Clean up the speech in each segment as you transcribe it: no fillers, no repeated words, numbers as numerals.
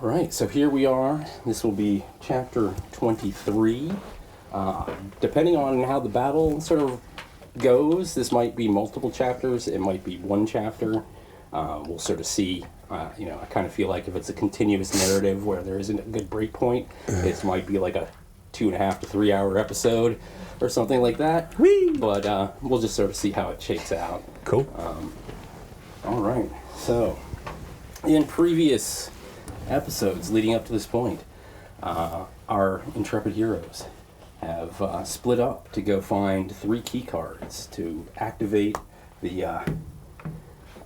All right, so here we are. This will be chapter 23. Depending on how the battle sort of goes, this might be multiple chapters, it might be one chapter. We'll sort of see, I kind of feel like if it's a continuous narrative where there isn't a good break point, it might be like a 2.5 to 3 hour episode or something like that. Whee! But we'll just sort of see how it shakes out. Cool. All right, so in previous episodes leading up to this point, our intrepid heroes have split up to go find 3 key cards to activate the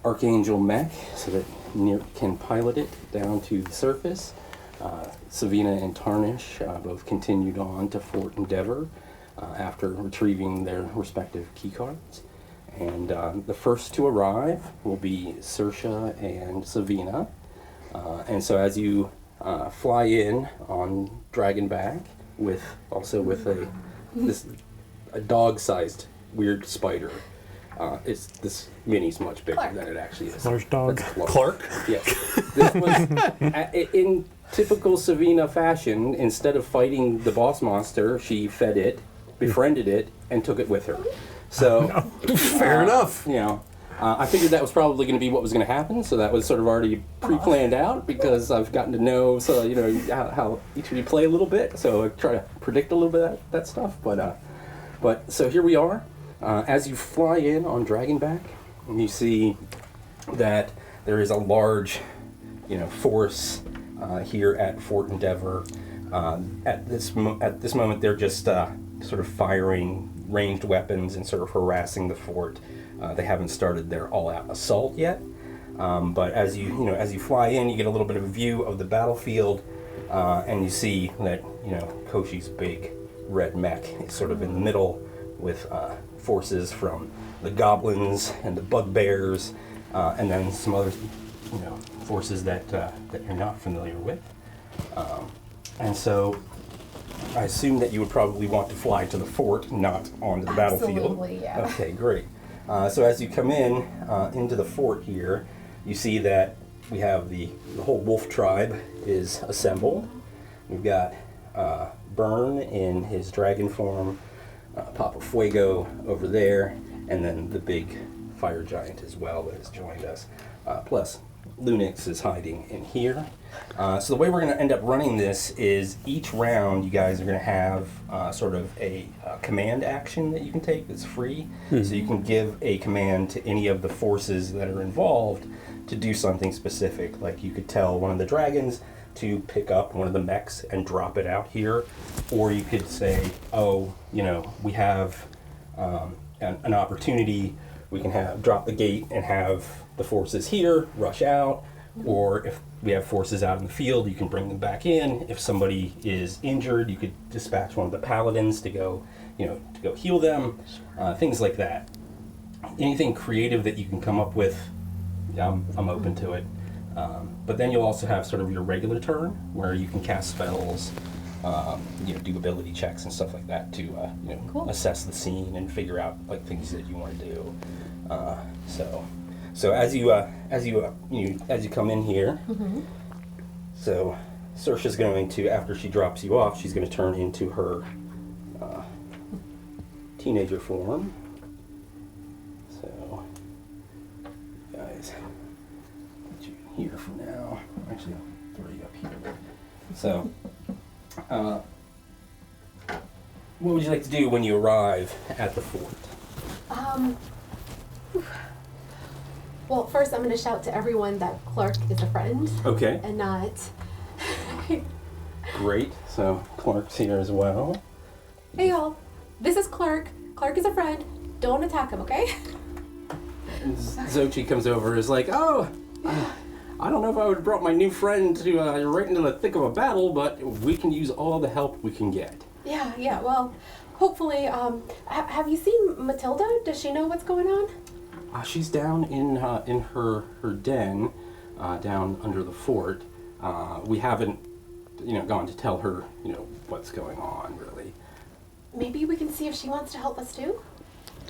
Archangel Mech so that Neart can pilot it down to the surface. Sevina and Tarnish both continued on to Fort Endeavor after retrieving their respective key cards. And the first to arrive will be Saoirse and Sevina. And so as you fly in on Dragonback with a dog-sized weird spider. This mini's much bigger than it actually is. Large dog. Clark? Yes. This was, in typical Sevina fashion, instead of fighting the boss monster, she fed it, befriended it, and took it with her. So, Fair enough. I figured that was probably going to be what was going to happen, so that was sort of already pre-planned out because I've gotten to know, how each of you play a little bit, so I try to predict a little bit of that stuff. But so here we are. As you fly in on Dragonback, you see that there is a large, force here at Fort Endeavor. At this moment, they're just sort of firing ranged weapons and sort of harassing the fort. They haven't started their all-out assault yet, but as you fly in, you get a little bit of a view of the battlefield, and you see that Cauchy's big red mech is sort of in the middle with forces from the goblins and the bugbears, and then some other forces that you're not familiar with, and so I assume that you would probably want to fly to the fort, not onto the battlefield. Absolutely, yeah. Okay, great. So as you come in into the fort here, you see that we have the whole wolf tribe is assembled. We've got Burn in his dragon form, Papa Fuego over there, and then the big fire giant as well that has joined us. Plus, Lunix is hiding in here. So the way we're going to end up running this is each round you guys are going to have sort of a command action that you can take that's free. Mm-hmm. So you can give a command to any of the forces that are involved to do something specific. Like you could tell one of the dragons to pick up one of the mechs and drop it out here. Or you could say, we have an opportunity. We can drop the gate and have the forces here rush out, or if we have forces out in the field, you can bring them back in. If somebody is injured, you could dispatch one of the paladins to go heal them, things like that. Anything creative that you can come up with, I'm open to it. But then you'll also have sort of your regular turn where you can cast spells, do ability checks and stuff like that to Cool. assess the scene and figure out like things that you want to do. So as you come in here, mm-hmm. so Saoirse's going to, after she drops you off, she's going to turn into her teenager form. So, guys, put you here for now. Actually, I'll throw you up here. So, what would you like to do when you arrive at the fort? Well, first I'm going to shout to everyone that Clark is a friend. Okay. And not... Great. So Clark's here as well. Hey y'all, this is Clark. Clark is a friend. Don't attack him, okay? And Xochitl comes over and is like, I don't know if I would have brought my new friend to right into the thick of a battle, but we can use all the help we can get. Yeah, well, hopefully, have you seen Matilda? Does she know what's going on? She's down in her den, down under the fort. We haven't, gone to tell her, what's going on, really. Maybe we can see if she wants to help us too?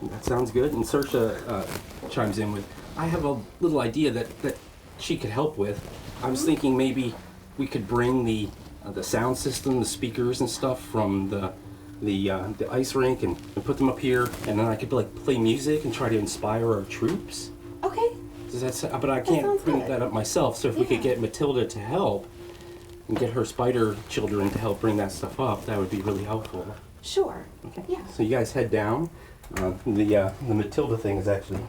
That sounds good. And Saoirse chimes in with, I have a little idea that she could help with. I was thinking maybe we could bring the sound system, the speakers and stuff from the ice rink and put them up here, and then I could like play music and try to inspire our troops. Okay. But I can't bring good. that up myself. So if we could get Matilda to help and get her spider children to help bring that stuff up, that would be really helpful. Sure. Okay. Yeah. So you guys head down. The Matilda thing is actually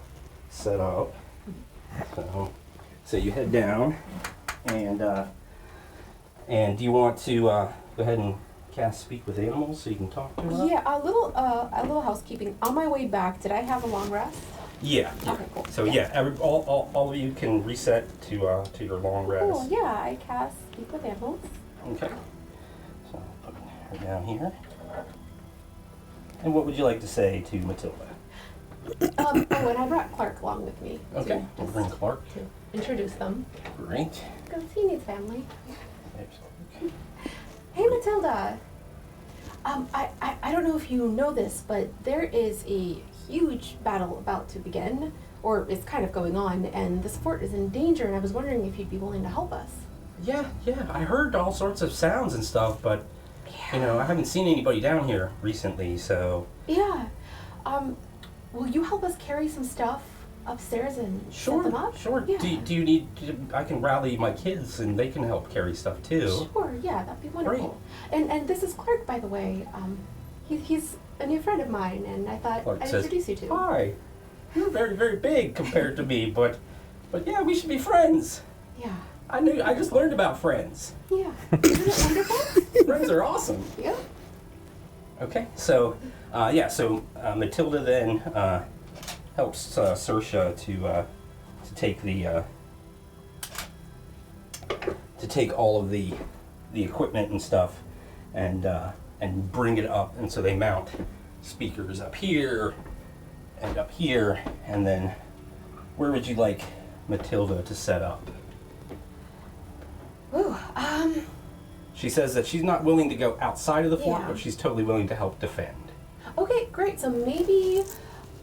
set up. So you head down, and do you want to go ahead and cast Speak with Animals so you can talk to her? Yeah, a little housekeeping. On my way back, did I have a long rest? Yeah. Okay, cool. So all of you can reset to your long rest. Cool. Yeah, I cast Speak with Animals. Okay. So I'll put her down here. And what would you like to say to Matilda? And I brought Clark along with me. Okay. We'll bring Clark. To introduce them. Great. Because he needs family. Absolutely. Hey, Matilda. I don't know if you know this, but there is a huge battle about to begin, or it's kind of going on, and this fort is in danger, and I was wondering if you'd be willing to help us. Yeah. I heard all sorts of sounds and stuff, but I haven't seen anybody down here recently, so. Yeah. Will you help us carry some stuff upstairs and set them up? Sure. Yeah. Do you need? I can rally my kids, and they can help carry stuff too. Sure. Yeah, that'd be wonderful. And this is Clark, by the way. He's a new friend of mine, and I thought Clark I'd says, introduce you to. Hi. You're very, very big compared to me, but yeah, we should be friends. Yeah. I just learned about friends. Yeah. Isn't it wonderful? Friends are awesome. Yeah. Okay, so Matilda then helps Saoirse to take all of the equipment and stuff and bring it up, and so they mount speakers up here, and then where would you like Matilda to set up? Ooh, She says that she's not willing to go outside of the fort, Yeah. but she's totally willing to help defend. okay, great. So maybe,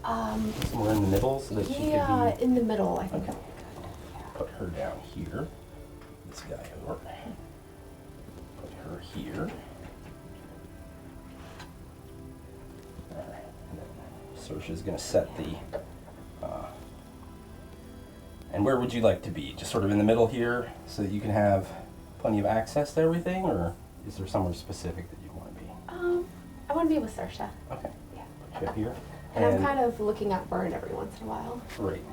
Somewhere in the middle so that she could be... in the middle, I think. Okay. Put her down here. This guy over. Put her here. Alright. Saoirse's going to set the... and where would you like to be? Just sort of in the middle here so that you can have plenty of access to everything, or is there somewhere specific that you want to be? I want to be with Saoirse. Okay. Yeah. Put you up here. And I'm kind of looking at Burn every once in a while. Great.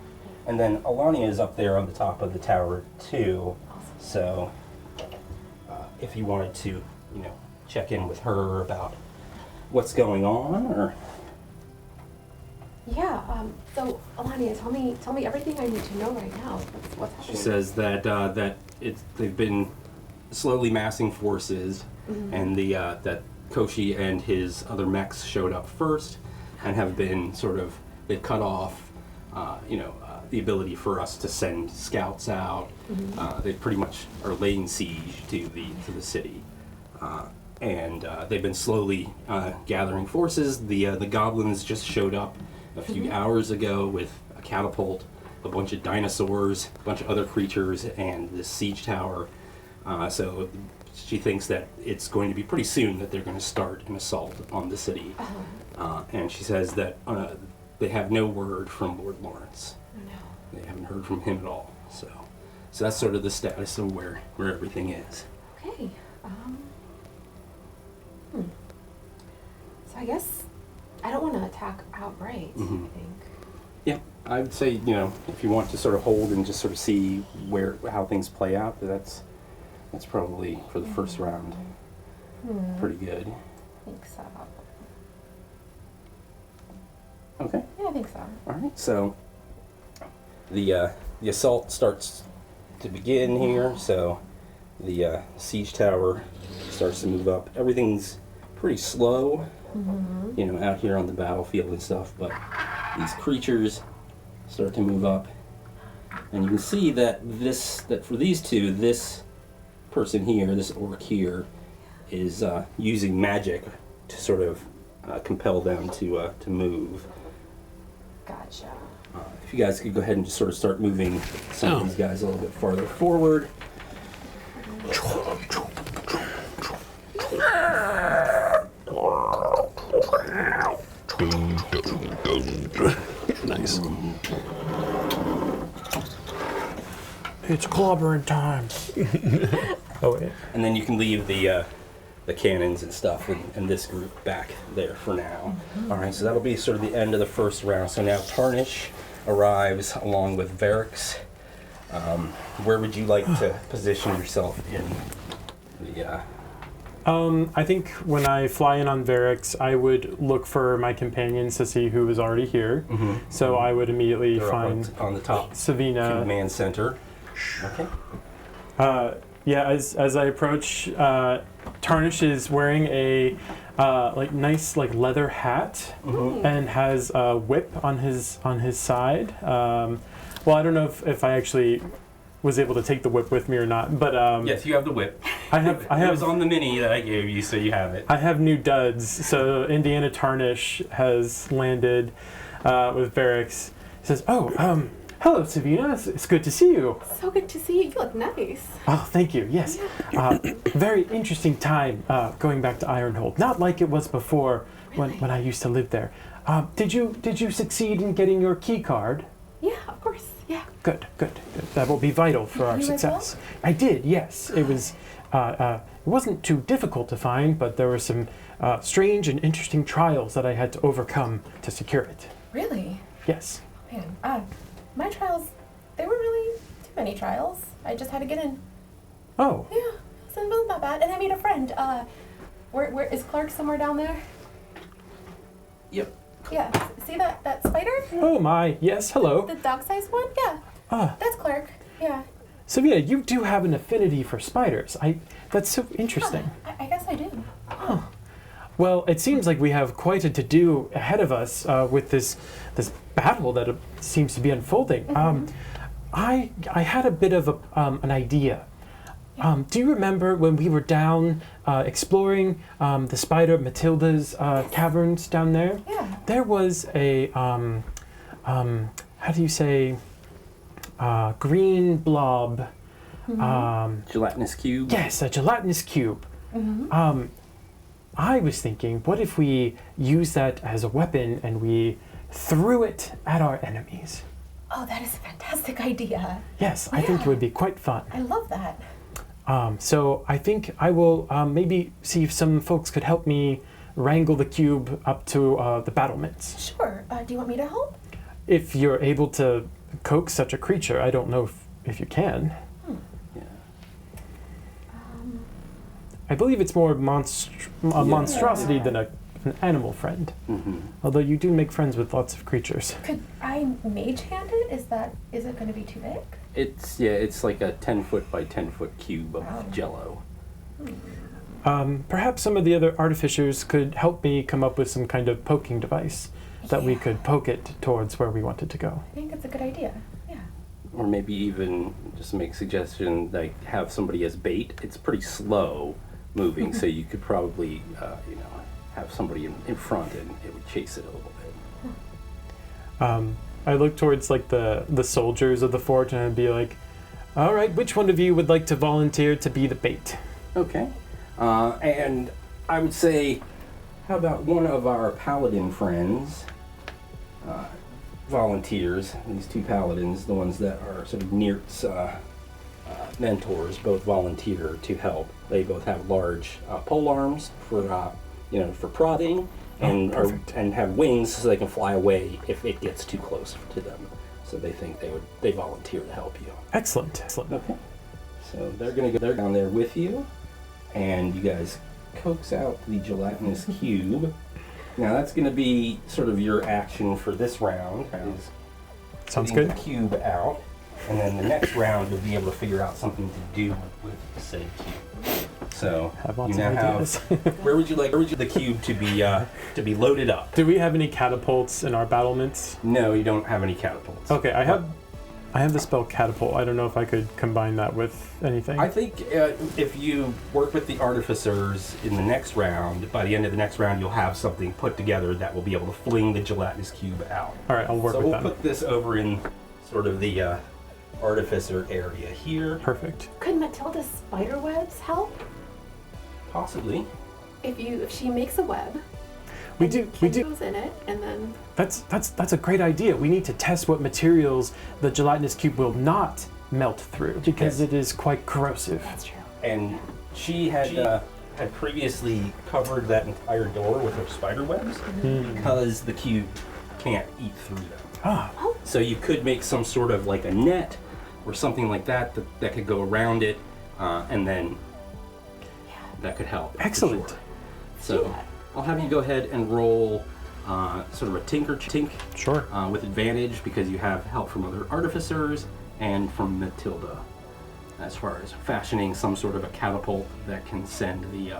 And then Alania is up there on the top of the tower too. Awesome. So if you wanted to, check in with her about what's going on, or Yeah. So Alania, tell me everything I need to know right now. What's happening? she says that they've been slowly massing forces, and that Cauchy and his other mechs showed up first, and have been they've cut off, the ability for us to send scouts out. They pretty much are laying siege to the city, and they've been slowly gathering forces. The goblins just showed up a few hours ago with a catapult, a bunch of dinosaurs, a bunch of other creatures, and this siege tower. So she thinks that it's going to be pretty soon that they're going to start an assault on the city. And she says that they have no word from Lord Lawrence. Oh, no. They haven't heard from him at all. So that's sort of the status of where everything is. Okay. So I guess I don't want to attack outright. I think. Yeah, I would say, if you want to sort of hold and just sort of see how things play out, that's probably for the first round pretty good. I think so. Okay. Yeah, I think so. All right. So the assault starts to begin here. So the siege tower starts to move up. Everything's pretty slow, out here on the battlefield and stuff. But these creatures start to move up, and you can see that for these two, this person here, this orc here, is using magic to sort of compel them to move. Gotcha. If you guys could go ahead and just sort of start moving some of these guys a little bit farther forward. Nice. It's clobbering time. Oh, wait. And then you can leave the cannons and stuff and this group back there for now. All right, so that'll be sort of the end of the first round. So now Tarnish arrives along with Varix. Where would you like to position yourself in the... I think when I fly in on Varix, I would look for my companions to see who was already here. So I would immediately They're find up on the top Sevina. command center. Okay. Yeah, as I approach, Tarnish is wearing a nice leather hat and has a whip on his side. Well, I don't know if I actually was able to take the whip with me or not, but Yes, you have the whip. I have It was on the mini that I gave you, so you have it. I have new duds. So Indiana Tarnish has landed with Varix. He says, "Oh, hello, Sevina. It's good to see you." So good to see you. You look nice. Oh, thank you. Yes, very interesting time going back to Ironhold. Not like it was before when I used to live there. Did you succeed in getting your key card? Yeah, of course. Yeah. Good. That will be vital for our You as success. I did. Yes, it was. It wasn't too difficult to find, but there were some strange and interesting trials that I had to overcome to secure it. Really? Yes. Man, my trials, they weren't really too many trials. I just had to get in. Oh. Yeah, so it wasn't that bad. And I made a friend. Where is Clark somewhere down there? Yep. Yeah. See that spider? Oh my. Yes. Hello. The dog-sized one? Yeah. That's Clark. Yeah. Sevina, you do have an affinity for spiders. That's so interesting. I guess I do. Well, it seems like we have quite a to-do ahead of us with this battle that seems to be unfolding. I had a bit of an idea. Do you remember when we were down exploring the spider Matilda's caverns down there? Yeah. There was a how do you say green blob? Gelatinous cube? Yes, a gelatinous cube. I was thinking, what if we use that as a weapon and we threw it at our enemies? Oh, that is a fantastic idea. Yes, I think it would be quite fun. I love that. So I think I will maybe see if some folks could help me wrangle the cube up to the battlements. Sure. Do you want me to help? If you're able to coax such a creature, I don't know if you can. Yeah. I believe it's more a monstrosity than an animal friend. Although you do make friends with lots of creatures. Could I mage hand it? Is it going to be too big? It's like a 10-foot by 10-foot cube of jello. Perhaps some of the other artificers could help me come up with some kind of poking device that we could poke it towards where we wanted to go. I think it's a good idea. Yeah. Or maybe even just make a suggestion, like have somebody as bait. It's pretty slow moving, so you could probably, have somebody in front and it would chase it a little bit. I look towards like the soldiers of the fort and I'd be like, all right, which one of you would like to volunteer to be the bait? Okay. And I would say, how about one of our paladin friends volunteers, these two paladins, the ones that are sort of Neart's mentors, both volunteer to help. They both have large pole arms for prodding, and and have wings so they can fly away if it gets too close to them. So they think they volunteer to help you. Excellent. Okay. So they're down there with you, and you guys coax out the gelatinous cube. Now that's going to be sort of your action for this round. Is Sounds getting good. the cube out, and then the next round you'll be able to figure out something to do with said cube. So Have lots you of now ideas. where would you like the cube to be loaded up? Do we have any catapults in our battlements? No, you don't have any catapults. Okay, I have the spell catapult. I don't know if I could combine that with anything. I think if you work with the artificers in the next round, by the end of the next round, you'll have something put together that will be able to fling the gelatinous cube out. All right, I'll work So with we'll that. put this over in sort of the artificer area here. Perfect. Could Matilda's spider webs help? Possibly. If she makes a web, We and do. goes in it, and then That's a great idea. We need to test what materials the gelatinous cube will not melt through because Yes. it is quite corrosive. that's true. And she had previously covered that entire door with her spider webs because the cube can't eat through them. Ah, So you could make some sort of like a net or something like that that could go around it, and then that could help. for Excellent. sure. Do So that. I'll have you go ahead and roll sort of a tink sure. with advantage because you have help from other artificers and from Matilda as far as fashioning some sort of a catapult that can send the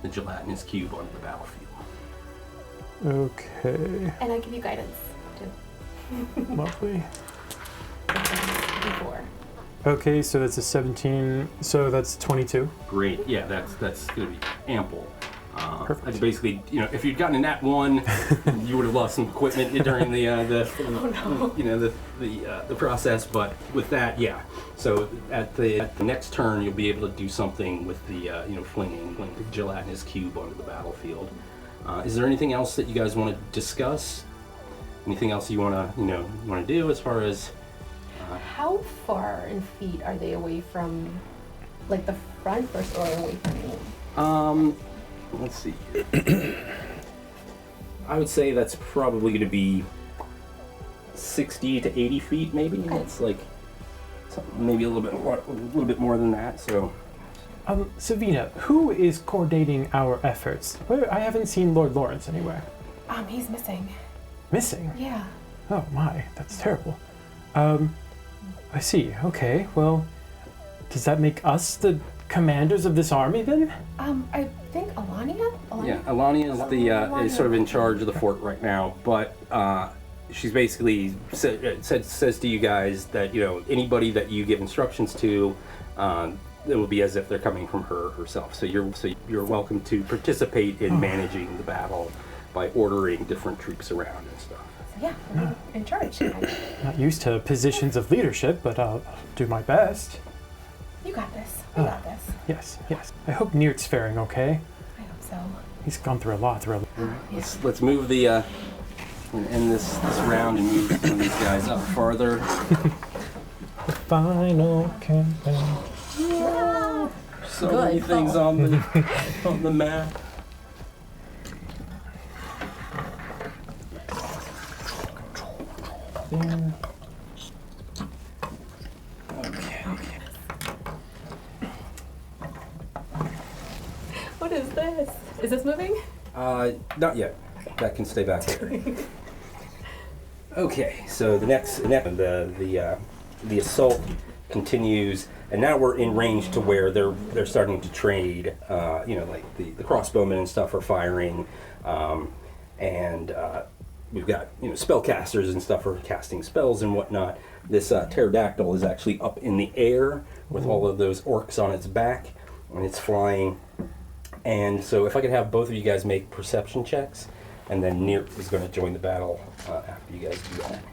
gelatinous cube onto the battlefield. Okay. And I give you guidance too. Lovely. Before. Okay, so that's a 17. So that's 22. Great, yeah, that's going to be ample. Perfect. That's basically, if you'd gotten a nat 1, you would have lost some equipment during the process. But with that, yeah. So at the next turn, you'll be able to do something with the flinging the gelatinous cube onto the battlefield. Is there anything else that you guys want to discuss? Anything else you want to do as far as? How far in feet are they away from, like, the front or away from me? Let's see. I would say that's probably going to be 60 to 80 feet, maybe. Okay. It's like maybe a little bit more than that. So, Sevina, who is coordinating our efforts? I haven't seen Lord Lawrence anywhere. He's missing. Missing? Yeah. Oh my, that's terrible. I see. Okay, well, does that make us the commanders of this army then? I think Alania? yeah, Alania is is sort of in charge of the fort right now, but she's basically says to you guys that anybody that you give instructions to, it will be as if they're coming from her herself. So you're welcome to participate in managing the battle by ordering different troops around and stuff. Yeah, I'm in charge. Not used to positions of leadership, but I'll do my best. You got this. You got this. Yes, yes. I hope Neart's faring okay. I hope so. He's gone through a lot, really. Let's move the end this round and move some of these guys up farther. Final campaign. So many things on the map. There. What is this? Is this moving? Not yet. That can stay back there. Okay, so the assault continues, and now we're in range to where they're starting to trade. Like the crossbowmen and stuff are firing, and we've got spellcasters and stuff are casting spells and whatnot. This pterodactyl is actually up in the air with all of those orcs on its back, and it's flying. And so if I could have both of you guys make perception checks, and then Neart is going to join the battle after you guys do that.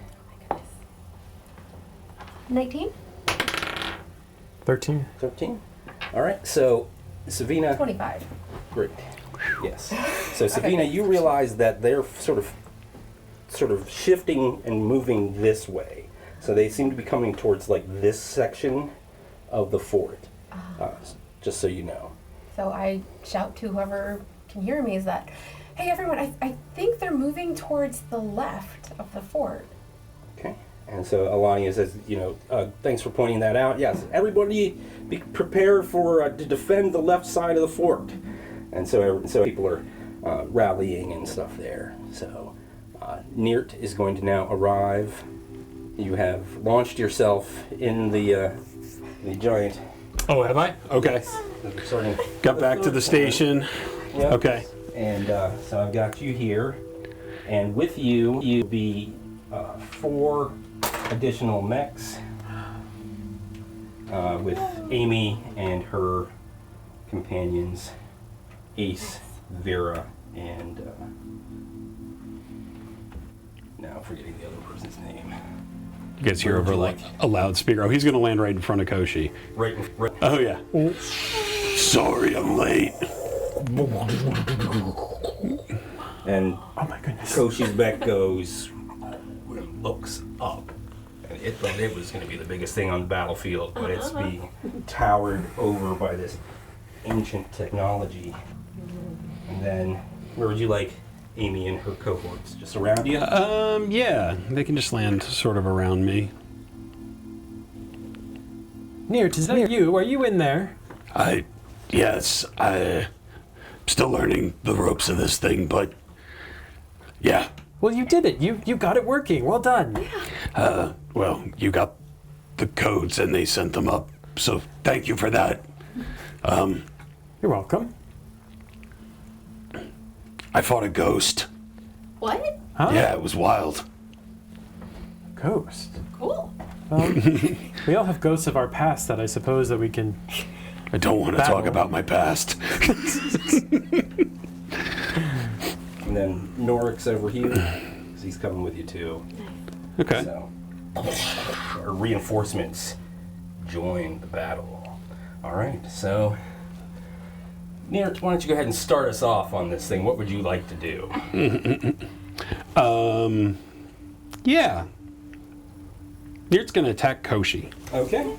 19? 13. 13? All right, so Sevina... 25. Great. Yes. So Sevina, you realize that they're sort of shifting and moving this way. So they seem to be coming towards like this section of the fort, just so you know. So I shout to whoever can hear me, is that, hey everyone, I think they're moving towards the left of the fort. Okay. And so Alania says, thanks for pointing that out. Yes, everybody be prepared for to defend the left side of the fort. And so people are rallying and stuff there. So Neart is going to now arrive. You have launched yourself in the giant. Oh, have I? Okay. Got back to the station. Yep. Okay. And so I've got you here, and with you'll be 4 additional mechs with Amy and her companions, Ace, Vera, and now I'm forgetting the other person's name. You guys hear over like a loudspeaker. Oh, he's going to land right in front of Cauchy. Right. Oh, yeah. Sorry I'm late. And Oh my goodness. Cauchy's Mech goes, looks up. And it thought it was going to be the biggest thing on the battlefield, but it's being towered over by this ancient technology. And then, where would you like Amy and her cohorts? Just around you? Yeah, they can just land sort of around me. Neart, is that you? Are you in there? Yes, I'm still learning the ropes of this thing, but yeah. Well, you did it. You got it working. Well done. Well, you got the codes and they sent them up, so thank you for that. You're welcome. I fought a ghost. What? Huh? Yeah, it was wild. Ghost. Cool. Well, we all have ghosts of our past that I suppose that we can. I don't want to Battle. talk about my past. And then Norik's over here, because he's coming with you too. Okay. So, our reinforcements join the battle. All right, so Neart, why don't you go ahead and start us off on this thing? What would you like to do? Yeah. Neart's gonna attack Cauchy. Okay.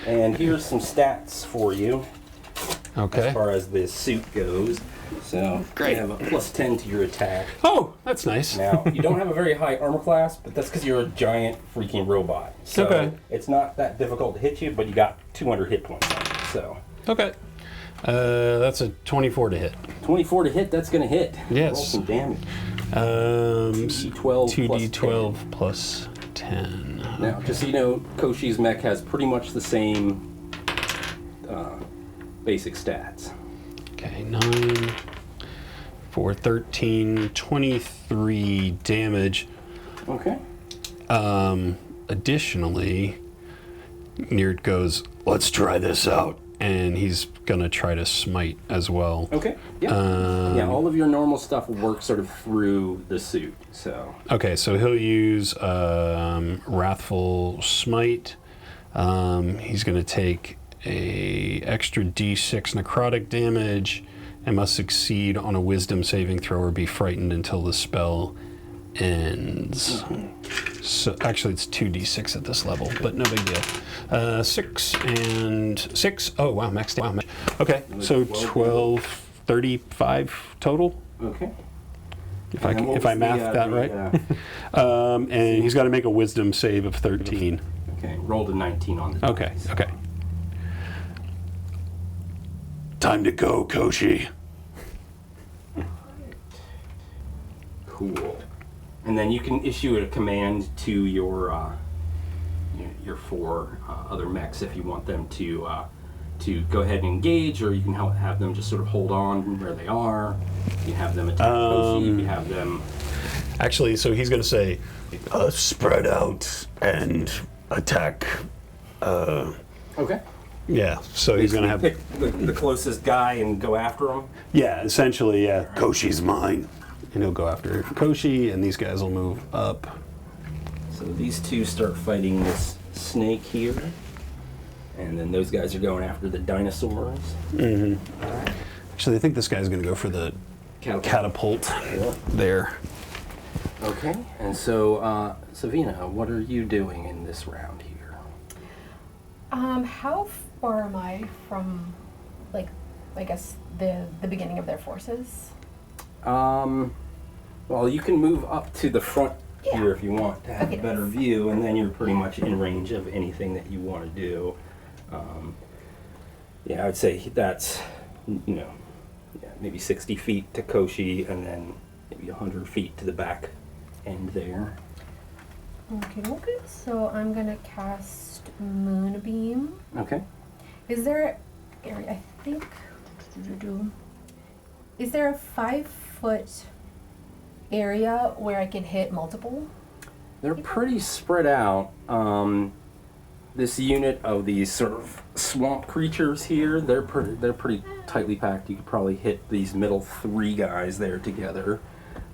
And here's some stats for you Okay. as far as this suit goes. So Great. you have a +10 to your attack. Oh, that's nice. Now, you don't have a very high armor class, but that's because you're a giant freaking robot. So Okay. it's not that difficult to hit you, but you got 200 hit points on you. So Okay. That's a 24 to hit. 24 to hit, that's going to hit. Yes. Roll some damage. 2d12 2d12 plus 10. Now, just so you know, Cauchy's Mech has pretty much the same basic stats. Okay, 9 for 13, 23 damage. Okay. Additionally, Neart goes, let's try this out. And he's going to try to smite as well. Okay. Yeah. Yeah, all of your normal stuff works sort of through the suit, so. Okay, so he'll use Wrathful Smite. He's going to take a extra d6 necrotic damage and must succeed on a wisdom saving throw or be frightened until the spell ends. So actually it's 2d6 at this level, but no big deal. 6 and 6. Oh wow, max damage. Okay, so 12, 35 total. Okay. If And what I was math that right. And he's got to make a wisdom save of 13. Okay, rolled a 19 on the Okay, dice. okay. Time to go, Cauchy. Cool. And then you can issue a command to your 4 other mechs if you want them to go ahead and engage, or you can have them just sort of hold on where they are. You can have them attack Cauchy. You can have them. Actually, so he's going to say, spread out and attack. Okay. Yeah, so he's going to have... pick the closest guy and go after him. Yeah, essentially, yeah. Cauchy's mine. And he'll go after Cauchy, and these guys will move up. So these two start fighting this snake here, and then those guys are going after the dinosaurs. Actually, I think this guy's going to go for the catapult Yeah. there. Okay, and so Sevina, what are you doing in this round here? How far am I from, like, I guess the beginning of their forces? Well, you can move up to the front Yeah. here if you want to have Okay. a better view, and then you're pretty much in range of anything that you want to do. Yeah, I would say that's, maybe 60 feet to Cauchy, and then maybe 100 feet to the back end there. Okay, so I'm gonna cast Moonbeam. Okay. Is there area? I think. Is there a 5-foot area where I can hit multiple? They're pretty spread out. This unit of these sort of swamp creatures here, they're pretty tightly packed. You could probably hit these middle 3 guys there together,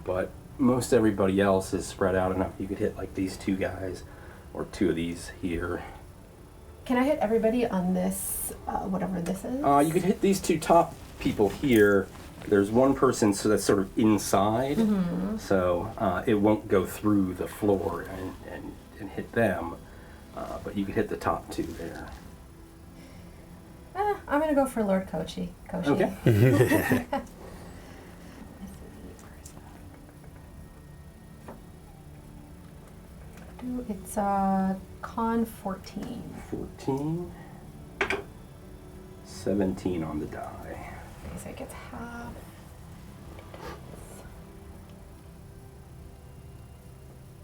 but most everybody else is spread out enough you could hit like these 2 guys or 2 of these here. Can I hit everybody on this, whatever this is? You could hit these two top people here. There's one person so that's sort of inside, so it won't go through the floor and hit them, but you could hit the top two there. I'm gonna go for Lord Cauchy. Okay. It's con 14. 14. 17 on the die. Okay, so it gets half.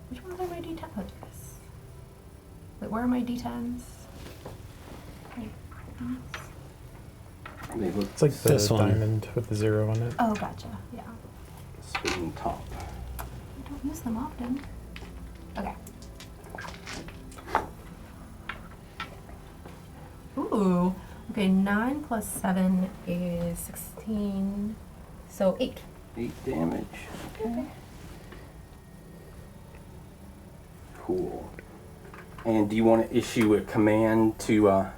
Which ones are my d10s? Oh, yes. Wait, where are my d10s? Wait, these? They look It's like the This one. diamond with the 0 on it. Oh, gotcha. Yeah. spinning top. I don't use them often. Okay. Ooh. Okay, 9 plus 7 is 16. So 8. 8 damage. Okay. Cool. And do you want to issue a command to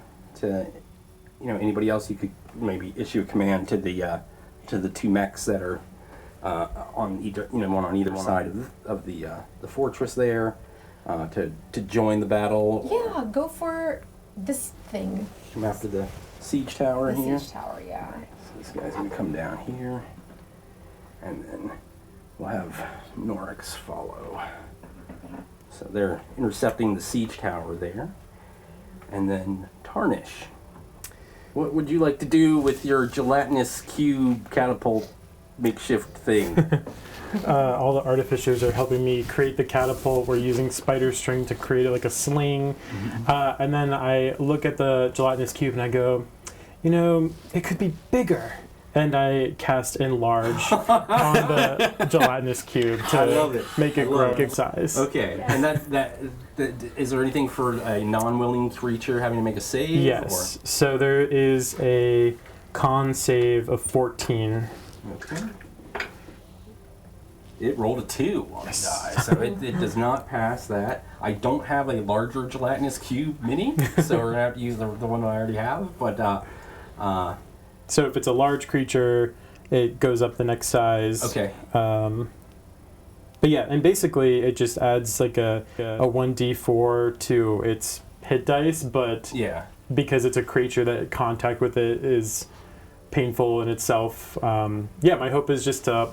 anybody else? You could maybe issue a command to the two mechs that are on either one on either side of the fortress there to join the battle. Yeah, go for this thing. Come after the siege tower The here. siege tower, yeah. So this guy's gonna come down here, and then we'll have Norix follow. So they're intercepting the siege tower there. And then Tarnish. What would you like to do with your gelatinous cube catapult makeshift thing? All the artificers are helping me create the catapult. We're using spider string to create it like a sling. And then I look at the gelatinous cube and I go, it could be bigger. And I cast enlarge on the gelatinous cube I love to it. make I it love grow it. big size. Okay, and that is there anything for a non-willing creature having to make a save? Yes. So there is a con save of 14. Okay. It rolled a 2 on the die, so it does not pass that. I don't have a larger gelatinous cube mini, so we're gonna have to use the one I already have. But So if it's a large creature, it goes up the next size. okay, But yeah, and basically it just adds like a 1d4 to its hit dice, but yeah. because it's a creature that contact with it is painful in itself. My hope is just to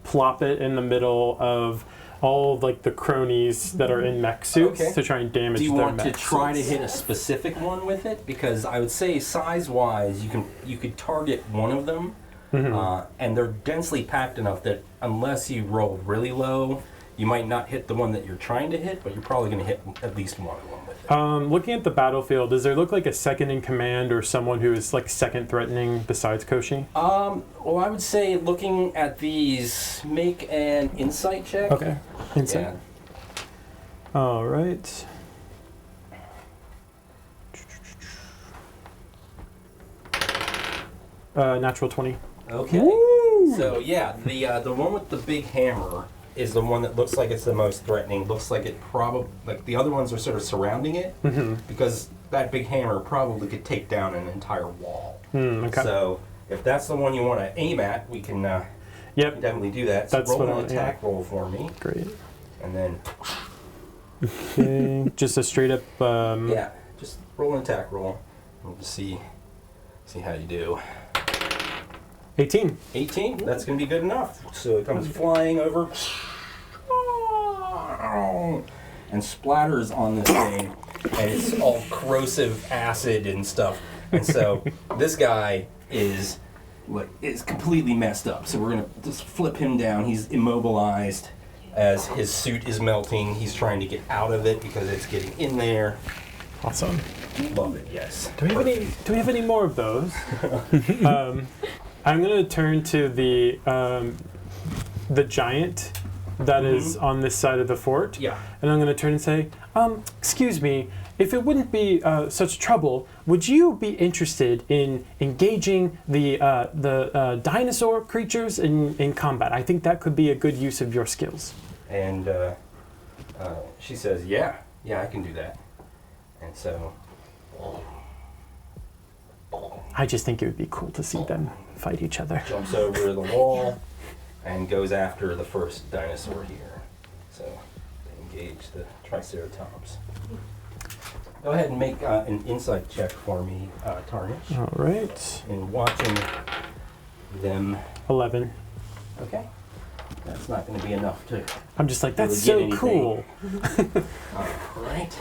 plop it in the middle of all like the cronies that are in mech suits Okay. to try and damage Do you their want to mech try suits. to hit a specific one with it? Because I would say size-wise, you could target one of them, and they're densely packed enough that unless you roll really low, you might not hit the one that you're trying to hit, but you're probably going to hit at least one of them with it. Looking at the battlefield, does there look like a second in command or someone who is like second threatening besides Cauchy? Well, I would say looking at these, make an insight check. Okay. Insight. Yeah. All right. Natural 20. Okay. So yeah, the one with the big hammer is the one that looks like it's the most threatening. Looks like it probably like the other ones are sort of surrounding it because that big hammer probably could take down an entire wall. Okay. So if that's the one you want to aim at, we can Yep. definitely do that. So That's roll what an I want, attack roll for me, Great. and then Okay. Just a straight up. yeah, just roll an attack roll. We'll just see how you do. 18. 18, that's going to be good enough. So it comes flying over and splatters on this thing, and it's all corrosive acid and stuff. And so this guy is completely messed up. So we're going to just flip him down. He's immobilized as his suit is melting. He's trying to get out of it because it's getting in there. Awesome. Love it, yes. Do we have any more of those? I'm gonna turn to the giant that is on this side of the fort. Yeah. And I'm gonna turn and say, excuse me, if it wouldn't be such trouble, would you be interested in engaging the dinosaur creatures in combat? I think that could be a good use of your skills. And she says, yeah, I can do that. And so I just think it would be cool to see them fight each other. Jumps over the wall and goes after the first dinosaur here. So they engage the Triceratops. Go ahead and make an insight check for me, Tarnish. All right. In watching them. 11. Okay. That's not going to be enough to. I'm just like, that's really get so cool. All right.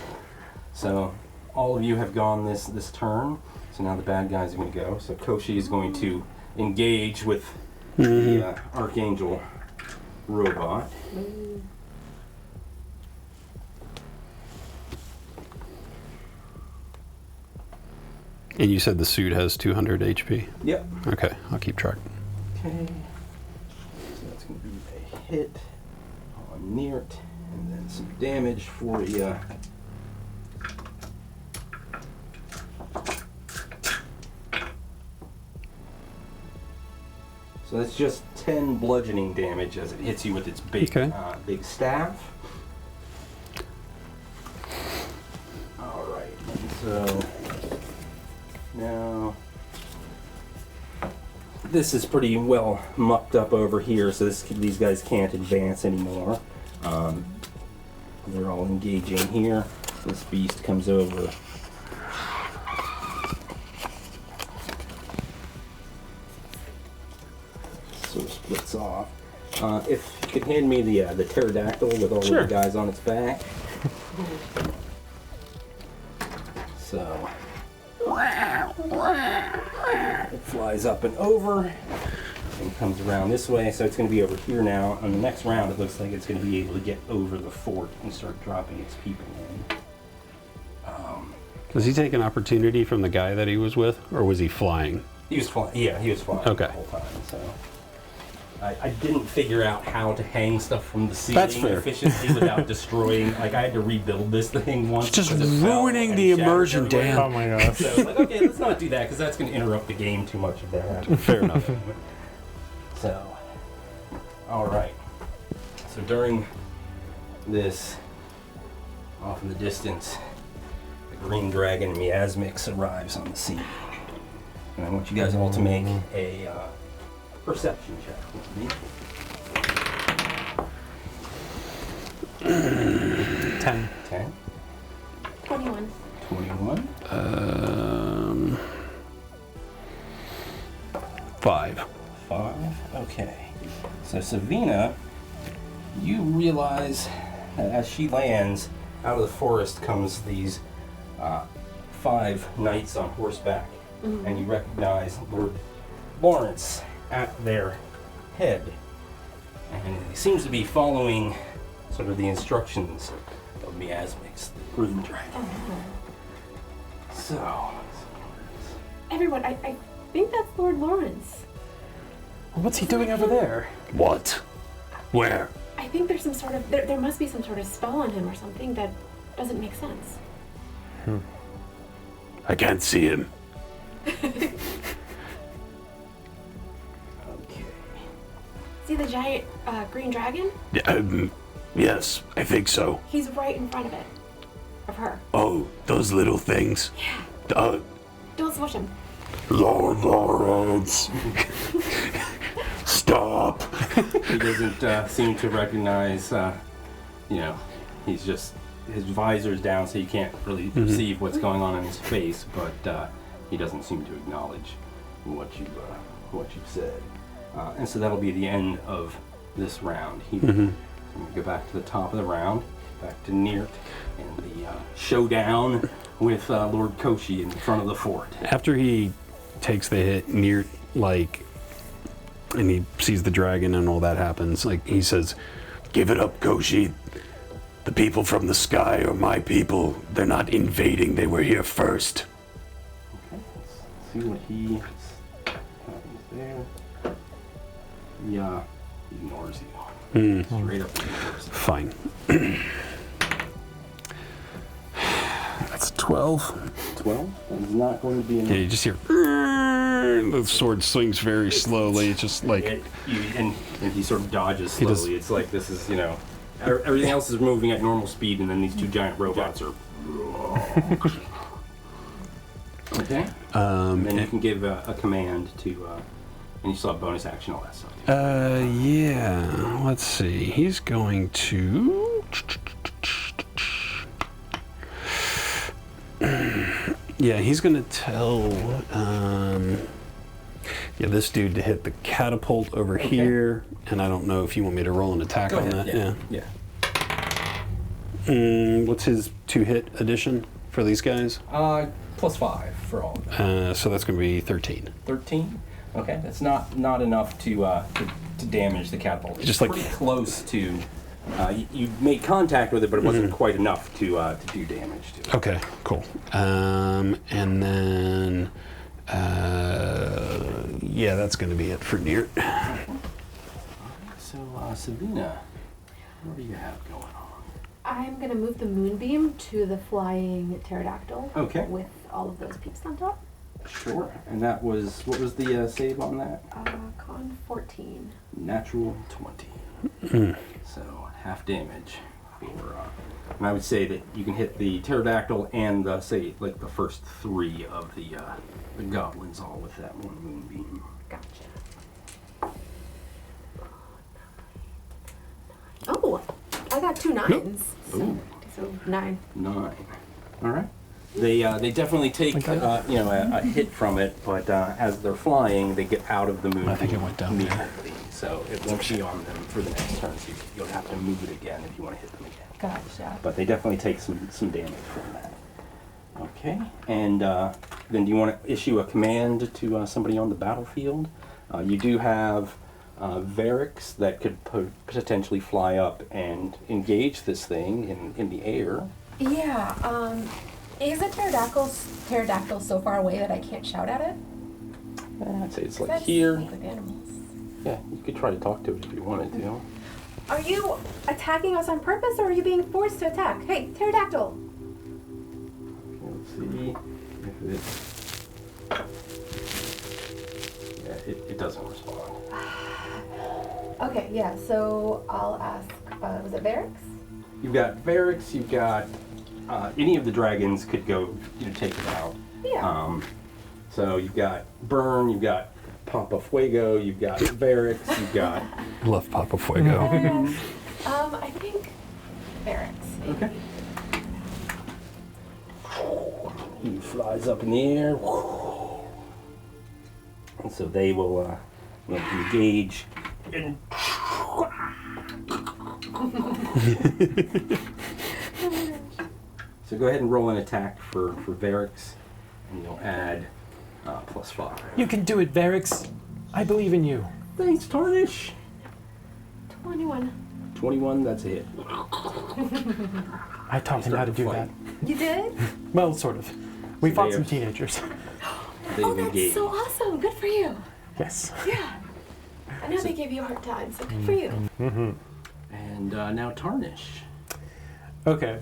So all of you have gone this turn. So now the bad guys are going to go. So Cauchy is going to engage with the Archangel robot. And you said the suit has 200 HP? Yep. Okay, I'll keep track. Okay. So that's going to be a hit on Neart, and then some damage for you. So that's just 10 bludgeoning damage as it hits you with its big, big staff. All right, and so now this is pretty well mucked up over here, so these guys can't advance anymore. They're all engaging here. This beast comes over. Sort of splits off. If you could hand me the pterodactyl with all of the guys on its back. So it flies up and over and comes around this way, so it's going to be over here now. On the next round, it looks like it's going to be able to get over the fort and start dropping its people in. Does he take an opportunity from the guy that he was with, or was he flying? He was flying. Yeah, he was flying the whole time. So I didn't figure out how to hang stuff from the ceiling efficiently without destroying. Like, I had to rebuild this thing once. It's just ruining the immersion, Dan. Oh my gosh. So I was like, okay, let's not do that because that's going to interrupt the game too much if that happens. Fair enough. So, all right. So during this, off in the distance, the green dragon Miasmix arrives on the scene. And I want you guys all to make a perception check with me. 10. 10. 21. 21. 5. 5. Okay. So Sevina, you realize that as she lands, out of the forest comes these 5 knights on horseback, and you recognize Lord Lawrence at their head, and he seems to be following sort of the instructions of Miasmix, the green dragon. So, Everyone, I think that's Lord Lawrence. What's he doing over there? What? Where? I think there's some sort of, there must be some sort of spell on him or something that doesn't make sense. I can't see him. okay. See the giant green dragon? Yes, I think so. He's right in front of it. Of her. Oh, those little things. Yeah. Don't smush him. Lord Lawrence. Stop. He doesn't seem to recognize, he's just, his visor's down so you can't really perceive what's going on in his face, but he doesn't seem to acknowledge what you've said. And so that'll be the end of this round. We're going to go back to the top of the round, back to Neart, and the showdown with Lord Cauchy in front of the fort. After he takes the hit, Neart, and he sees the dragon and all that happens, he says, "Give it up, Cauchy. The people from the sky are my people. They're not invading. They were here first." Okay, let's see what he happens there. Yeah, he ignores you. Straight up ignores you. Fine. That's 12. 12? That's not going to be enough. Yeah, you just hear, the sword swings very slowly. It's just And he sort of dodges slowly. It's like this is, everything else is moving at normal speed, and then these 2 giant robots are. Okay. And then you can give a command to, and you still have bonus action, all that stuff. Yeah. Let's see. He's going to. Yeah, he's going to tell. This dude to hit the catapult over here, and I don't know if you want me to roll an attack on that. Yeah. What's his 2-hit addition for these guys? +5 for all of them. So that's going to be 13. 13. Okay, that's not enough to damage the catapult. It's Just like pretty close to. You made contact with it, but it wasn't quite enough to do damage to it. Okay, cool. And then. That's going to be it for Neart. So, Sevina, what do you have going on? I'm going to move the moonbeam to the flying pterodactyl. Okay. With all of those peeps on top. Sure. And that was, what was the save on that? Con 14. Natural 20. So, half damage. And I would say that you can hit the pterodactyl and the first 3 of the goblins all with that one moonbeam. Gotcha. Oh, I got 2 9s. So 9. 9. All right. They definitely take a hit from it, but as they're flying, they get out of the moonbeam. I think it went down there. immediately. So it won't be on them for the next turn. So you'll have to move it again if you want to hit them again. Gotcha. But they definitely take some damage from that. Okay, and then do you want to issue a command to somebody on the battlefield? You do have Variks that could potentially fly up and engage this thing in the air. Yeah, is a pterodactyl so far away that I can't shout at it? I'd say it's like That's here. with animals. Yeah, you could try to talk to it if you wanted to. Are you attacking us on purpose, or are you being forced to attack? Hey, pterodactyl! Let's see if it doesn't respond. Okay, yeah, so I'll ask, was it Variks? You've got Variks, you've got any of the dragons could go take it out. Yeah. So you've got Burn, you've got Papa Fuego, you've got Variks, you've got... Love Papa Fuego. I think Variks. Okay. He flies up in the air. And so they will engage. And so go ahead and roll an attack for Variks, and you'll add +5. You can do it, Variks. I believe in you. Thanks, Tarnish. 21. 21, that's a hit. I taught him how to do that. You did? Well, sort of. We So fought they some have- teenagers. They've Oh, that's engaged. so awesome. Good for you. Yes. Yeah. I know they gave you a hard time, so good for you. And now Tarnish. Okay.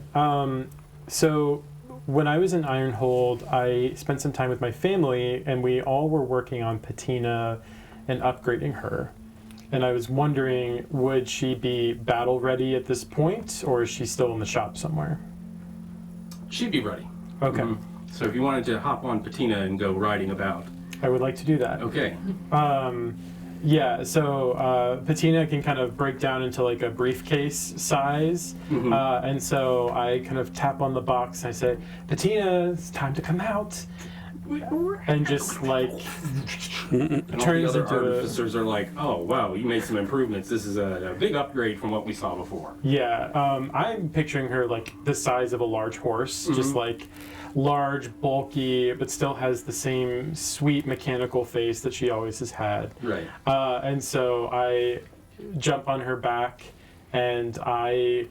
So when I was in Ironhold, I spent some time with my family, and we all were working on Patina and upgrading her. And I was wondering, would she be battle ready at this point, or is she still in the shop somewhere? She'd be ready. Okay. So if you wanted to hop on Patina and go riding about. I would like to do that. Okay. Yeah, so Patina can kind of break down into like a briefcase size. And so I kind of tap on the box and I say, Patina, it's time to come out. And just like And all the turns other into a... artificers are like, oh, wow, you made some improvements. This is a big upgrade from what we saw before. Yeah, I'm picturing her like the size of a large horse, just like large, bulky, but still has the same sweet mechanical face that she always has had. Right. And so I jump on her back and I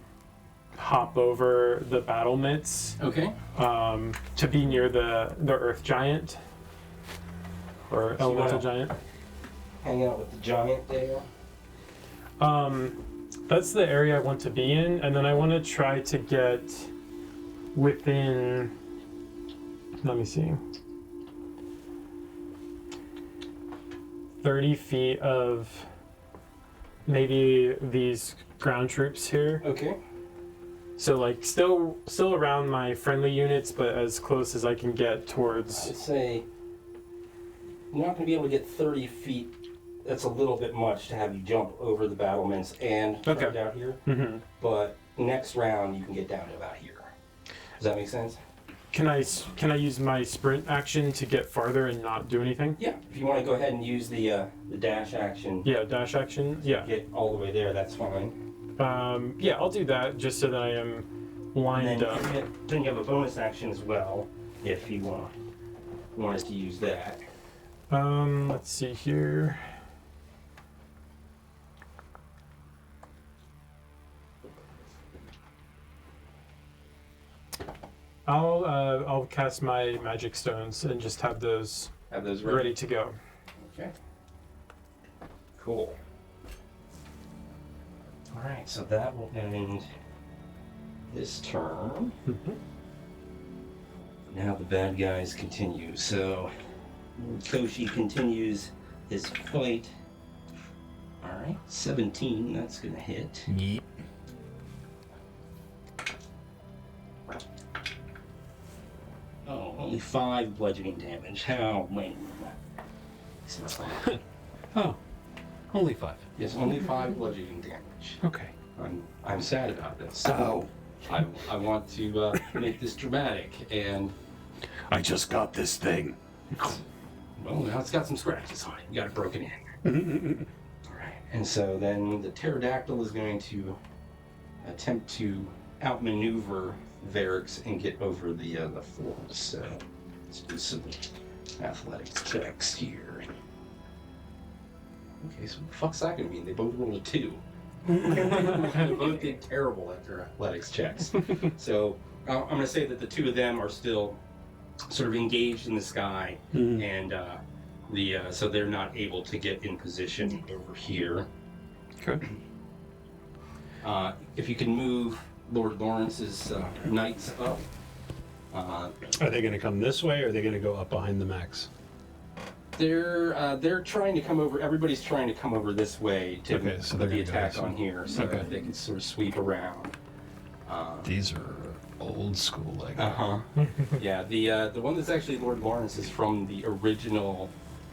hop over the battlements Okay. to be near the earth giant or So you elemental wanna- giant. Hang out with the giant there. That's the area I want to be in, and then I want to try to get within, let me see, 30 feet of maybe these ground troops here. Okay. So like still around my friendly units, but as close as I can get towards. I'd say you're not going to be able to get 30 feet. That's a little bit much to have you jump over the battlements and Okay. right out here. Mm-hmm. But next round you can get down to about here. Does that make sense? Can I use my sprint action to get farther and not do anything? Yeah. If you want to go ahead and use the dash action, Yeah, dash action. Yeah. get all the way there. That's fine. Yeah, I'll do that just so that I am And lined up. then you have a bonus action as well if you want us to use that. Let's see here. I'll cast my magic stones and just have those Have those ready to go. Okay. Cool. All right, so that will end this turn. Now the bad guys continue. So Lord Cauchy continues his fight. All right, 17. That's gonna hit. Yeet. Oh, only 5 bludgeoning damage. How lame. Oh, only 5. Yes, only 5 bludgeoning damage. Okay. I'm sad about this. So I want to make this dramatic, and I just got this thing. well, now it's got some scratches on it. You got it broken in. All right, and so then the pterodactyl is going to attempt to outmaneuver Varix and get over the fort. So let's do some athletics checks here. Okay, so what the fuck's that gonna mean? They both rolled a 2. They both did terrible at their athletics checks. So I'm going to say that the two of them are still sort of engaged in the sky, and so they're not able to get in position over here. Okay. If you can move Lord Lawrence's knights up. Are they going to come this way, or are they going to go up behind the mechs? They're trying to come over. Everybody's trying to come over this way to Okay, so put they're the gonna go attack this on way. here, so Okay. that they can sort of sweep around. These are old school Lego. Yeah, the one that's actually Lord Lawrence is from the original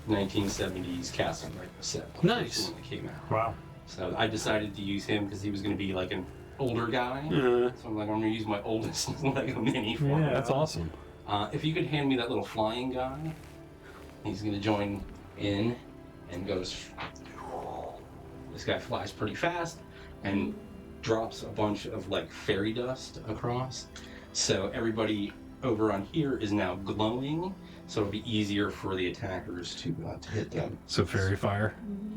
1970s Castle Lego set. The Nice. first one that came out. Wow. So I decided to use him because he was going to be like an older guy. So I'm like, I'm going to use my oldest Lego mini for him. Yeah, That's awesome. If you could hand me that little flying guy, he's going to join in and goes. This guy flies pretty fast and drops a bunch of like fairy dust across. So everybody over on here is now glowing, so it'll be easier for the attackers to hit them. So fairy fire.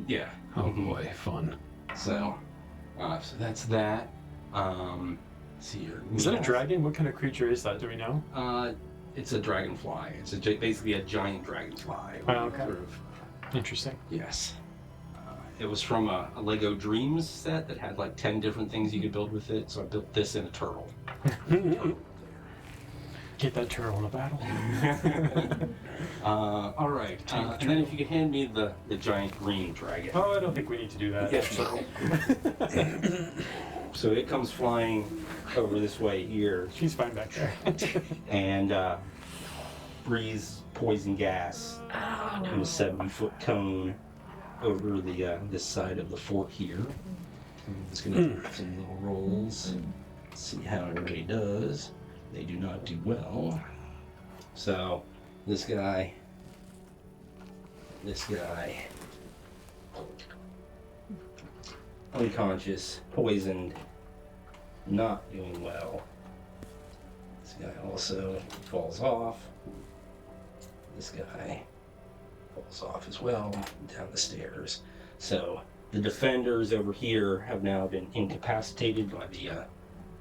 Yeah. Oh Mhm. boy, fun. So that's that. Let's see here. Is that a dragon? What kind of creature is that? Do we know? It's a dragonfly. It's basically a giant dragonfly. Oh, okay. Sort of, Interesting. yes. It was from a Lego Dreams set that had like 10 different things you could build with it. So I built this in a turtle. Get that turtle in a battle. All right. And then if you could hand me the giant green dragon. Oh, I don't think we need to do that. Yes. So it comes flying over this way here She's fine back there. and breathes poison gas in a 70-foot cone over the this side of the fort here. I'm just gonna do some little rolls. See how everybody does. They do not do well. So this guy, unconscious, poisoned, not doing well. This guy also falls off. This guy falls off as well down the stairs. So the defenders over here have now been incapacitated by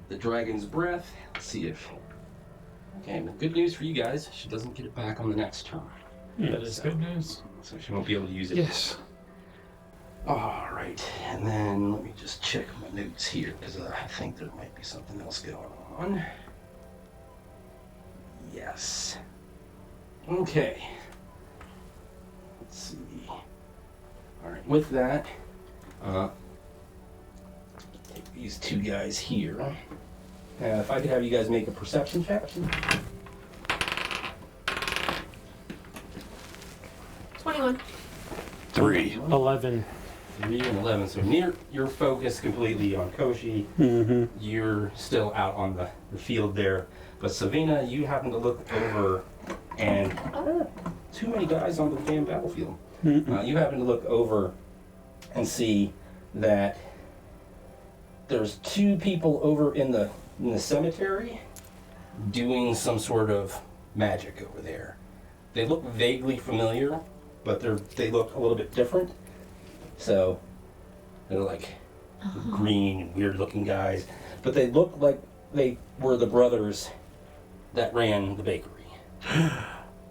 the dragon's breath. Let's see if. Okay, well, good news for you guys. She doesn't get it back on the next turn. That is good news. So she won't be able to use it. Yes. All right, and then let me just check my notes here because I think there might be something else going on. Yes. Okay. Let's see. All right, with that, take these two guys here. If I could have you guys make a perception check. 21. 3. 11. 3 and 11. So Neart, you're focused completely on Cauchy. You're still out on the field there. But Sevina, you happen to look over, and too many guys on the damn battlefield. You happen to look over and see that there's 2 people over in the cemetery doing some sort of magic over there. They look vaguely familiar, but they look a little bit different. So they're like green and weird looking guys, but they look like they were the brothers that ran the bakery.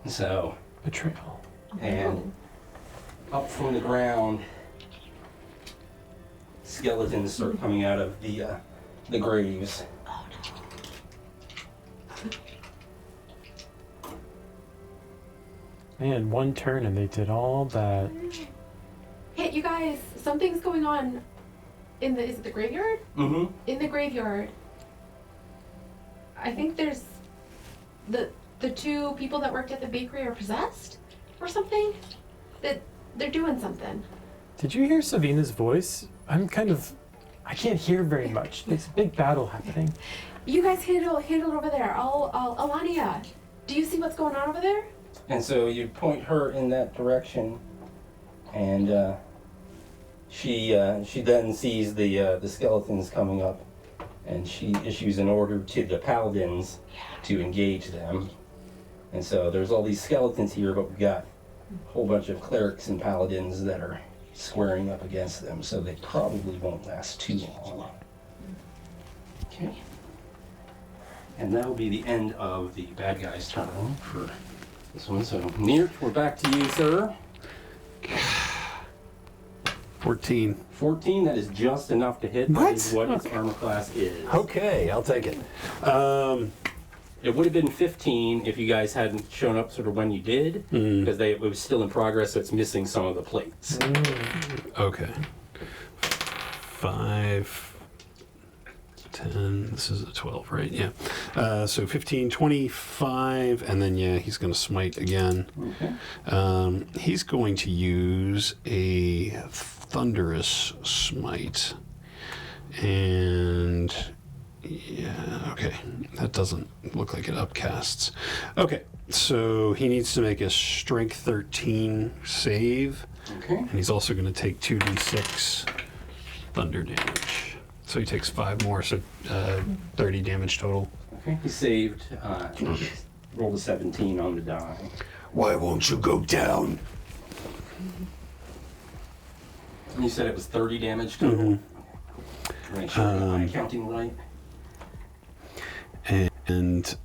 So Betrayal. and up from the ground, skeletons start coming out of the graves. Man, one turn and they did all that. Hey, you guys, something's going on in is it the graveyard? Mm-hmm. In the graveyard. I think there's the 2 people that worked at the bakery are possessed or something. That they're doing something. Did you hear Sevina's voice? I can't hear very much. There's a big battle happening. You guys handle over there. Alania, do you see what's going on over there? And so you point her in that direction, and she then sees the skeletons coming up, and she issues an order to the paladins to engage them. And so there's all these skeletons here, but we've got a whole bunch of clerics and paladins that are squaring up against them, so they probably won't last too long. Okay. And that'll be the end of the bad guy's turn for this one. So, Neart, we're back to you, sir. 14. 14, that is just enough to hit. That is what his armor class is. Okay, I'll take it. It would have been 15 if you guys hadn't shown up sort of when you did, because it was still in progress, so it's missing some of the plates. Okay. 5, 10, this is a 12, right? Yeah. So 15, 25, and then, he's going to smite again. Okay. He's going to use a thunderous smite. And... yeah, okay. That doesn't look like it upcasts. Okay, so he needs to make a strength 13 save. Okay. And he's also going to take 2d6 thunder damage. So he takes 5 more, so 30 damage total. Okay. He saved, rolled a 17 on the die. Why won't you go down? And you said it was 30 damage total? Make sure I got my accounting right. And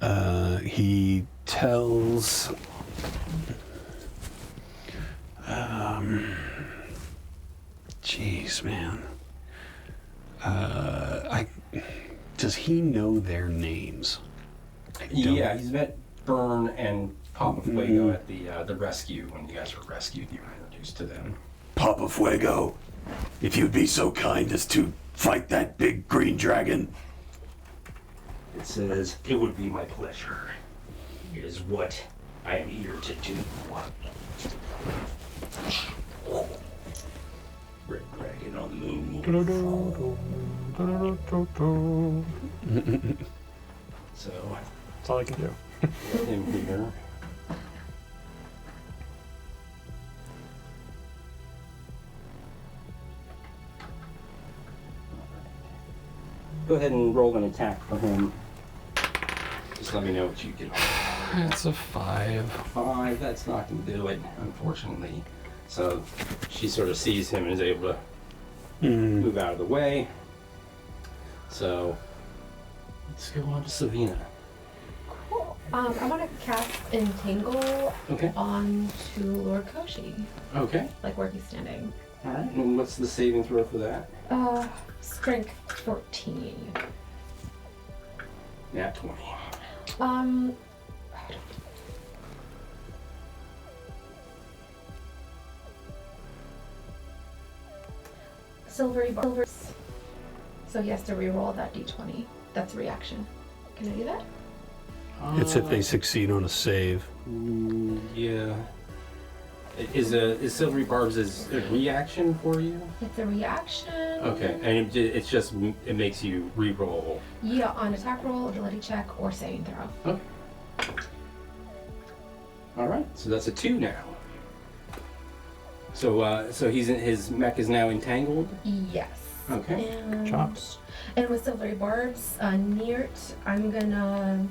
he tells... Jeez, man. Does he know their names? Yeah, he's met Byrne and Papa Fuego at the rescue. When you guys were rescued, you were introduced to them. Papa Fuego, if you'd be so kind as to fight that big green dragon. It says, "It would be my pleasure. It is what I am here to do." Red dragon on the move. So, That's all I can do. get him here. Go ahead and roll an attack for him. Just let me know what you get on. It's a 5. 5, that's not going to do it, unfortunately. So she sort of sees him and is able to move out of the way. So let's go on to Sevina. Cool. I want to cast Entangle Okay. onto Lord Cauchy, Okay. like where he's standing. All right. And what's the saving throw for that? Strength 14. Nat 20. Silver. So he has to re-roll that d20. That's a reaction. Can I do that? It's if they succeed on a save. Yeah. Is Silvery Barbs a reaction for you? It's a reaction. Okay, and it's just it makes you re-roll. Yeah, on attack roll, ability check, or saving throw. Okay. All right, so that's a 2 now. So his mech is now entangled. Yes. Okay. And, Chops. And with Silvery Barbs, Neart, I'm gonna,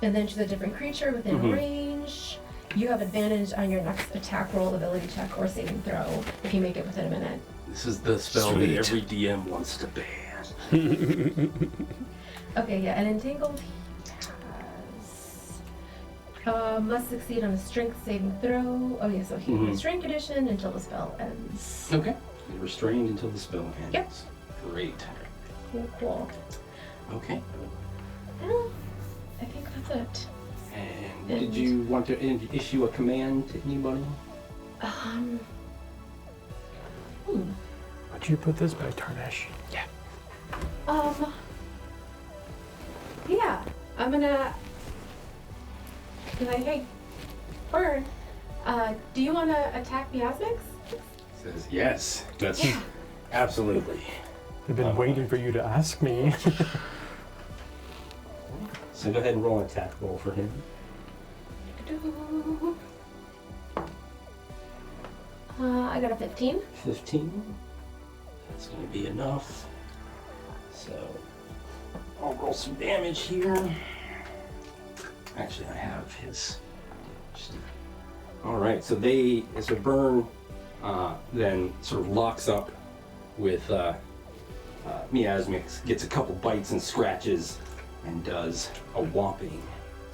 and then choose a different creature within range. You have advantage on your next attack roll, ability check, or saving throw if you make it within a minute. This is the spell Sweet. that every DM wants to ban. Okay, yeah, and entangled has must succeed on a strength saving throw. Oh yeah, so he's in strength condition until the spell ends. Okay. You're restrained until the spell ends. Yep. Great. Cool. Okay. Well, I think that's it. And did you want to issue a command to anybody? Would you put this by Tarnish? Yeah. Yeah, I'm gonna be like, hey, Burn, do you want to attack miasmics? Says yes. That's absolutely. I've been waiting for you to ask me. So go ahead and roll an attack roll for him. I got a 15. 15. That's going to be enough. So I'll roll some damage here. Actually, I have his. All right. So Burn then sort of locks up with Miasmix, gets a couple bites and scratches, and does a whopping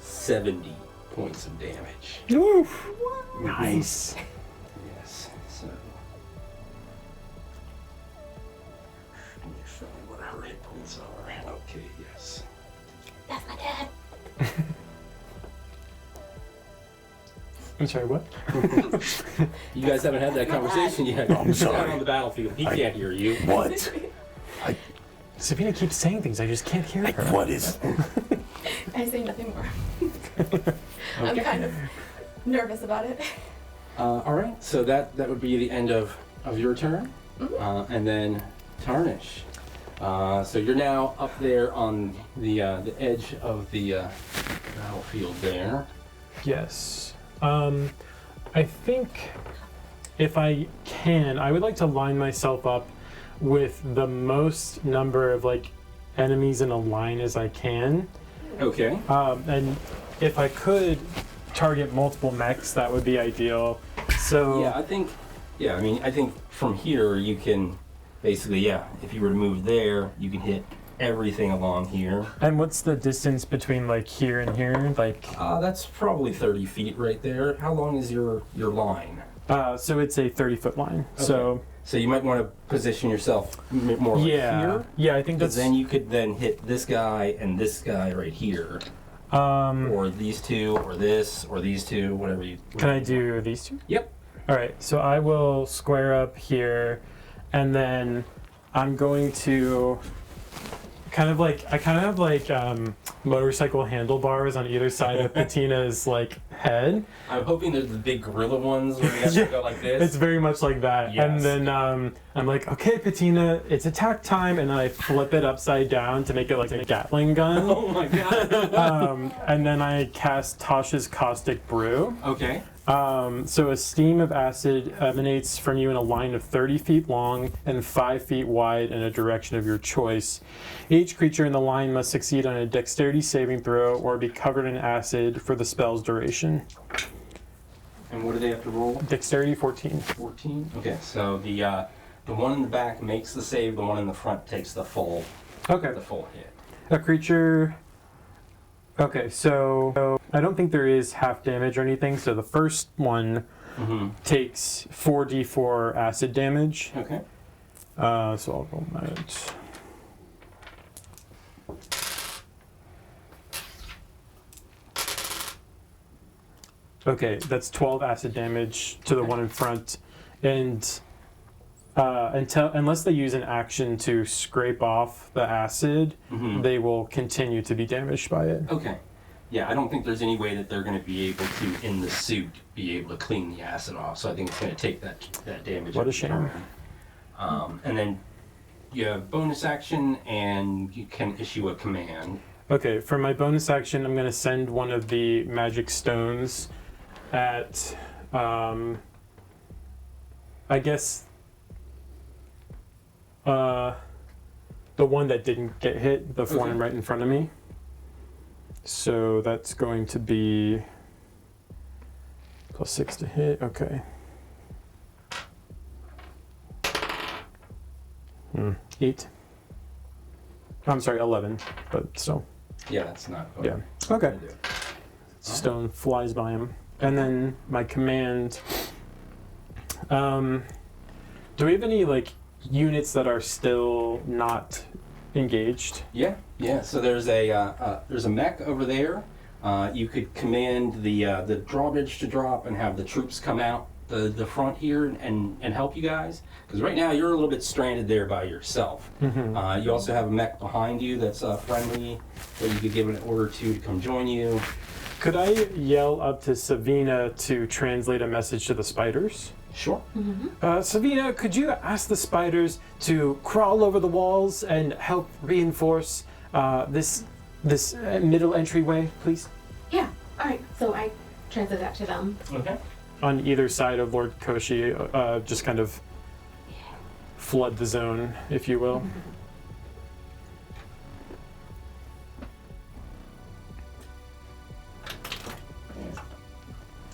70 points of damage. Oof. Nice. Yes. So let me find what her hit points are. Okay. Yes. That's my dad. I'm sorry, what? You guys haven't had that conversation yet. I'm sorry. Out on the battlefield. He can't hear you. What? Sevina keeps saying things, I just can't hear her. What is? I say nothing more. I'm kind of nervous about it. All right. So that would be the end of your turn, and then Tarnish. So you're now up there on the edge of the battlefield there. Yes. I think if I can, I would like to line myself up with the most number of enemies in a line as I can. Okay. And if I could target multiple mechs, that would be ideal. So Yeah, I think from here you can basically, if you were to move there, you can hit everything along here. And what's the distance between here and here? That's probably 30 feet right there. How long is your line? So it's a 30-foot line. Okay. So you might want to position yourself more here. Yeah, I think Because that's. then you could then hit this guy and this guy right here. Or these two, or this, or these two, whatever you. Can I do these two? Yep. All right, so I will square up here, and then I'm going to I kind of have motorcycle handlebars on either side of Patina's head. I'm hoping they're the big gorilla ones where you have to go like this. It's very much like that. Yes. And then I'm like, okay, Patina, it's attack time, and then I flip it upside down to make it like a Gatling gun. Oh my god. And then I cast Tasha's Caustic Brew. Okay. So a steam of acid emanates from you in a line of 30 feet long and 5 feet wide in a direction of your choice. Each creature in the line must succeed on a dexterity saving throw or be covered in acid for the spell's duration. And what do they have to roll? Dexterity 14. 14. Okay, so the one in the back makes the save. The one in the front takes the full Okay. hit. A creature. Okay, so I don't think there is half damage or anything. So the first one takes 4d4 acid damage. Okay. So I'll roll that. Okay, that's 12 acid damage to the one in front, and unless they use an action to scrape off the acid, they will continue to be damaged by it. Okay. Yeah, I don't think there's any way that they're going to be able to, in the suit, be able to clean the acid off. So I think it's going to take that damage. What a shame. And then you have bonus action, and you can issue a command. Okay, for my bonus action, I'm going to send one of the magic stones at, I guess, the one that didn't get hit, the one right in front of me. So that's going to be +6 to hit. Okay. 8. I'm sorry, 11, but still. Yeah, that's not. Yeah. Okay. Stone flies by him. And then my command. Do we have any like units that are still not engaged? Yeah. So there's a mech over there. You could command the drawbridge to drop and have the troops come out the front here and help you guys, because right now you're a little bit stranded there by yourself. You also have a mech behind you that's friendly that you could give an order to come join you. Could I yell up to Sevina to translate a message to the spiders? Sure. Sevina, could you ask the spiders to crawl over the walls and help reinforce this middle entryway, please? Yeah. All right. So I translate that to them. Okay. On either side of Lord Cauchy, just kind of flood the zone, if you will.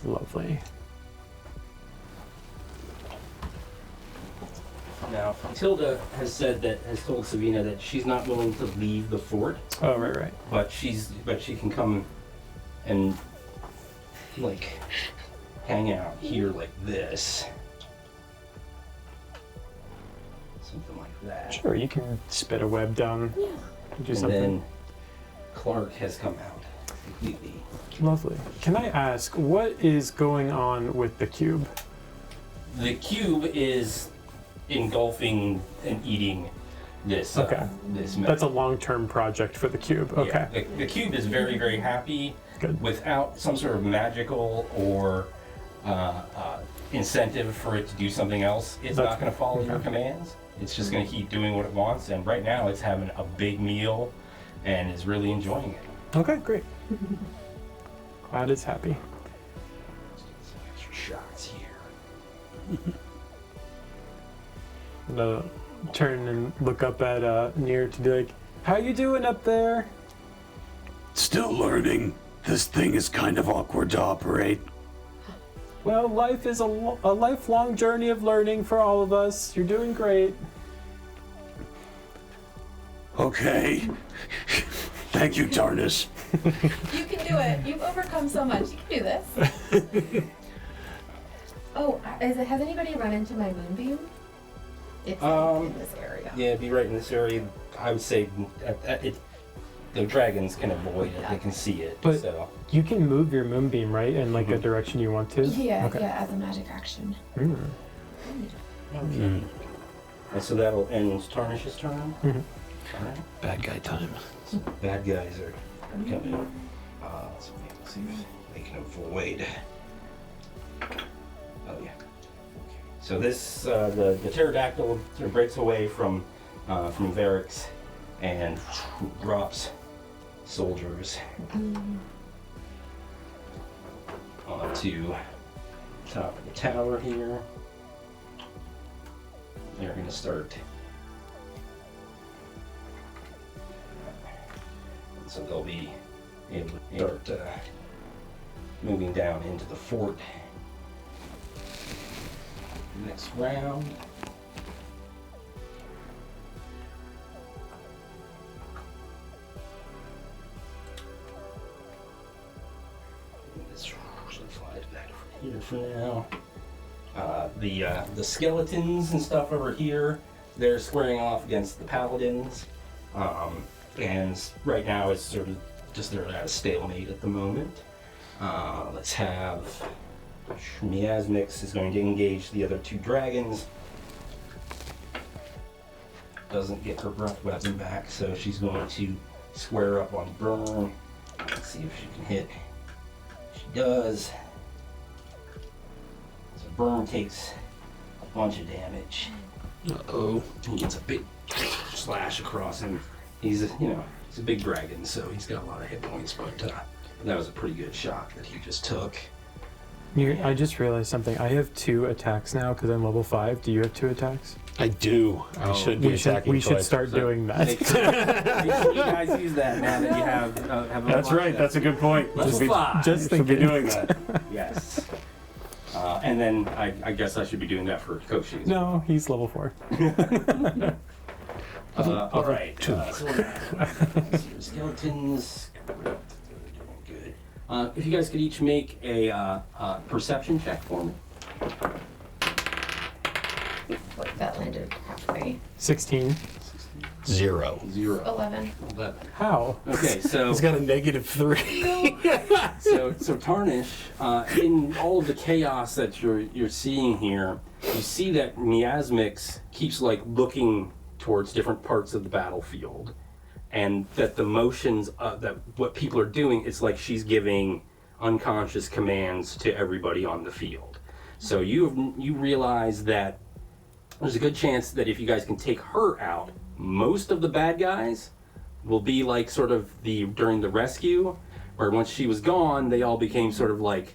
Lovely. Now, Tilda has told Sevina that she's not willing to leave the fort, Oh, right. but she can come and like hang out here like this. Something like that. Sure, you can spit a web down. Yeah. Do And something. then Clark has come out completely. Lovely. Can I ask, what is going on with the cube? The cube is engulfing and eating this. Okay. This mech. That's a long-term project for the cube. Okay. Yeah, the cube is very, very happy. Good. Without some sort of magical or incentive for it to do something else, it's not going to follow your commands. It's just going to keep doing what it wants. And right now, it's having a big meal and is really enjoying it. Okay, great. Glad it's happy. Some extra shots here. I'm gonna turn and look up at Neart to be like, "How you doing up there?" Still learning. This thing is kind of awkward to operate. Well, life is a lifelong journey of learning for all of us. You're doing great. Okay. Thank you, Tarnish. You can do it. You've overcome so much. You can do this. Oh, has anybody run into my moonbeam? It's in this area. Yeah, it'd be right in this area. I would say the dragons can avoid it. They can see it. But- So. You can move your moonbeam, right, in like a direction you want to? Yeah, Okay. yeah, as a magic action. Mm. Okay. And so that'll end Tarnish's turn. Mhm. Alright. Bad guy time. So bad guys are coming. So let's see if they can avoid. Oh yeah. Okay. So this the pterodactyl sort of breaks away from Varix and drops soldiers onto top of the tower here. They're going to start. So they'll be able to start moving down into the fort next round. Let's slide back here for now. The skeletons and stuff over here, they're squaring off against the paladins. And right now it's sort of just they're at a stalemate at the moment. Let's have Miasmix is going to engage the other two dragons. doesn't get her breath weapon back, so she's going to square up on Burn. Let's see if she can hit. She does. So Burn takes a bunch of damage. Uh-oh. He gets a big slash across him. He's a big dragon, so he's got a lot of hit points, but that was a pretty good shot that he just took. I just realized something. I have 2 attacks now because I'm level 5. Do you have 2 attacks? I do. I should be attacking We should twice. start doing that. Make sure you guys use that now that you have a That's right. That's a good point. Level Should be- 5. Just should be thinking. doing that. Yes. And then I guess I should be doing that for Cauchy. No, he's level 4. All right. So we're at skeletons. Doing good. If you guys could each make a perception check for me. That landed halfway. 16. 0. 0. 11. 11. How? Okay, so He's got a -3. so Tarnish, in all of the chaos that you're seeing here, you see that Miasmix keeps like looking towards different parts of the battlefield, and that the motions that what people are doing, it's like she's giving unconscious commands to everybody on the field. So you realize that there's a good chance that if you guys can take her out, most of the bad guys will be like sort of during the rescue, where once she was gone, they all became sort of like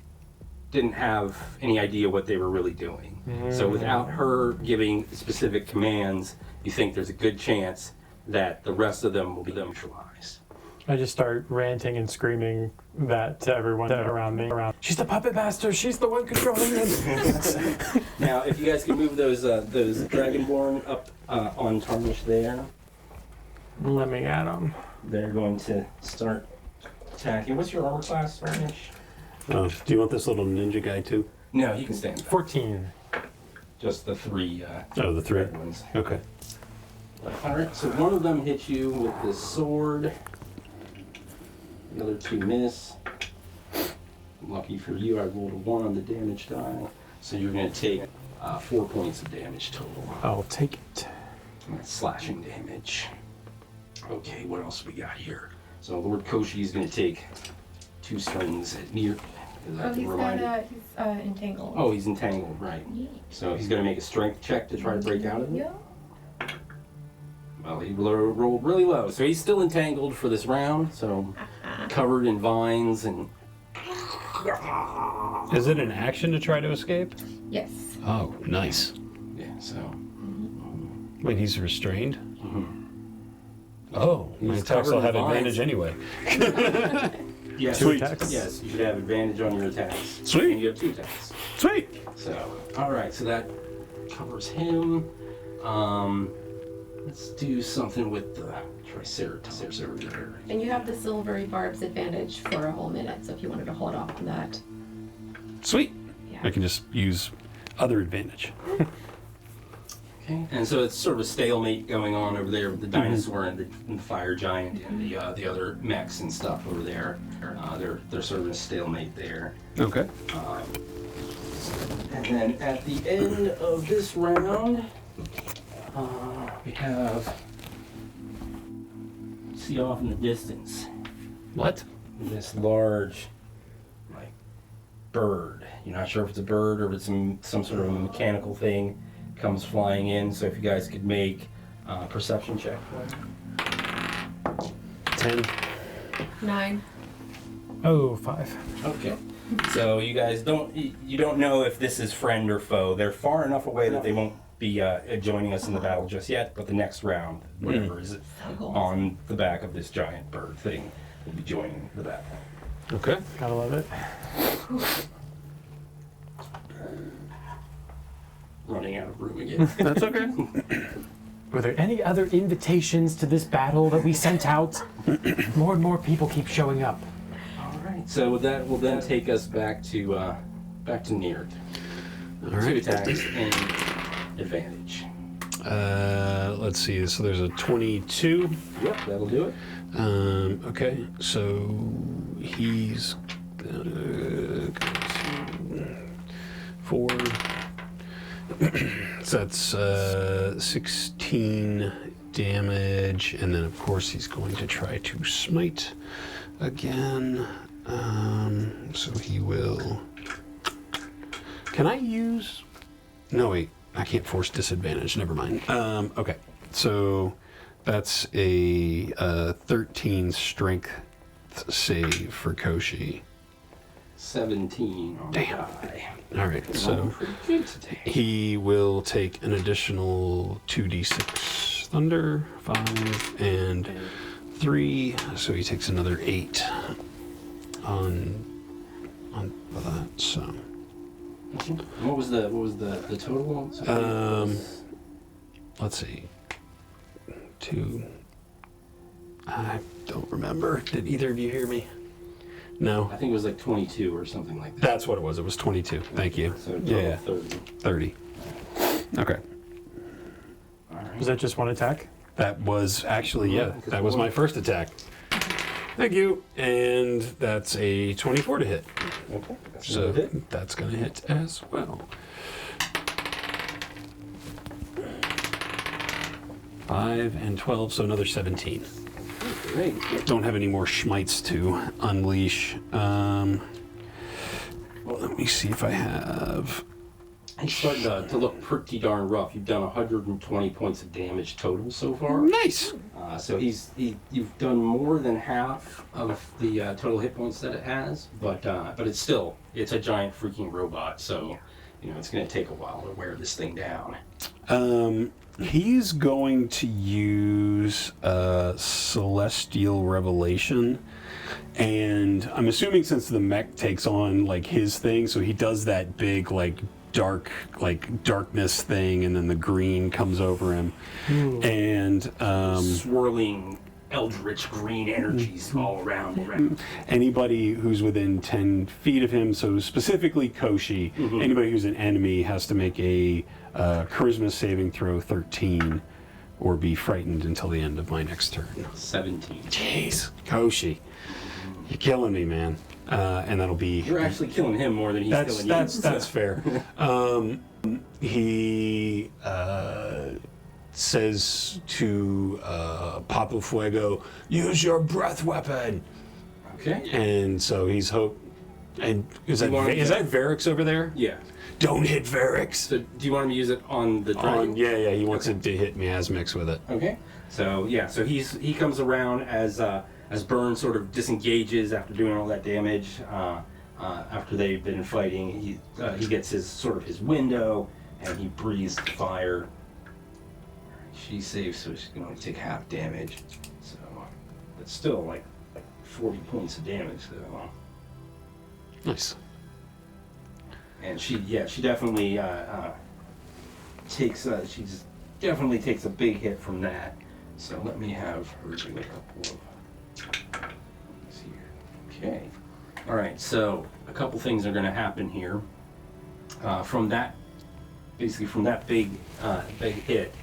didn't have any idea what they were really doing. So without her giving specific commands, you think there's a good chance that the rest of them will be neutralized. I just start ranting and screaming that to everyone around me. She's the puppet master. She's the one controlling them. Now, if you guys can move those Dragonborn up on Tarnish there, Let me at them. they're going to start attacking. What's your armor class, Tarnish? Do you want this little ninja guy too? No, you can stand. 14. Just the 3. The 3. red ones. Okay. All right. So one of them hits you with the sword. The other 2 miss. Lucky for you, I rolled a 1 on the damage die. So you're going to take 4 points of damage total. I'll take it. And that's slashing damage. Okay, what else we got here? So Lord Cauchy is going to take 2 swings at Neart. He's entangled. Oh, he's entangled, right. So he's going to make a strength check to try to break out of it. Yeah. Well, he rolled really low, so he's still entangled for this round. So covered in vines and. Is it an action to try to escape? Yes. Oh, nice. Yeah. So. Wait, he's restrained? Oh, my He's attacks will covered have in vines. advantage anyway. Yes. Two attacks. Yes, you should have advantage on your attacks. Sweet. And you have 2 attacks. Sweet. So, all right. So that covers him. Let's do something with the Triceratops over there. And you have the silvery barbs advantage for a whole minute, so if you wanted to hold off on that. Sweet. Yeah. I can just use other advantage. Okay. And so it's sort of a stalemate going on over there with the dinosaur and the fire giant and the other mechs and stuff over there. They're sort of in a stalemate there. Okay. And then at the end of this round, we have, see off in the distance, What? this large, like, bird. You're not sure if it's a bird or if it's some sort of a mechanical thing comes flying in. So if you guys could make a perception check for me. 10. 9. Oh, 5. Okay. So you guys you don't know if this is friend or foe. They're far enough away that they won't be joining us in the battle just yet, but the next round, whatever is on the back of this giant bird thing, will be joining the battle. Okay. Gotta love it. Running out of room again. That's okay. Were there any other invitations to this battle that we sent out? More and more people keep showing up. All right. So that will then take us back to Neart. All 2 right. attacks and advantage. Let's see. So there's a 22. Yep, that'll do it. Okay. So he's 4. So that's 16 damage, and then of course he's going to try to smite again. So he will. Can I use? No, wait. I can't force disadvantage. Never mind. Okay. So that's a 13 strength save for Cauchy. 17 on the Damn. die. All right. So Pretty good today. he will take an additional 2d6 thunder, 5 and 3. So he takes another 8 on that. So. What was the total? Let's see. 2. I don't remember. Did either of you hear me? No. I think it was like 22 or something like that. That's what it was. It was 22. Thank you. So total Yeah. 30. 30. Okay. All right. Was that just one attack? That was actually, yeah, that was my first attack. Thank you. And that's a 24 to hit. Okay. That's So another hit. that's going to hit as well. 5 and 12, so another 17. Great. Don't have any more schmites to unleash. Well, let me see if I have. He's starting to look pretty darn rough. You've done 120 points of damage total so far. Nice. So you've done more than half of the total hit points that it has, but it's a giant freaking robot. So it's going to take a while to wear this thing down. He's going to use Celestial Revelation, and I'm assuming since the mech takes on like his thing, so he does that big darkness thing, and then the green comes over him. Ooh. And Swirling eldritch green energies all around. anybody who's within 10 feet of him, so specifically Cauchy, anybody who's an enemy has to make a charisma saving throw 13 or be frightened until the end of my next turn. 17. Jeez, Cauchy, you're killing me, man. And that'll be. You're actually killing him more than he's killing you. That's fair. He says to Papa Fuego, "Use your breath weapon." Okay. And so he's And is that Varix over there? Yeah. Don't hit Varix. So do you want him to use it on the dragon? Yeah. He wants him to hit Miasmix with it. Okay. So he comes around as Burn sort of disengages after doing all that damage. After they've been fighting, he gets his window and he breathes fire. She saves, so she's gonna only take half damage. So it's still like 40 points of damage though. Nice. And she definitely takes a big hit from that. So let me have her do a couple of. Let's see here. Okay. All right. So a couple things are going to happen here. From that big hit,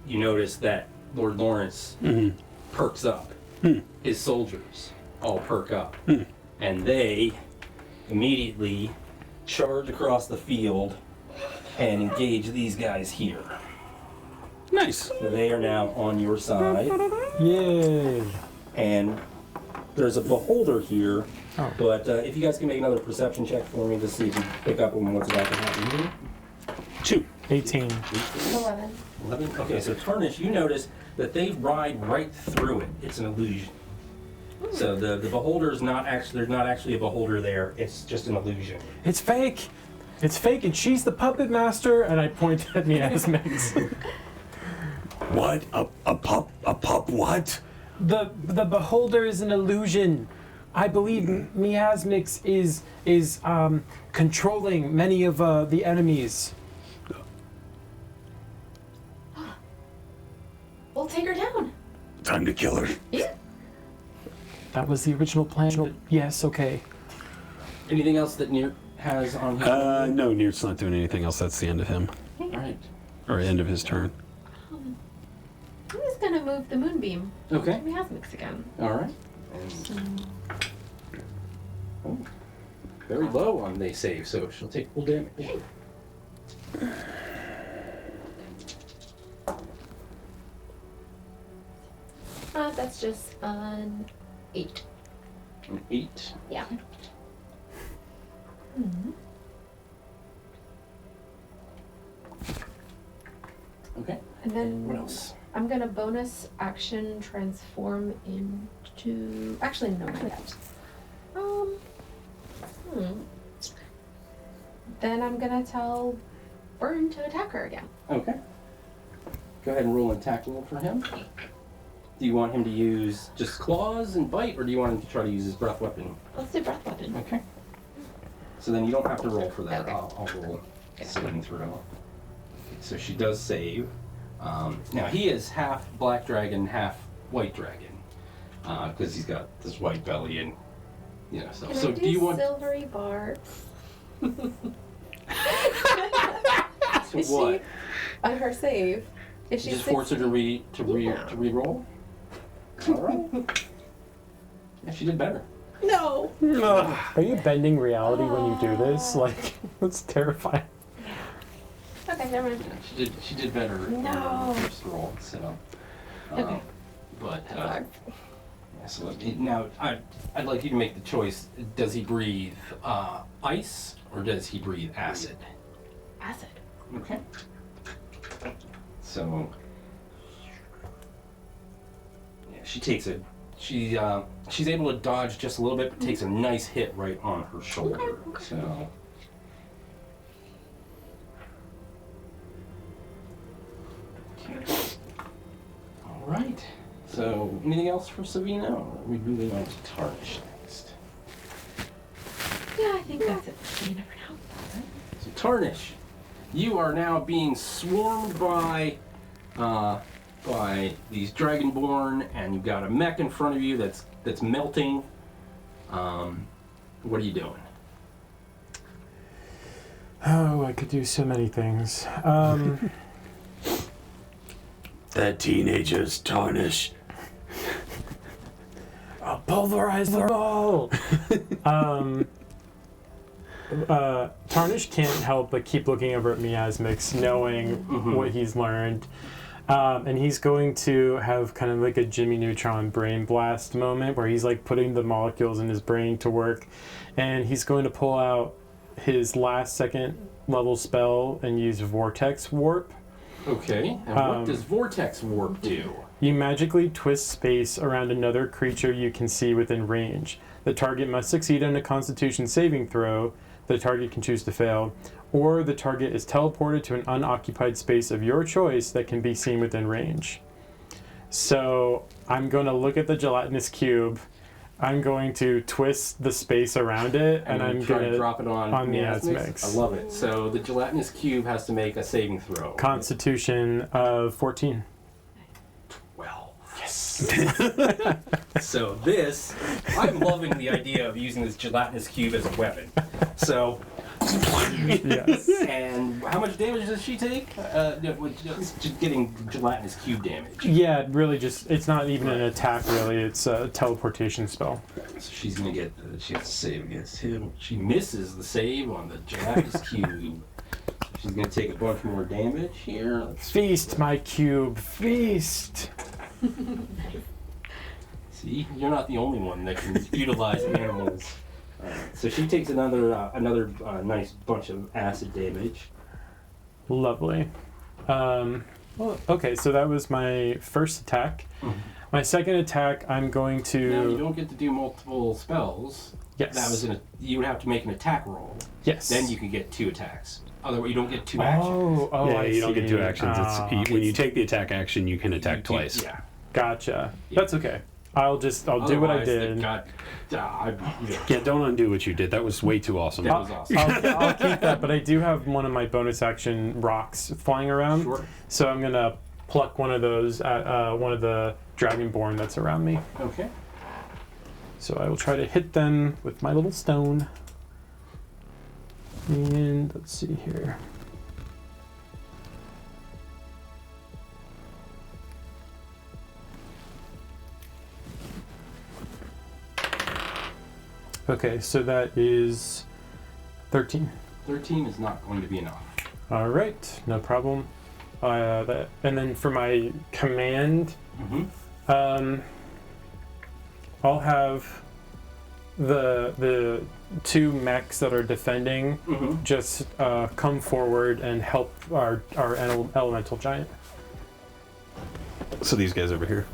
you notice that Lord Lawrence perks up. His soldiers all perk up, and they immediately charge across the field and engage these guys here. Nice. So they are now on your side, Yay! and there's a beholder here. Oh. But if you guys can make another perception check for me to see if you pick up on what's about to happen here. 2. 18. 11. 11. Okay, so Tarnish, you notice that they ride right through it. It's an illusion. So the beholder is not actually, there's not actually a beholder there. It's just an illusion. It's fake! It's fake, and she's the puppet master, and I point at Miasmix. What? A pup what? The beholder is an illusion. I believe Miasmix is controlling many of the enemies. We'll take her down. Time to kill her. Yeah. That was the original plan. Yes, okay. Anything else that Neart has on his No, Neart's not doing anything else. That's the end of him. All right. Or end of his turn. I'm just gonna move the moonbeam. Okay. We have mix again. All right. And, very low on they save, so she'll take full damage. That's just an 8. An 8. Yeah. Okay. And then What else? I'm gonna bonus action transform into. Actually, no, not yet. Then I'm gonna tell Burn to attack her again. Okay. Go ahead and roll an attack roll for him. Do you want him to use just claws and bite, or do you want him to try to use his breath weapon? Let's do breath weapon. Okay. So then you don't have to roll for that. Okay. I'll roll saving throw. Okay, so she does save. Now he is half black dragon, half white dragon, because he's got this white belly and stuff. Can So I do you want silvery barbs? to Is what? she on her save? Is she Just force her to re-roll? All right. Yeah, she did better. No. Are you bending reality when you do this? Like, that's terrifying. Okay, never mind. Yeah, she did better No. in the first roll. So, Okay. but That's hard. yeah, so now I'd like you to make the choice. Does he breathe ice or does he breathe acid? Acid. Okay. So yeah, she takes a she's able to dodge just a little bit, but takes a nice hit right on her shoulder. Okay. So. All right. So, anything else for Sevina, or are we moving on to Tarnish next? Yeah, I think that's it. You never know. So, Tarnish, you are now being swarmed by these Dragonborn, and you've got a mech in front of you that's melting. What are you doing? Oh, I could do so many things. That teenager's Tarnish. I'll pulverize the ball. Tarnish can't help but keep looking over at Miasmix, knowing what he's learned. And he's going to have kind of like a Jimmy Neutron brain blast moment where he's like putting the molecules in his brain to work. And he's going to pull out his last second level spell and use Vortex Warp. Okay. And what does Vortex Warp do? You magically twist space around another creature you can see within range. The target must succeed on a Constitution saving throw. The target can choose to fail. Or the target is teleported to an unoccupied space of your choice that can be seen within range. So I'm going to look at the gelatinous cube. I'm going to twist the space around it, and I'm try going to drop it on the Miasmix. I love it. So the gelatinous cube has to make a saving throw. Constitution of 14. 12. Yes. So this, I'm loving the idea of using this gelatinous cube as a weapon. So, Yes. and how much damage does she take? Just getting gelatinous cube damage. Yeah, really just, it's not even an attack really, it's a teleportation spell. So she's gonna get, she has to save against him. She misses the save on the gelatinous cube. She's gonna take a bunch more damage here. Let's Feast, my cube, feast! see, you're not the only one that can utilize animals. So she takes another nice bunch of acid damage. Lovely. Well, okay, so that was my first attack. My second attack, I'm going to... Now you don't get to do multiple spells. Yes. That was you would have to make an attack roll. Yes. Then you can get 2 attacks. Otherwise, you don't get 2 actions. Oh, yeah, I you don't get 2 see. actions. When you take the attack action, you can attack twice. Yeah. Gotcha. Yeah. That's okay. I'll do what I Otherwise, they've did. got, Yeah, don't undo what you did. That was way too awesome. That was awesome. I'll keep that, but I do have one of my bonus action rocks flying around. Sure. So I'm going to pluck one of those at one of the Dragonborn that's around me. Okay. So I will try to hit them with my little stone. And let's see here. Okay, so that is 13. 13 is not going to be enough. All right, no problem. And then for my command, Mm-hmm. I'll have the two mechs that are defending just come forward and help our elemental giant. So these guys over here.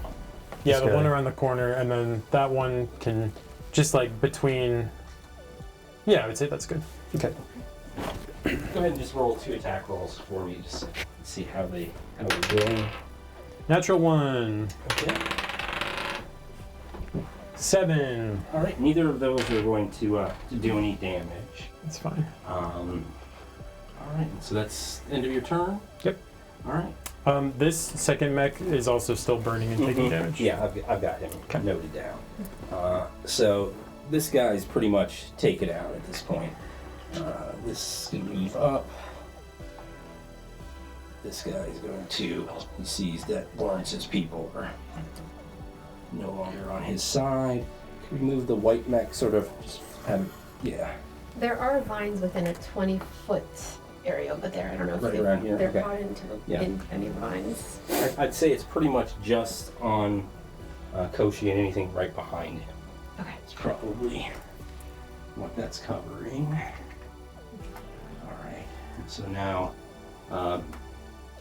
Yeah, This the guy. one around the corner, and then that one can just like between. Yeah, I would say that's good. Okay. Go ahead and just roll 2 attack rolls for me, just to see how they're doing. Natural 1. Okay. 7. All right. Neither of those are going to do any damage. That's fine. All right. So that's the end of your turn. Yep. All right. This second mech is also still burning and taking damage. Yeah, I've got him noted down. So this guy's pretty much taken out at this point. This can move up. This guy is going to, he sees that Lawrence's people are no longer on his side. Remove the white mech, sort of, yeah. There are vines within a 20-foot area, but I don't know if Right around here, they're okay. caught into in any vines. I'd say it's pretty much just on Cauchy and anything right behind him. Okay. It's probably what that's covering. All right. So now,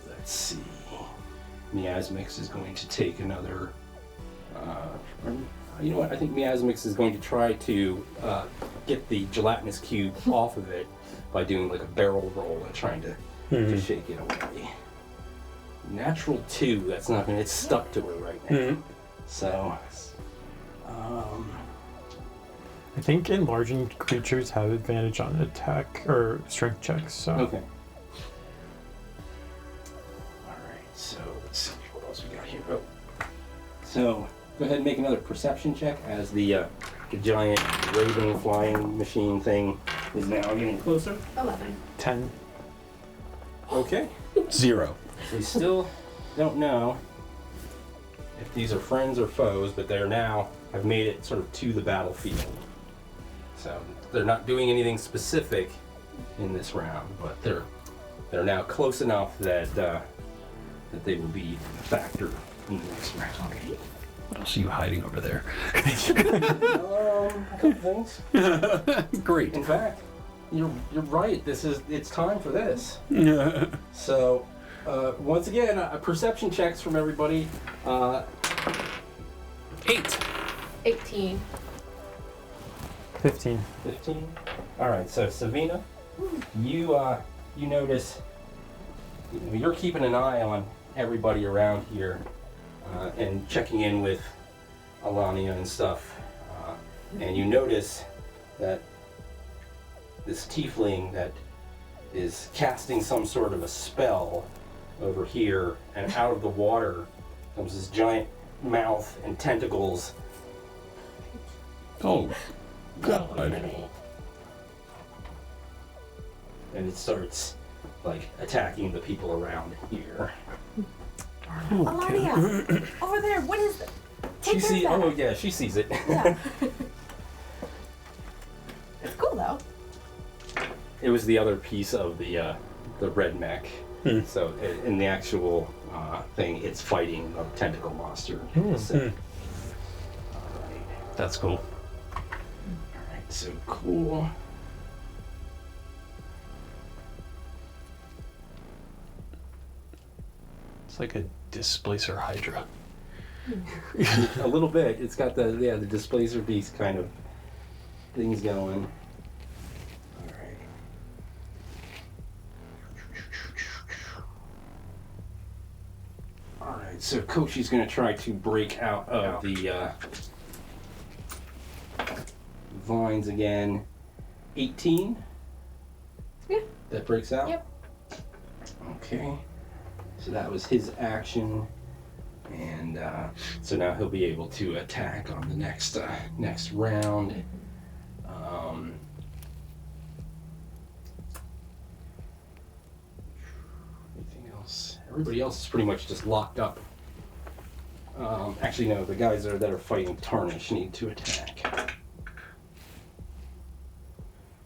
let's see. Miasmix is going to take another. You know what? I think Miasmix is going to try to get the gelatinous cube off of it by doing like a barrel roll and trying to shake it away. Natural 2. That's not going to. It's stuck to her right now. So. I think enlarging creatures have advantage on attack or strength checks. So. Okay. All right. So let's see what else we got here. Oh. So go ahead and make another perception check as the giant raving flying machine thing is now getting closer. 11. 10. Okay. 0. We still don't know if these are friends or foes, but they're now have made it sort of to the battlefield. So they're not doing anything specific in this round, but they're now close enough that that they will be a factor in the next round. What else are you hiding over there? A couple things. Great. In fact, you're right. It's time for this. So once again, perception checks from everybody. 8. 18. 15. 15. All right. So Sevina, you notice you're keeping an eye on everybody around here and checking in with Alania and stuff, and you notice that this tiefling that is casting some sort of a spell over here, and out of the water comes this giant mouth and tentacles. Oh, God. And it starts like attacking the people around here. Alania! Over there, what is it? Take care of that. Oh yeah, she sees it. Yeah. It's cool though. It was the other piece of the red mech. So in the actual thing, it's fighting a tentacle monster. So, all right. That's cool. All right. So cool. It's like a displacer hydra. A little bit. It's got the displacer beast kind of things going. All right. All right. So Cauchy's going to try to break out of the vines again. 18. Yeah. That breaks out. Yep. Okay. So that was his action. And so now he'll be able to attack on the next round. Anything else? Everybody else is pretty much just locked up. Actually, no. The guys that are fighting Tarnish need to attack.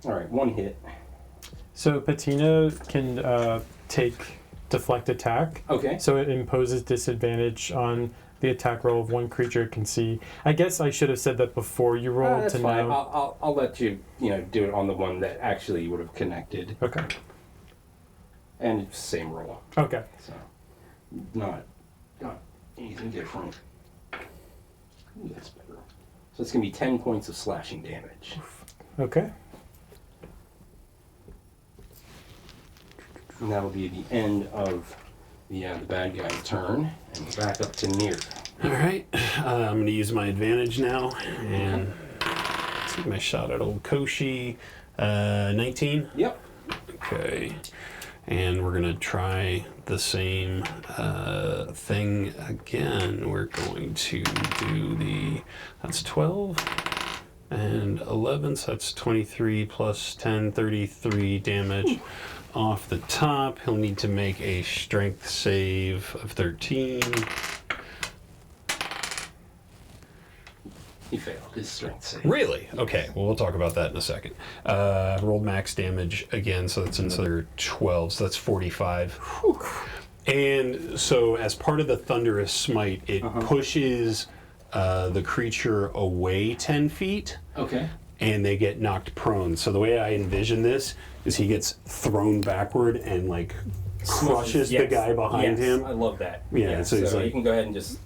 All right, 1 hit. So Patina can take deflect attack. Okay. So it imposes disadvantage on the attack roll of one creature can see. I guess I should have said that before you rolled That's to fine. know. I'll let you do it on the one that actually would have connected, Okay. and it's the same roll, Okay. so not anything different. Ooh, that's better. So it's gonna be 10 points of slashing damage. Okay. And that'll be the end of the bad guy's turn, and we're back up to Neart. All right, I'm going to use my advantage now and take my shot at old Cauchy. 19. Yep. Okay, and we're going to try the same thing again. We're going to do that's 12 and 11, so that's 23 plus 10, 33 damage. Off the top, he'll need to make a strength save of 13. He failed his strength save. Really? Okay, well, we'll talk about that in a second. Rolled max damage again, so that's another 12, so that's 45. Whew. And so, as part of the Thunderous Smite, it pushes the creature away 10 feet. Okay. And they get knocked prone. So the way I envision this is he gets thrown backward and like crushes the guy behind him. I love that. Yeah, so he's like, you can go ahead and just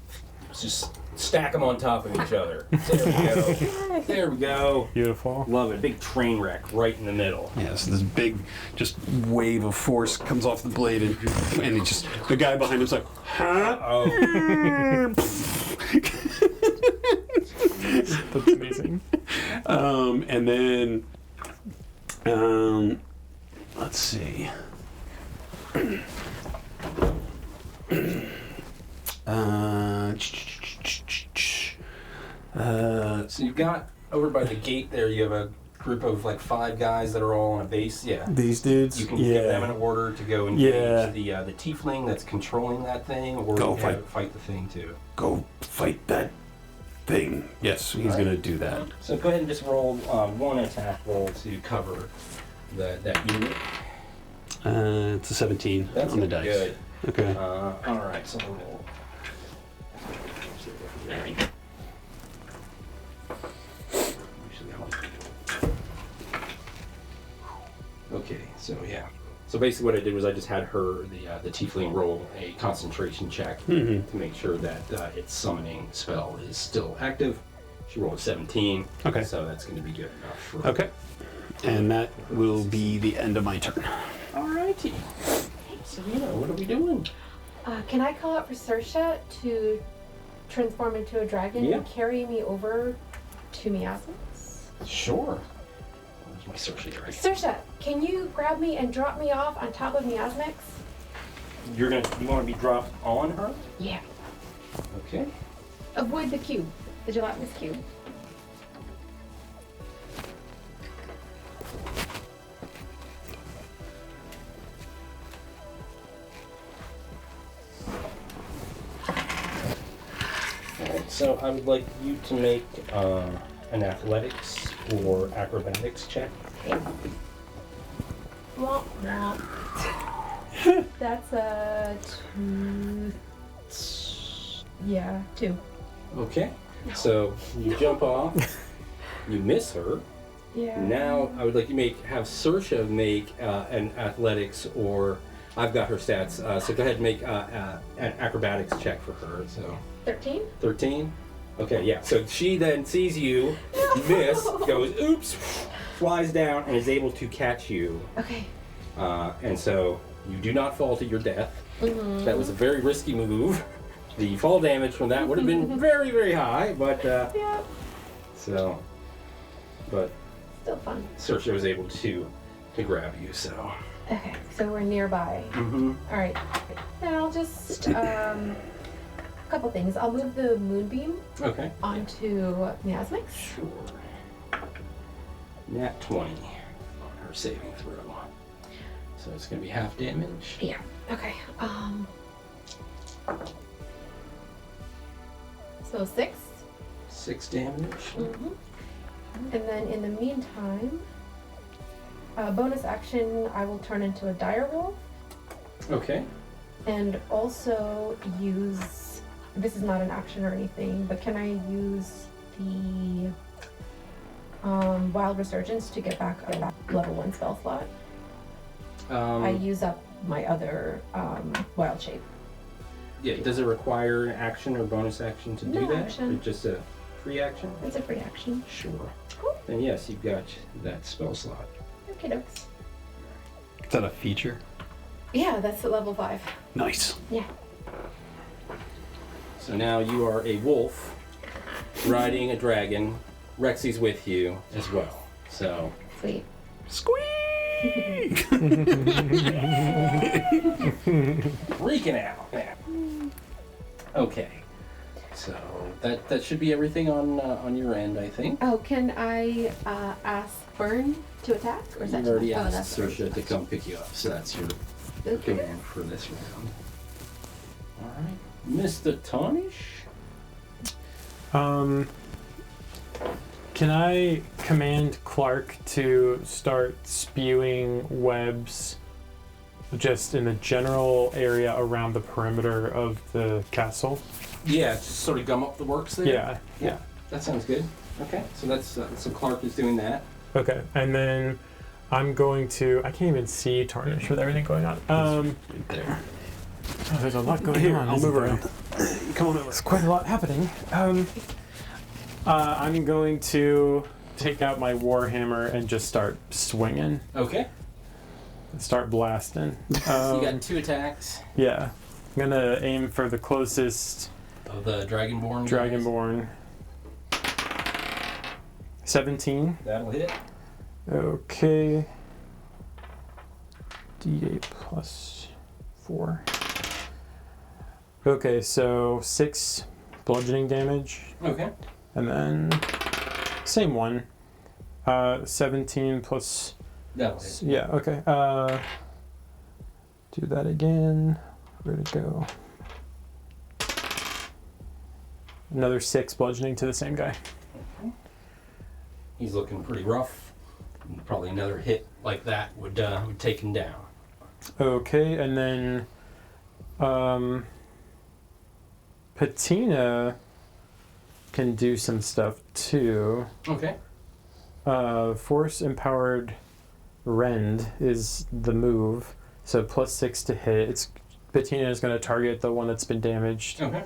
stack them on top of each other. There we go. There we go. Beautiful. Love it. Big train wreck right in the middle. yeah, so this big just wave of force comes off the blade and it just the guy behind him's like, huh? Oh. That's amazing. And then let's see. So you've got over by the gate there. You have a group of like 5 guys that are all on a base. Yeah. These dudes? You can give them an order to go engage the tiefling that's controlling that thing, or Go you can have it fight the thing too. Go fight that thing. Yes, he's going to do that. So go ahead and just roll one attack roll to cover that unit. It's a 17 That's on the dice. good. Okay. All right, so we'll roll. Okay, so yeah. So basically what I did was I just had her, the tiefling, roll a concentration check to make sure that its summoning spell is still active. She rolled a 17. Okay. So that's going to be good enough for Okay. And that will be the end of my turn. Alrighty. Sevina, what are we doing? Can I call out for Saoirse to transform into a dragon Yeah. and carry me over to miasmas? Sure. Where's my Saoirse dragon? Saoirse, can you grab me and drop me off on top of miasmics? You want to be dropped on her? Yeah. Okay. Avoid the cube, the gelatinous cube. Alright, so I would like you to make an athletics or acrobatics check. Womp womp. That's a 2. Yeah, 2. Okay. So you jump off, you miss her. Yeah. Now I would like you have Saoirse make an athletics, or I've got her stats. So go ahead and make an acrobatics check for her. So 13? 13. Okay, yeah. So she then sees you miss, goes oops, flies down, and is able to catch you. Okay. And so you do not fall to your death. That was a very risky move. The fall damage from that would have been very, very high, but Yeah. so, but Still fun. Saoirse was able to grab you. So. Okay, so we're nearby. Mm-hmm. All right. And I'll just a couple things. I'll move the moonbeam Okay. onto miasmics. Sure. Nat 20 on her saving throw. So it's gonna be half damage. Yeah. Okay. So 6. 6 damage. And then in the meantime, bonus action, I will turn into a dire wolf Okay. and also use this is not an action or anything, but can I use the Wild Resurgence to get back a level 1 spell slot? I use up my other Wild Shape. Yeah, does it require an action or bonus action to do No that? action. Or just a free action? It's a free action. Sure. Cool. Then yes, you've got that spell slot. Okay, dokes. Is that a feature? Yeah, that's at level 5. Nice. Yeah. So now you are a wolf riding a dragon. Rexy's with you as well. So Sweet. Squeak! freaking out. Okay. So that should be everything on your end, I think. Oh, can I ask Burn to attack? Or is that You've already oh, asked that's Saoirse to come pick you up, so that's your Okay. command for this round. All right, Mr. Tarnish. Can I command Clark to start spewing webs just in the general area around the perimeter of the castle? Yeah, just sort of gum up the works there. Yeah. That sounds good. Okay, so that's so Clark is doing that. Okay, and then I'm going to. I can't even see Tarnish with everything going on. Right there. Oh, there's a lot going Here, on. I'll isn't move there? around. Come on over. There's quite a lot happening. I'm going to take out my warhammer and just start swinging. Okay. Start blasting. So you got 2 attacks Yeah, I'm gonna aim for the closest of the Dragonborn. Dragonborn. 17. That'll hit. Okay. D8 plus 4. Okay, so 6 bludgeoning damage. Okay. And then same one. 17 plus. That'll hit. Yeah, okay. Do that again. Where'd it go? Another 6 bludgeoning to the same guy. He's looking pretty rough. Probably another hit like that would take him down. Okay, and then Patina can do some stuff too. Okay. Force empowered rend is the move, so plus 6 to hit. It's Patina is going to target the one that's been damaged. Okay.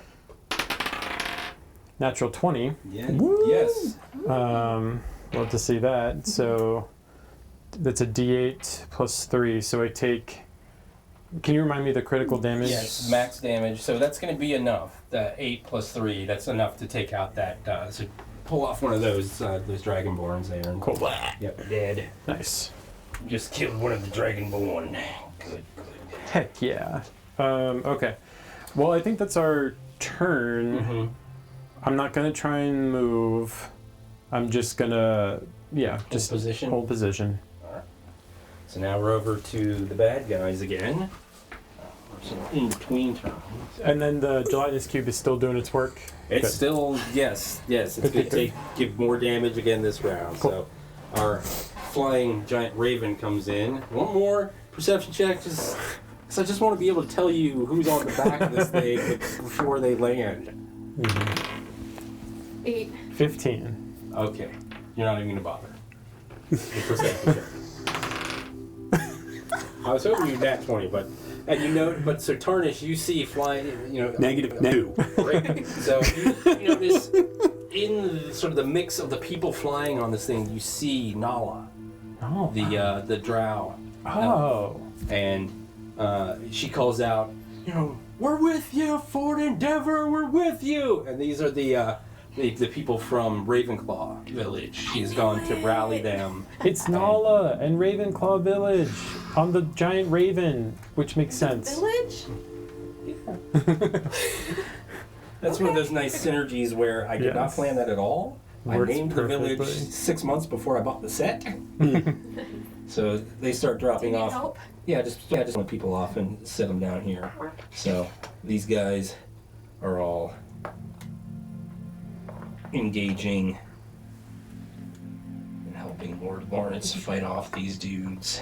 Natural 20. Yeah. Yes. Love to see that. So that's a D8 plus 3. So I take. Can you remind me the critical damage? Yes, max damage. So that's going to be enough. The 8 plus 3. That's enough to take out that. So pull off one of those Dragonborns there. And Cool. Yep, dead. Nice. Just killed one of the Dragonborn. Good. Heck yeah. Okay. Well, I think that's our turn. Mm-hmm. I'm not gonna try and move. I'm just gonna, just position? hold position. So now we're over to the bad guys again. Some in between turns. And then the gelatinous cube is still doing its work. It's Good. still it's going to give more damage again this round. Cool. So our flying giant raven comes in. One more perception check, just because I just want to be able to tell you who's on the back of this thing before they land. 8. 15. Okay, you're not even going to bother. The perception check. I was hoping you'd nat 20, but so Tarnish, you see flying, -2. Right? So you notice in sort of the mix of the people flying on this thing, you see Nala, Oh. the drow, Oh. and she calls out, "We're with you, Fort Endeavor. We're with you." And these are the people from Ravenclaw village. She's gone to rally them. It's Nala and Ravenclaw Village on the giant raven, which makes sense. Village? That's one of those nice synergies where I did not Yes. plan that at all. Works I named the village perfectly. 6 months before I bought the set. So they start dropping Need off. help? Yeah, just let people off and set them down here. So these guys are all engaging and helping Lord Lawrence fight off these dudes.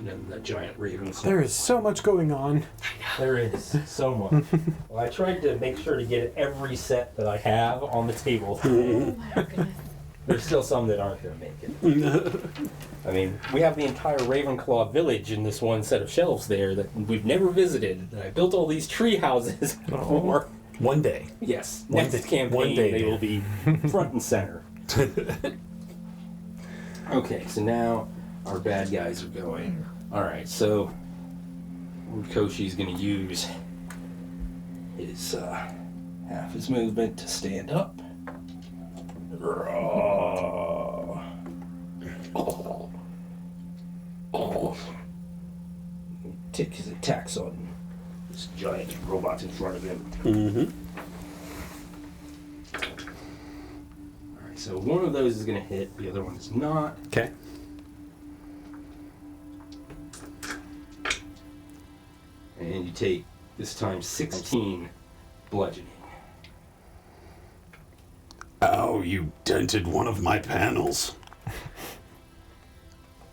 and the giant ravens. There is so much going on. There is so much. Well, I tried to make sure to get every set that I have on the table today. Oh my goodness. There's still some that aren't going to make it. I mean, we have the entire Ravenclaw village in this one set of shelves there that we've never visited. That I built all these tree houses for. One day. Yes, One next day- campaign one day, they Dan. will be front and center. Okay, so now our bad guys are going. All right, so Lord Cauchy's going to use his half his movement to stand up. Take his attacks on this giant robot in front of him. Mm-hmm. Alright, so one of those is going to hit, the other one is not. Okay. And you take, this time, 16 bludgeoning. Ow, you dented one of my panels.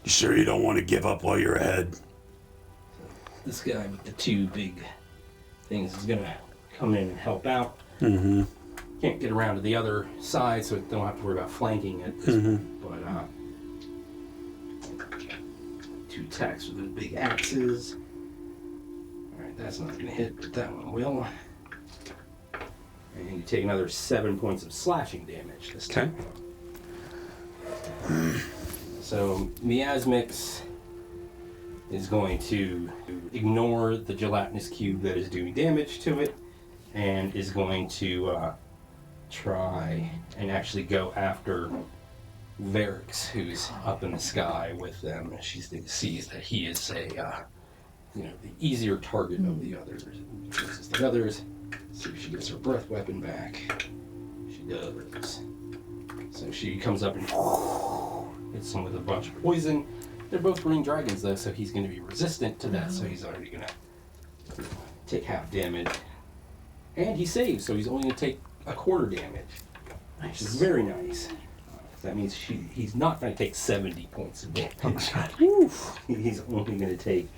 You sure you don't want to give up while you're ahead? This guy with the two big things is going to come in and help out. Mm-hmm. Can't get around to the other side, so don't have to worry about flanking it. But, two attacks with the big axes. Alright, that's not going to hit, but that one will. And you take another 7 points of slashing damage this time. So, Miasmix is going to ignore the gelatinous cube that is doing damage to it, and is going to try and actually go after Varix, who's up in the sky with them. She sees that he is the easier target of the others versus the others. See if she gets her breath weapon back. She does. So she comes up and hits him with a bunch of poison. They're both green dragons though, so he's going to be resistant to that, so he's already going to take half damage. And he saves, so he's only going to take a quarter damage. Which is very nice. That means he's not going to take 70 points of damage. He's only going to take,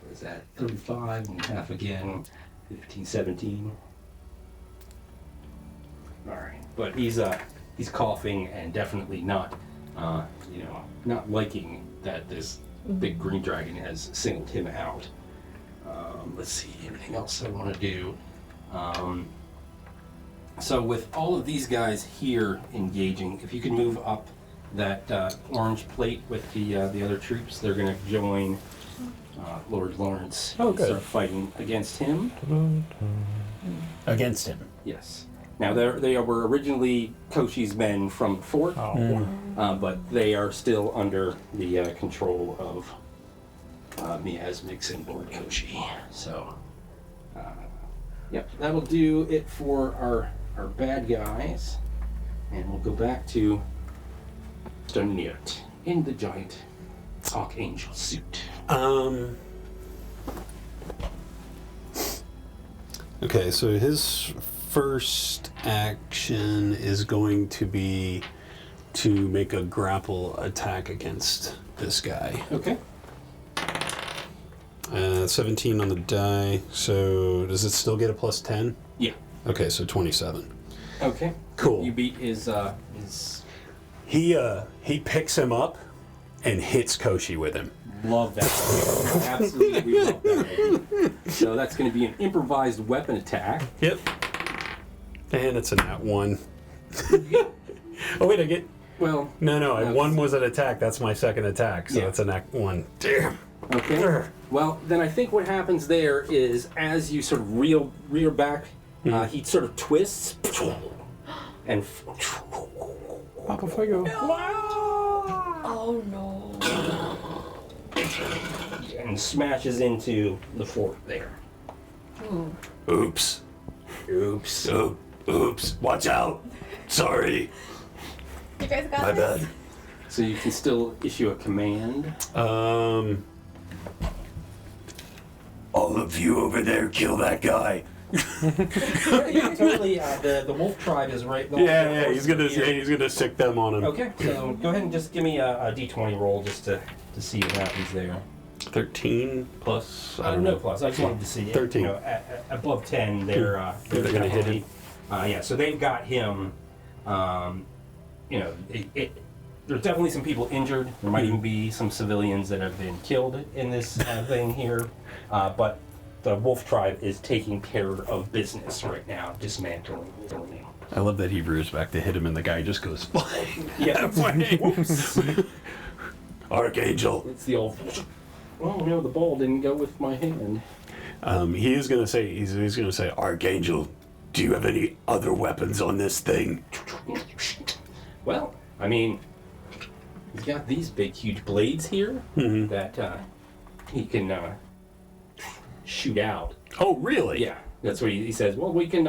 what is that, 35 and half again, 15, 17. Alright, but he's coughing and definitely not, not liking that this big green dragon has singled him out. Let's see, anything else I want to do? So with all of these guys here engaging, if you could move up that orange plate with the other troops, they're going to join Lord Lawrence and start fighting against him. Against him. Yes. Now they were originally Cauchy's men from the fort, but they are still under the control of Miasmix and Lord Cauchy. So, yep, that'll do it for our bad guys, and we'll go back to Neart in the giant archangel suit. Okay, so his first action is going to be to make a grapple attack against this guy. Okay. 17 on the die, so does it still get a plus 10? Yeah. Okay, so 27. Okay. Cool. You beat his He picks him up and hits Cauchy with him. Love that. Absolutely love that. So that's going to be an improvised weapon attack. Yep. And it's a nat 1. Oh wait, I get... Well, No, 1 was an attack, that's my second attack, so it's a nat 1. Damn. okay. Well, then I think what happens there is as you sort of reel back, he sort of twists and Papa Fuego. Oh no. and smashes into the fort there. Oops. Oops. Oh, oops. Watch out. Sorry. You guys got My this? bad. So you can still issue a command. All of you over there, kill that guy. Yeah, totally. The wolf tribe is right. Yeah, he's gonna sick them on him. Okay, so go ahead and just give me a d20 roll just to see what happens there. 13 plus. I don't No know. plus. I just wanted to see. 13. You know, above 10, they're gonna hit him. Yeah, so they've got him. You know, there's definitely some people injured. There might even be some civilians that have been killed in this thing here. But the wolf tribe is taking care of business right now, dismantling the building. I love that he rears back to hit him, and the guy just goes flying. Yeah. Whoops. Archangel, It's the old. Well, no, the ball didn't go with my hand. He is going to say, he's going to say, Archangel, do you have any other weapons on this thing? Well, I mean, he's got these big, huge blades here that he can shoot out. oh, really? Yeah, that's what he says. Well, we can.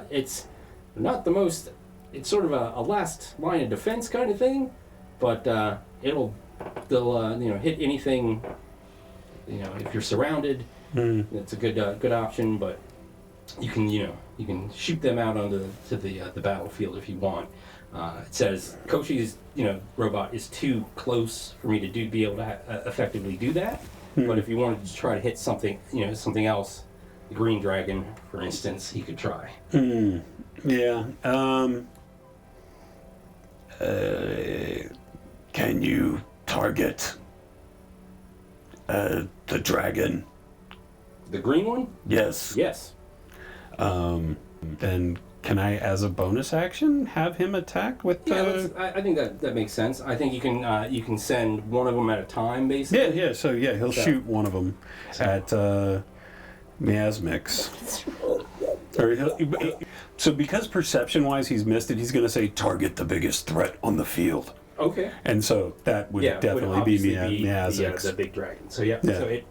It's not the most. It's sort of a last line of defense kind of thing, but they'll hit anything. You know, if you're surrounded, it's a good option. But you can shoot them out onto the battlefield if you want. It says Cauchy's robot is too close for me to be able to effectively do that. But if you wanted to try to hit something else, the green dragon, for instance, he could try. Yeah. Can you target the dragon? The green one? Yes. Yes. Then can I, as a bonus action, have him attack with Yeah, the... I think that makes sense. I think you can send one of them at a time, basically. Yeah, so he'll shoot one of them at Miasmix. So because perception-wise he's missed it, he's going to say Target the biggest threat on the field. Okay. and so that would Yeah, definitely be obviously Miasmix. the big dragon. So yeah. Yeah. So it.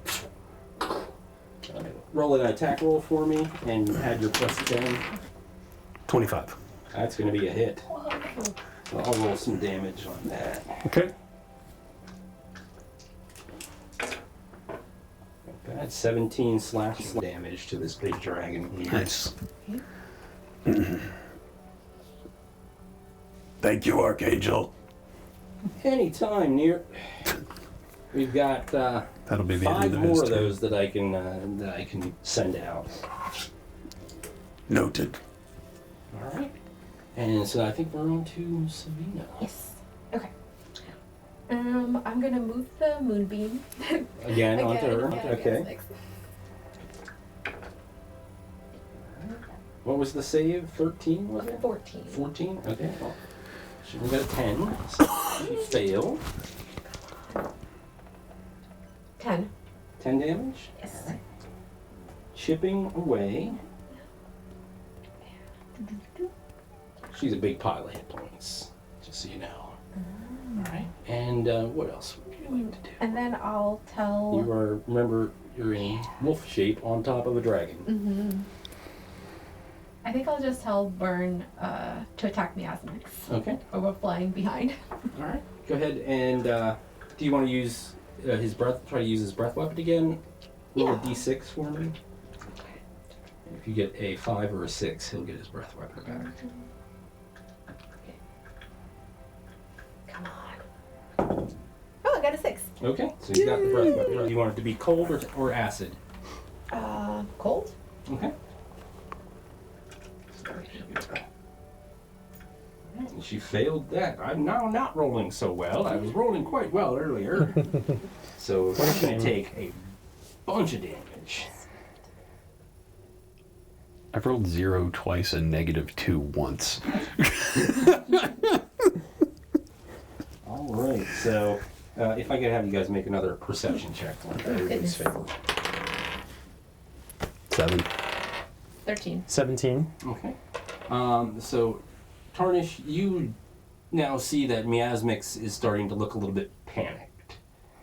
Roll an attack roll for me and add your plus 10. 25. That's going to be a hit. So I'll roll some damage on that. Okay. That's 17 slash damage to this big dragon here. Nice. Thank you, Archangel. Anytime, Neart. We've got That'll be the 5 end of more his of turn. those that I can send out. Noted. All right. And so I think we're on to Sevina. Yes. Okay. I'm gonna move the moonbeam Again onto her. Yeah, Okay. yes, What was the save? 13 was it? 14. 14? Okay. Well, she only got a 10. So she failed. 10. 10 damage. Yes. Chipping away. She's a big pile of hit points, just so you know. Alright. And what else would you like to do? And then I'll tell. Remember, you're in wolf shape on top of a dragon. I think I'll just tell Burn to attack Miasmix. Okay. Or flying behind. Alright. Go ahead and do you want to use his breath? Try to use his breath weapon again? Roll a Yeah. d6 for me. If you get a 5 or a 6, he'll get his breath weapon back. Come on. Oh, I got a 6. Okay, so you got the breath weapon. Do you want it to be cold or acid? Cold? Okay. And she failed that. I'm now not rolling so well. I was rolling quite well earlier. So she's going to take a bunch of damage. I've rolled 0 twice and -2 once. All right, so if I could have you guys make another perception check for everybody's favor. 7. 13. 17. Okay. So, Tarnish, you now see that Miasmix is starting to look a little bit panicked.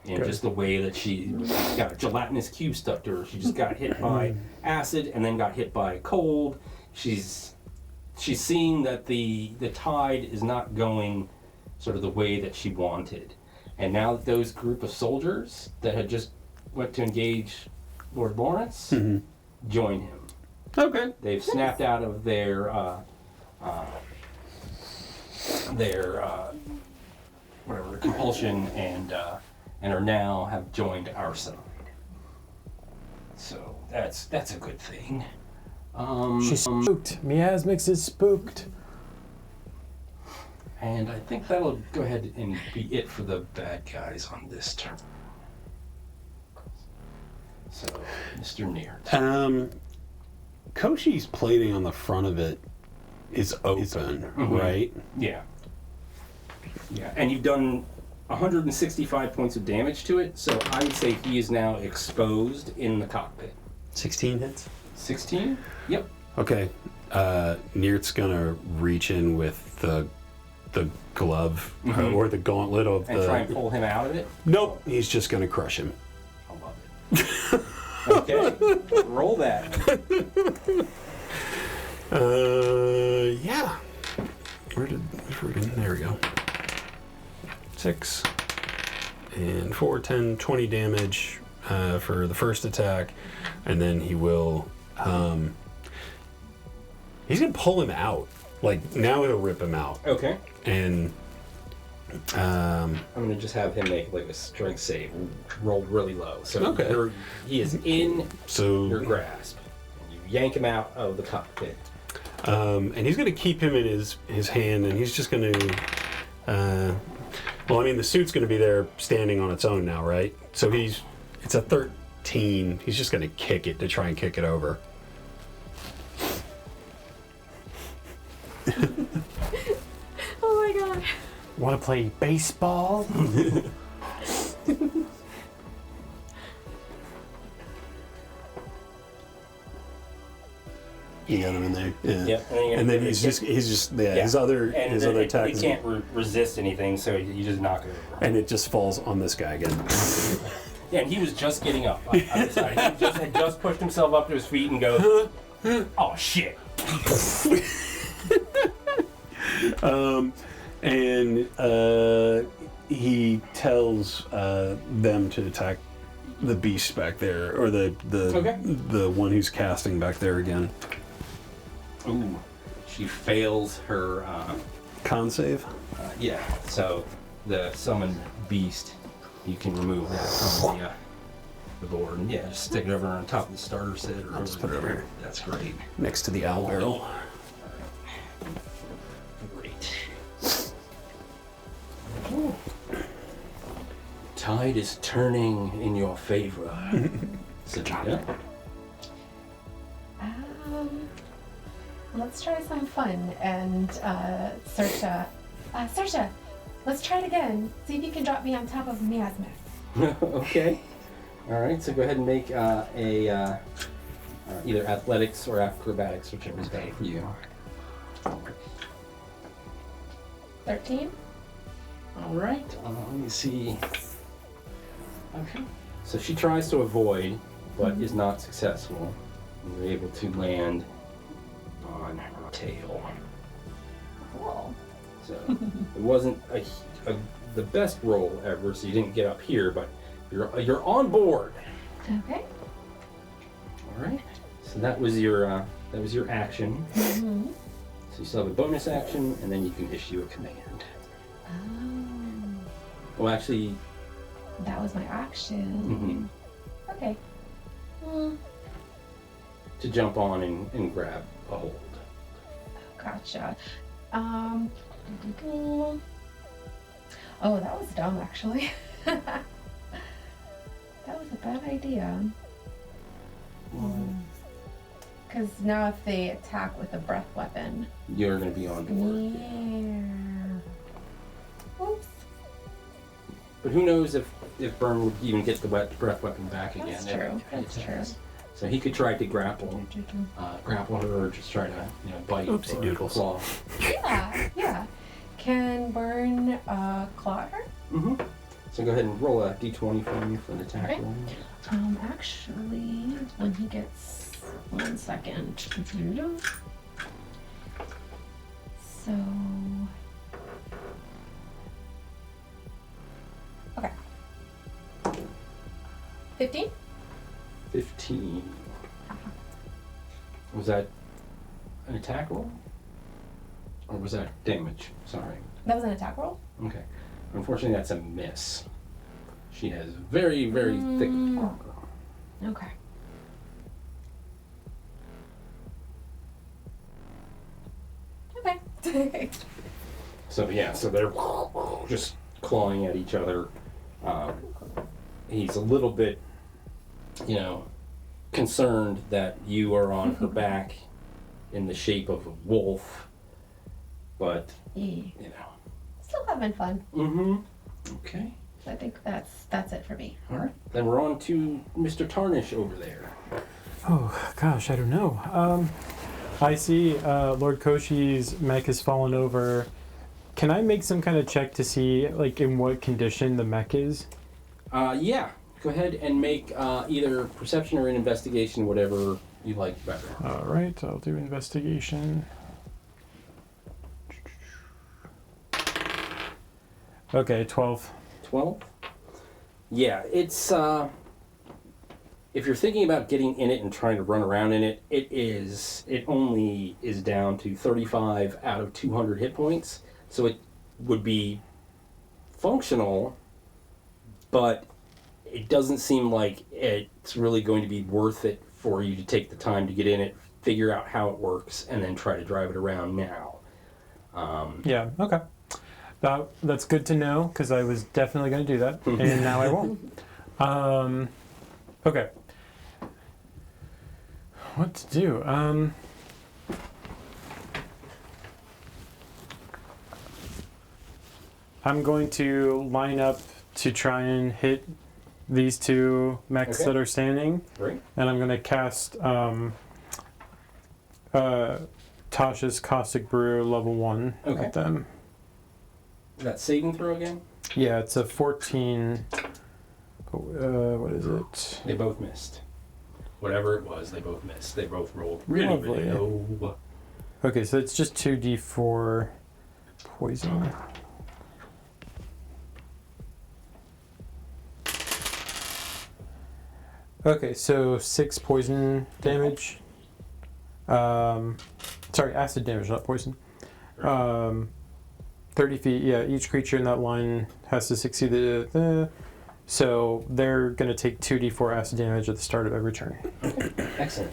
And just the way that she's got a gelatinous cube stuck to her. She just got hit by acid and then got hit by cold. She's seeing that the tide is not going sort of the way that she wanted. And now that those group of soldiers that had just went to engage Lord Lawrence join him. Okay. They've snapped out of their whatever compulsion, and and are now have joined our side. So that's a good thing. She's spooked. Miasmix is spooked. And I think that'll go ahead and be it for the bad guys on this turn. So, Mr. Neart. Cauchy's plating on the front of it is open, right? Yeah. Yeah, and you've done 165 points of damage to it, so I would say he is now exposed in the cockpit. 16 hits? 16? Yep. Okay. Neart's gonna reach in with the glove or the gauntlet of And the. try and pull him out of it? Nope, he's just gonna crush him. I love it. Okay, roll that. Yeah. There we go. 6 and 4, 10, 20 damage for the first attack, and then he will. He's gonna pull him out. Like now, it'll rip him out. Okay. And I'm gonna just have him make like a strength save, rolled really low. So Okay. he is in so your grasp. And you yank him out of the cockpit. and he's gonna keep him in his hand, and he's just gonna. Well, I mean, the suit's gonna be there standing on its own now, right? So it's a 13. He's just gonna kick it to try and kick it over. Oh my god. Want to play baseball? You got him in there. Yeah. Yep. And then his other attack He can't resist anything, so you just knock it over. and it just falls on this guy again. Yeah, and he was just getting up. On the side. He had just pushed himself up to his feet and goes, "Oh shit!" And he tells them to attack the beast back there, or the one who's casting back there again. Ooh, she fails her. Con save. Yeah, so the summoned beast, you can remove that from the board, and yeah, just stick it over on top of the starter set. Or I'll just put it over here. That's great. Next to the owl barrel. Great. Ooh. Tide is turning in your favor, Sevina. Let's try some fun and Saoirse. Saoirse, let's try it again. See if you can drop me on top of Miasmix. Okay. All right. So go ahead and make either athletics or acrobatics, whichever is better for you. 13. All right. Let me see. Okay. So she tries to avoid, but is not successful. And you're able to land on her tail. Cool. So it wasn't the best roll ever, so you didn't get up here, but you're on board. Okay. All right. So that was your action. Mm-hmm. So you still have a bonus action, and then you can issue a command. Oh. Well, actually. That was my action. Mm-hmm. Okay. To jump on and grab a hold. Gotcha. Oh, that was dumb, actually. That was a bad idea. Because now if they attack with a breath weapon... You're going to be on board. Yeah. Oops. But who knows if Byrne would even get the breath weapon back again. That's true. That's true. So he could try to grapple her, or just try to bite or claw. Yeah. Can Byrne claw her? Mm-hmm. So go ahead and roll a d20 for me for an attack Okay. roll. Actually, when he gets 1 second. So. Okay. 15? 15. Was that an attack roll? Or was that damage? Sorry. That was an attack roll? Okay. Unfortunately, that's a miss. She has very, very thick armor. Okay. Okay. So yeah, so they're just clawing at each other. He's a little bit, concerned that you are on her back in the shape of a wolf, but Still having fun. Okay. I think that's it for me. All right. Then we're on to Mr. Tarnish over there. Oh, gosh, I don't know. I see Lord Cauchy's mech has fallen over. Can I make some kind of check to see, like, in what condition the mech is? Yeah. Go ahead and make either perception or an investigation, whatever you like better. All right, I'll do investigation. Okay, 12. 12? Yeah, it's, if you're thinking about getting in it and trying to run around in it, it only is down to 35 out of 200 hit points, so it would be functional, but it doesn't seem like it's really going to be worth it for you to take the time to get in it, figure out how it works, and then try to drive it around now. Yeah, okay. That's good to know, because I was definitely going to do that, and now I won't. Okay. What to do? I'm going to line up to try and hit these two mechs that are standing. Great. And I'm going to cast Tasha's Caustic Brew level 1 at them. That saving throw again? Yeah, it's a 14. What is it? They both missed. Whatever it was, they both missed. They both rolled really, really low. Okay, so it's just 2d4 poison. Okay, so 6 poison damage. Sorry, acid damage, not poison. 30 feet, yeah, each creature in that line has to succeed so they're going to take 2d4 acid damage at the start of every turn. Okay, excellent.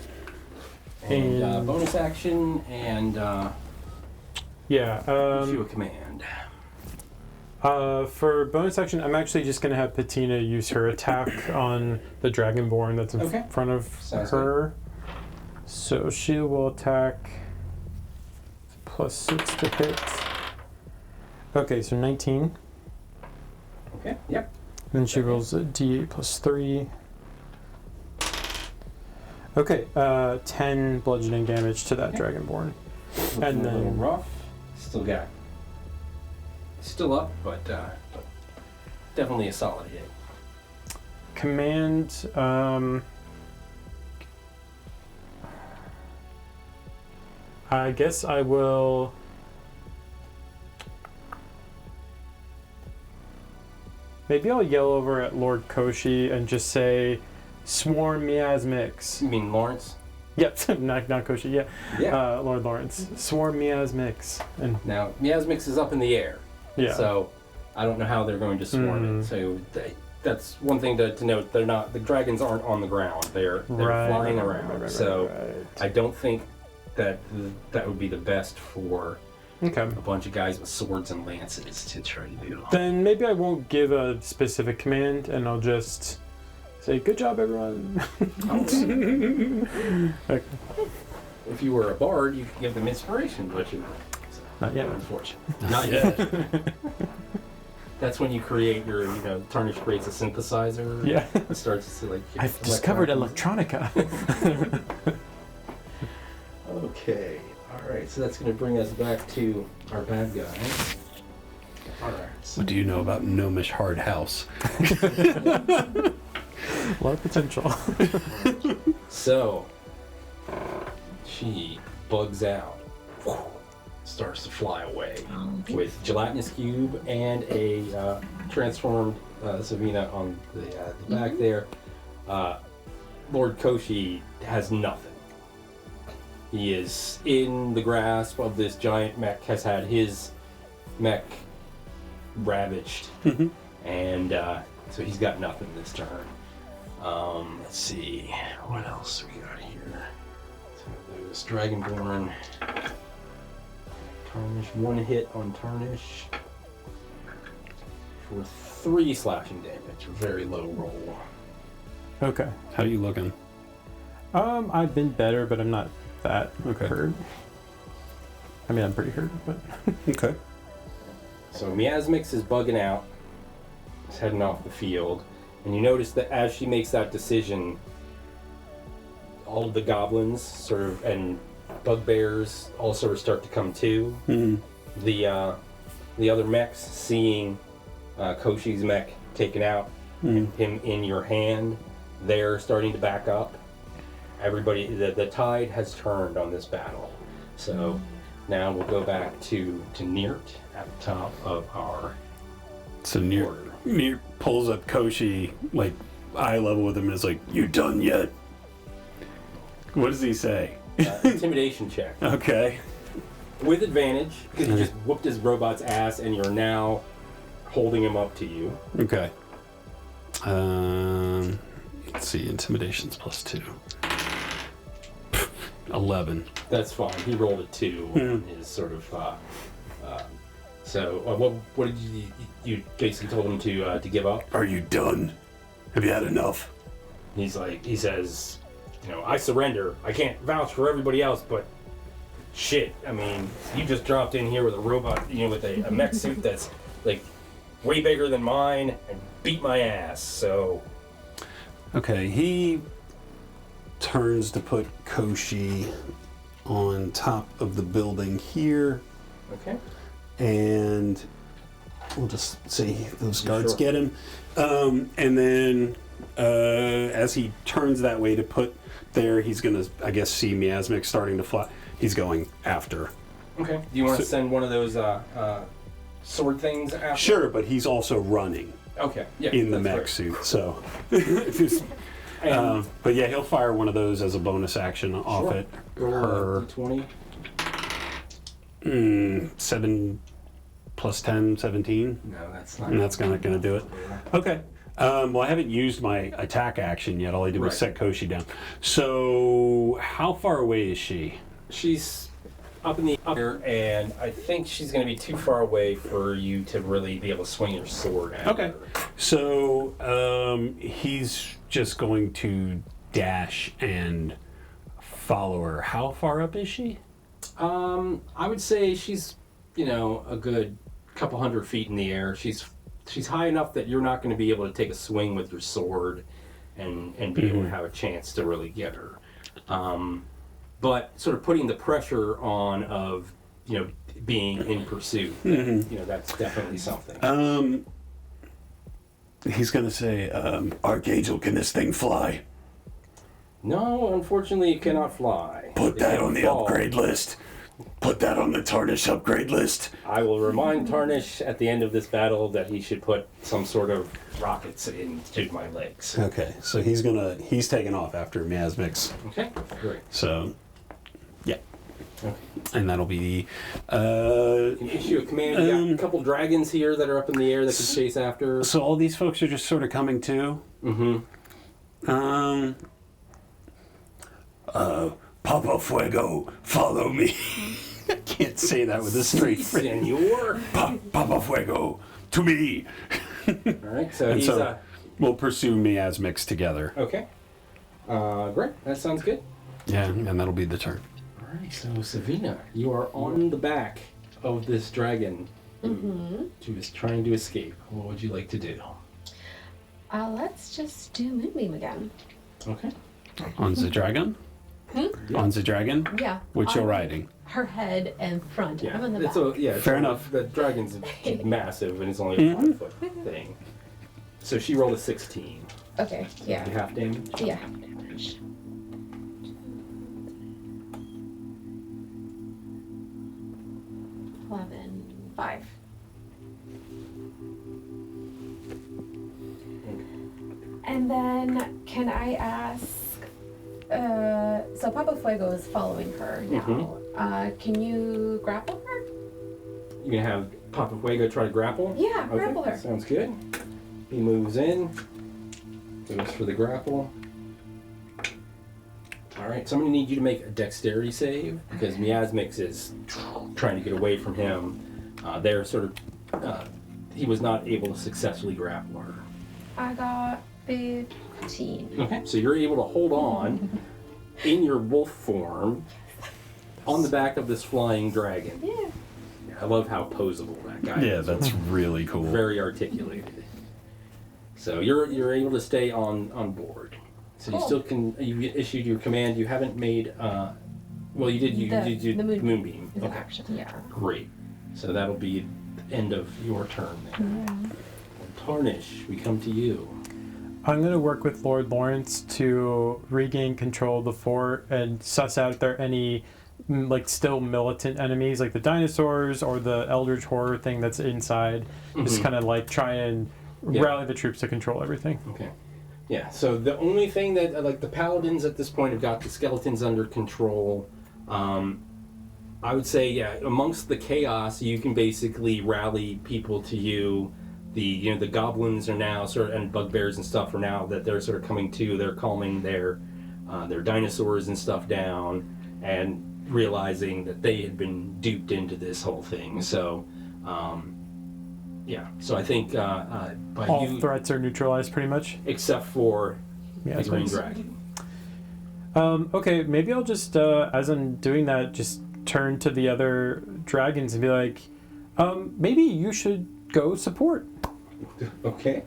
And bonus action and issue a command. For bonus action, I'm actually just going to have Patina use her attack on the Dragonborn that's in front of her. Good. So she will attack +6 to hit. Okay, so 19. Okay, yep. Then she rolls a d8 +3. Okay, 10 bludgeoning damage to that Dragonborn. And then a little rough. Still up, but definitely a solid hit. Command. I guess I will. Maybe I'll yell over at Lord Cauchy and just say, "Swarm miasmics." You mean Lawrence? Yep, not Cauchy. Yeah. Yeah. Lord Lawrence. Swarm miasmics. And now miasmics is up in the air. Yeah. So I don't know how they're going to swarm it. So that's one thing to note. They're not. The dragons aren't on the ground. They're flying around. So I don't think that would be the best for a bunch of guys with swords and lances to try to do. Then maybe I won't give a specific command, and I'll just say, "Good job, everyone." Okay. If you were a bard, you could give them inspiration, but you're not yet. Unfortunately, not yet. That's when you create your, Tarnish creates a synthesizer. Yeah. It starts to I've discovered electronica. Okay. All right. So that's going to bring us back to our bad guys. All right. What do you know about Gnomish Hard House? A lot of potential. So she bugs out, starts to fly away with gelatinous cube and a transformed Sevina on the back there. Lord Cauchy has nothing. He is in the grasp of this giant mech, has had his mech ravaged, and So he's got nothing this turn. Let's see, what else we got here? So there's Dragonborn. Tarnish, 1 hit on Tarnish for 3 slashing damage. Very low roll. Okay. How you looking? I've been better, but I'm not that Okay. hurt. I mean, I'm pretty hurt, but Okay. So Miasmix is bugging out. He's heading off the field. And you notice that as she makes that decision, all of the goblins sort of and bugbears all sort of start to come to. Mm-hmm. The other mechs, seeing Cauchy's mech taken out and him in your hand, they're starting to back up. Everybody, the tide has turned on this battle. So now we'll go back to Neart at the top of our So order. Neart pulls up Cauchy, like eye level with him, and is like, "You done yet?" What does he say? Intimidation check. Okay. With advantage, because you just whooped his robot's ass and you're now holding him up to you. Okay. Let's see. Intimidation's +2. 11. That's fine. He rolled a 2 on his sort of. What did you basically told him to give up? Are you done? Have you had enough? He says, I surrender. I can't vouch for everybody else, but shit, I mean, you just dropped in here with a robot, with a mech suit that's like way bigger than mine and beat my ass. So Okay. He turns to put Cauchy on top of the building here, okay. and we'll just see those guards Sure. get him. And then as he turns that way to put there, he's gonna, I guess, see Miasmix starting to fly. He's going after. Okay. Do you want to send one of those sword things after? Sure, but he's also running Okay. Yeah. in the that's mech great. suit, so. And But yeah, he'll fire one of those as a bonus action off Sure. it. roll Her a d20. 7 plus 10, 17. No, that's not. And that's not going to do it. Okay. Well, I haven't used my attack action yet. All I did was Right. set Cauchy down. So, how far away is she? She's up in the air, and I think she's going to be too far away for you to really be able to swing your sword at Okay. her. So, he's just going to dash and follow her. How far up is she? I would say she's, a good couple 100 feet in the air. She's high enough that you're not going to be able to take a swing with your sword and be able to have a chance to really get her. But sort of putting the pressure on of, being in pursuit, that's definitely something. He's going to say, Archangel, can this thing fly? No, unfortunately, it cannot fly. Put It that can on the fall. upgrade list. Put that on the Tarnish upgrade list. I will remind Tarnish at the end of this battle that he should put some sort of rockets into my legs. okay, so he's taking off after Miasmix. Okay, great. So, yeah. Okay. And that'll be You can issue a command. You got a couple dragons here that are up in the air that can chase after. so all these folks are just sort of coming to. Mm-hmm. Papa Fuego, follow me. I can't say that with a straight face. Senor. Papa Fuego, to me. All right, so And he's so we'll pursue Miasmix together. okay. Great. That sounds good. Yeah, and that'll be the turn. All right, so Sevina, you are on the back of this dragon who is trying to escape. What would you like to do? Let's just do Moonbeam again. Okay. On the dragon? On the dragon? Yeah. Which you're on riding. Her head and front. Yeah. I'm on the It's back. Fair enough. The dragon's massive and it's only a 5-foot thing. So she rolled a 16. Okay, yeah. Half damage. Yeah, half damage. 11, 5. And then, can I ask, so Papa Fuego is following her now. Can you grapple her? You gonna have Papa Fuego try to grapple? Yeah, Okay, grapple her. sounds good. he moves in, goes for the grapple. All right, so I'm going to need you to make a dexterity save because Miasmix is trying to get away from him. They're sort of, he was not able to successfully grapple her. I got 15. Okay, so you're able to hold on in your wolf form on the back of this flying dragon. Yeah. I love how posable that guy is. Yeah, that's really cool. Very articulated. So you're able to stay on board. So you Cool. still can. You issued your command. You haven't made. Well, you did. You did the moonbeam. Is an Okay, action, yeah. great. So that'll be the end of your turn there. Yeah. Tarnish, we come to you. I'm going to work with Lord Lawrence to regain control of the fort and suss out if there are any like still militant enemies like the dinosaurs or the eldritch horror thing that's inside. Just kind of like try and rally the troops to control everything. Okay. Yeah. So the only thing that like the paladins at this point have got the skeletons under control. I would say amongst the chaos you can basically rally people to you. The goblins are now sort of, and bugbears and stuff are now that they're sort of coming to. They're calming their dinosaurs and stuff down and realizing that they had been duped into this whole thing. So, so I think by All threats are neutralized pretty much. except for the green dragon. Okay, maybe I'll just, as I'm doing that, just turn to the other dragons and be like, maybe you should go support. Okay.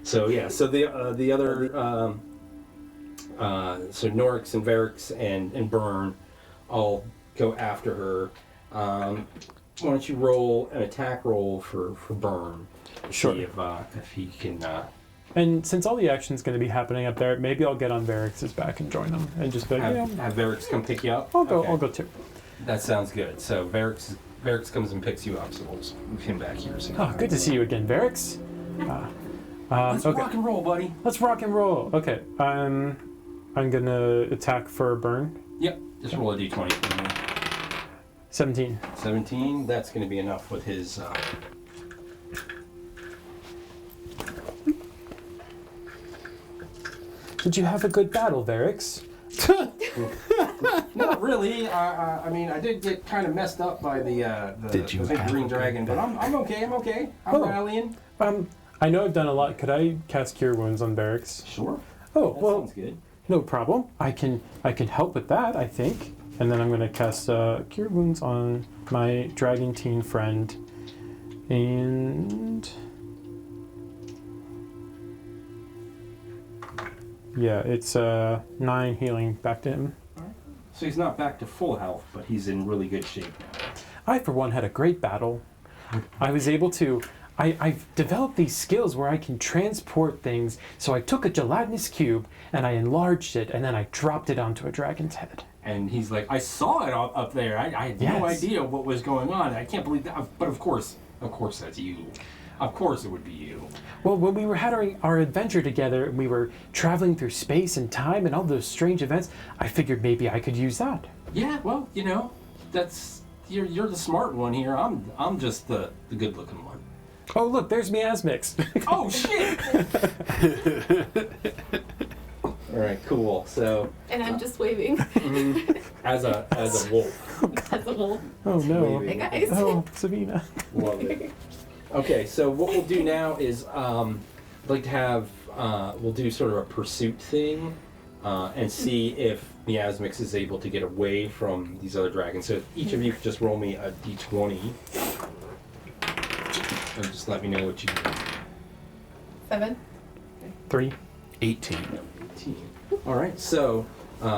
So so the other so Norix and Varix and Burn all go after her. Why don't you roll an attack roll for Burn? Sure. See if he can. And since all the action's going to be happening up there, maybe I'll get on Varix's back and join them and just be like, Have Varix come pick you up? I'll go. Okay. I'll go too. That sounds good. So Varix comes and picks you up. So we'll move him back here. So Oh, good to see you again, Varix. let's okay. rock and roll, buddy. Let's rock and roll. Okay. I'm gonna attack for Burn. Yep. Just roll a d20 for me. 17. 17. That's going to be enough with his. Did you have a good battle, Varix? Not really. I mean, I did get kind of messed up by the Did you big have green a dragon, but I'm okay. I'm okay. I'm Oh. rallying. I know I've done a lot. Could I cast Cure Wounds on Varix? Sure. Oh, That well, sounds good. no problem. I can help with that, I think. And then I'm going to cast Cure Wounds on my dragon teen friend. And yeah, it's 9 healing back to him. So he's not back to full health, but he's in really good shape now. I, for one, had a great battle. I was able to... I've developed these skills where I can transport things, so I took a gelatinous cube and I enlarged it, and then I dropped it onto a dragon's head. And he's like, I saw it up there. I had no Yes. idea what was going on. I can't believe that. But of course that's you. Of course it would be you. Well, when we were having our adventure together and we were traveling through space and time and all those strange events, I figured maybe I could use that. Yeah. Well, that's you're the smart one here. I'm just the good looking one. Oh, look, there's Miasmix. Oh shit! All right, cool. So And I'm just waving as a wolf, as a wolf. Oh, no. Hey guys. Oh, Sevina. love it. Okay, so what we'll do now is I'd like to have we'll do sort of a pursuit thing and see if Miasmix is able to get away from these other dragons. So if each of you could just roll me a d20. Or just let me know what you do. 7. 3. 18. 18. All right, so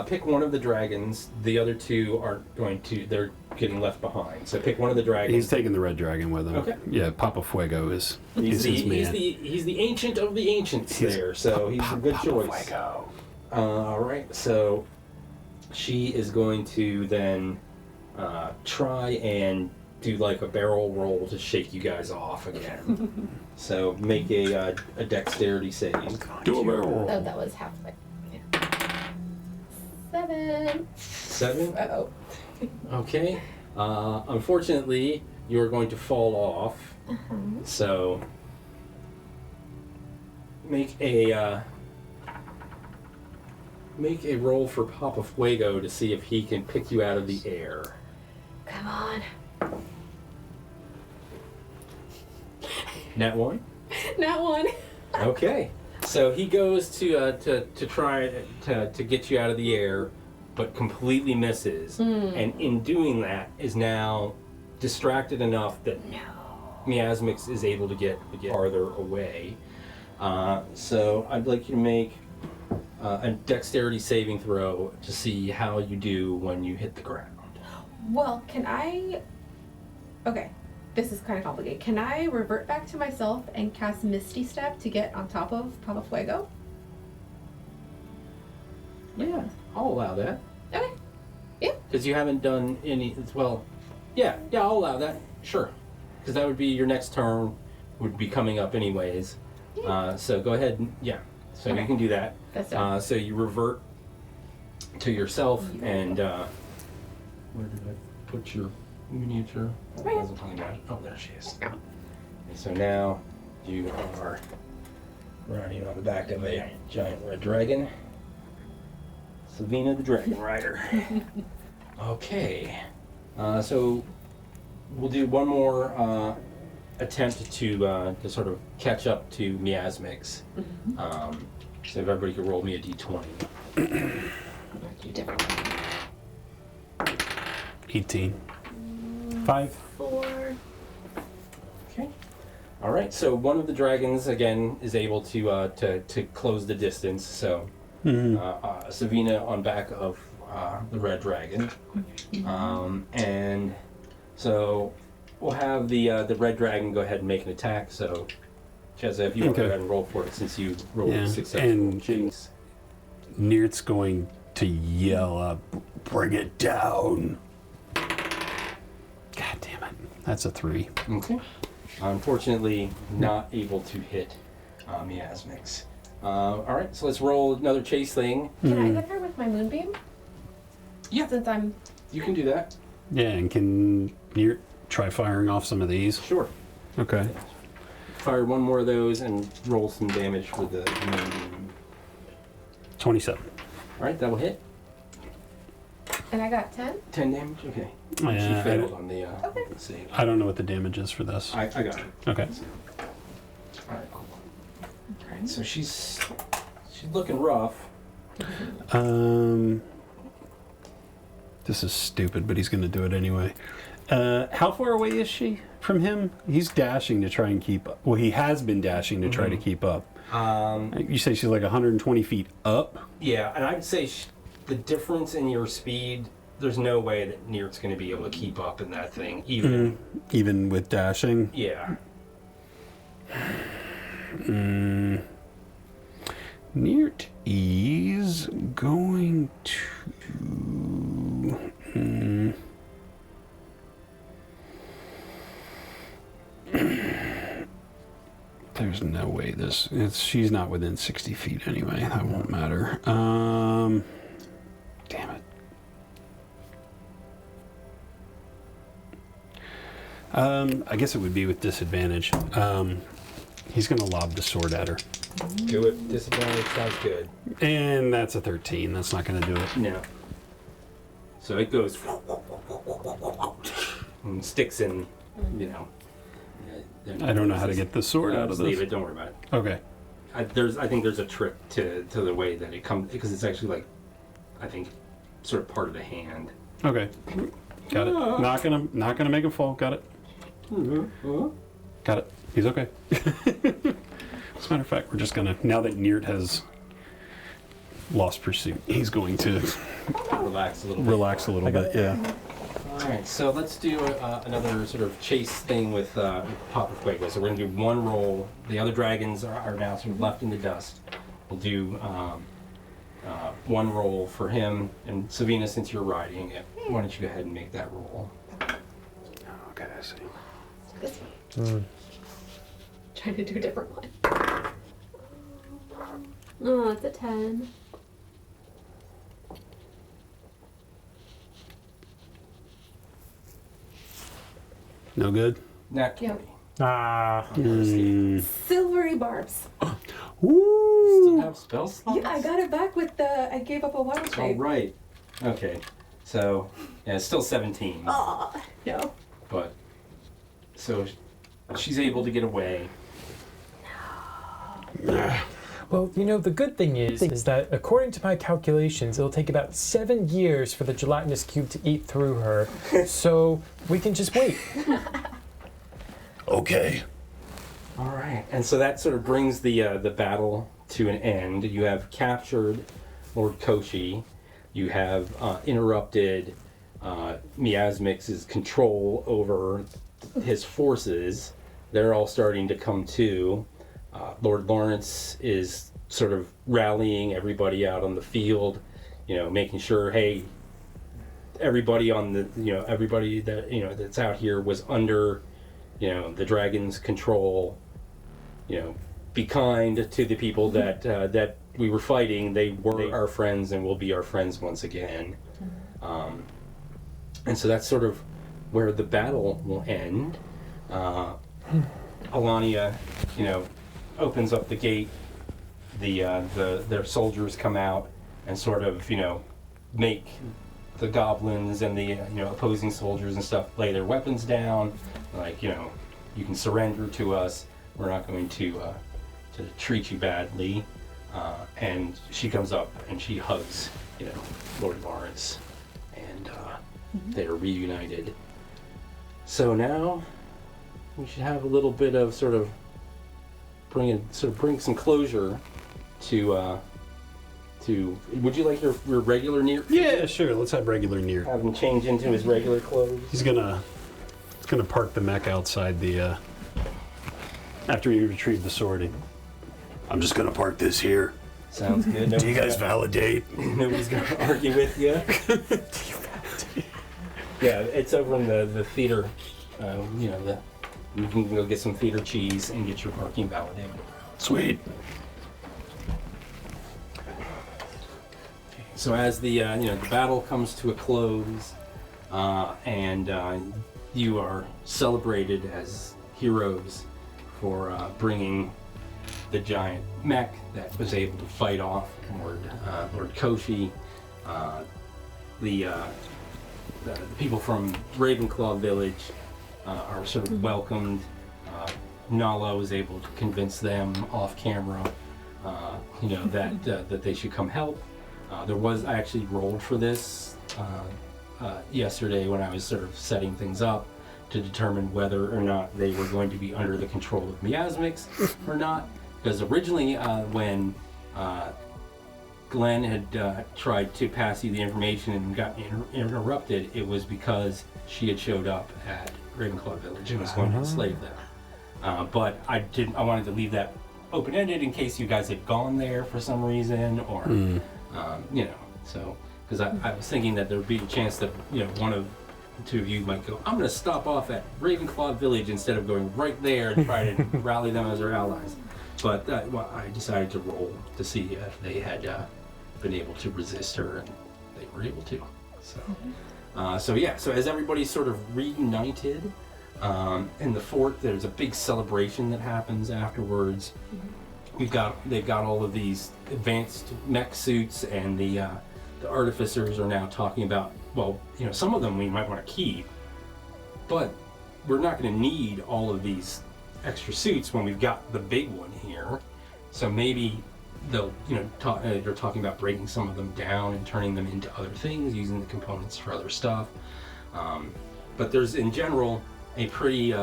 pick one of the dragons. The other two they're getting left behind. So pick one of the dragons. He's taking the red dragon with him. Okay. Yeah, Papa Fuego is He's his man. he's the ancient of the ancients there, so he's a good Papa choice. Fuego. All right, so she is going to then try and do like a barrel roll to shake you guys off again. So make a dexterity save. Do a barrel roll. Oh, that was halfway. Yeah. 7. 7. Uh-oh. Okay. Unfortunately, you're going to fall off. So make a roll for Papa Fuego to see if he can pick you out of the air. Come on. Nat 1? Not one. Okay. So he goes to try to get you out of the air, but completely misses. And in doing that is now distracted enough that Miasmix is able to get farther away. So I'd like you to make a dexterity saving throw to see how you do when you hit the ground. Well, can I... Okay, this is kind of complicated. Can I revert back to myself and cast Misty Step to get on top of Papa Fuego? Yeah, I'll allow that. Okay. Yeah. Because you haven't done any... Well, yeah, I'll allow that. Sure. Because that would be your next turn, would be coming up anyways. So go ahead and... Yeah. So Okay. you can do that. That's done. So you revert to yourself and... where did I put your miniature? Right. Doesn't tell me about it. Oh, there she is. And so now you are riding on the back of a giant red dragon. Sevina the Dragon Rider. Okay. So we'll do one more attempt to sort of catch up to Miasmix. So if everybody could roll me a d20. You differently. 18. 5. 4. Okay. All right. So one of the dragons again is able to close the distance. So Sevina on back of the red dragon, and so we'll have the red dragon go ahead and make an attack. So Cheza, if you want to go ahead and roll for it, since you rolled successful. And Jinx. Neart's going to yell up, "Bring it down!" God damn it. That's a 3. Okay. Unfortunately, not able to hit Miasmix. All right, so let's roll another chase thing. Can I hit her with my moonbeam? Yeah. Since I'm... You can do that. Yeah, and can Neart try firing off some of these? Sure. Okay. Fire one more of those and roll some damage for the moonbeam. 27. All right, that will hit. And I got 10? 10 damage? Okay. Yeah, She failed on the Okay. save. I don't know what the damage is for this. I got it. Okay. All right, cool. All right, so she's looking rough. This is stupid, but he's going to do it anyway. How far away is she from him? He's dashing to try and keep up. Well, he has been dashing to try to keep up. You say she's like 120 feet up? Yeah, and I'd say the difference in your speed, there's no way that Neart's going to be able to keep up in that thing, even. Even with dashing? Yeah. Neart is going to... There's no way she's not within 60 feet anyway. That won't matter. Damn it. I guess it would be with disadvantage. He's going to lob the sword at her. Do it. Disadvantage sounds good. And that's a 13. That's not going to do it. No. So it goes and sticks in, you know. I don't know how to get the sword out of Just this. leave it. Don't worry about it. Okay. I think there's a trick to the way that it comes, because it's actually like, I think, sort of part of the hand. Okay. Got it. Not gonna make him fall. Got it. Got it. He's okay. As a matter of fact, we're just gonna, now that Neart has lost pursuit, he's going to Relax a little bit. relax a little bit. Yeah. All right, so let's do another sort of chase thing with Papa Fuego. So we're going to do one roll. The other dragons are now sort of left in the dust. We'll do one roll for him. And Sevina, since you're riding it, why don't you go ahead and make that roll? Okay, I see. This one. Trying to do a different one. Oh, it's a 10. No good? Nat 20. Yep. Ah. Silvery barbs. Still have spell slots? Yeah, I got it back with I gave up a wild Oh, shape. right. Okay. So, yeah, it's still 17. Aw, no. But, so she's able to get away. Well, the good thing is that according to my calculations, it'll take about 7 years for the gelatinous cube to eat through her. So we can just wait. Okay. All right. And so that sort of brings the battle to an end. You have captured Lord Cauchy. You have interrupted Miasmix's control over his forces. They're all starting to come to. Lord Lawrence is sort of rallying everybody out on the field, making sure, hey, everybody on the, everybody that, that's out here was under, the dragon's control. Be kind to the people that we were fighting. They were our friends and will be our friends once again. And so that's sort of where the battle will end. Alania, opens up the gate. Their soldiers come out and sort of, make the goblins and the opposing soldiers and stuff lay their weapons down. Like, you can surrender to us. We're not going to treat you badly. And she comes up and she hugs, Lord Lawrence, and they're reunited. So now we should have a little bit of bring some closure to. Would you like your regular Neart? Yeah, sure. Let's have regular Neart. Have him change into his regular clothes. He's gonna park the mech outside the. After you retrieve the sword. I'm just gonna park this here. Sounds good. Do you guys validate? Nobody's gonna argue with you. Yeah, it's over in the theater. You can go get some theater cheese and get your parking validated. Sweet. So as the the battle comes to a close, and you are celebrated as heroes for bringing the giant mech that was able to fight off Lord Cauchy. The people from Ravenclaw Village are sort of welcomed. Nala was able to convince them off camera, that they should come help. I actually rolled for this yesterday when I was sort of setting things up to determine whether or not they were going to be under the control of Miasmix or not. Because originally, when Glenn had tried to pass you the information and got interrupted, it was because she had showed up at Ravenclaw Village and was going to enslave them. But I wanted to leave that open-ended in case you guys had gone there for some reason, or so because I was thinking that there would be a chance that one of the two of you might go, I'm going to stop off at Ravenclaw Village instead of going right there and try to rally them as our allies. But I decided to roll to see if they had been able to resist her, and they were able to. So as everybody's sort of reunited in the fort, there's a big celebration that happens afterwards. They've got all of these advanced mech suits, and the artificers are now talking about, some of them we might want to keep, but we're not going to need all of these extra suits when we've got the big one here. So maybe they'll, they're talking about breaking some of them down and turning them into other things, using the components for other stuff. But there's in general a pretty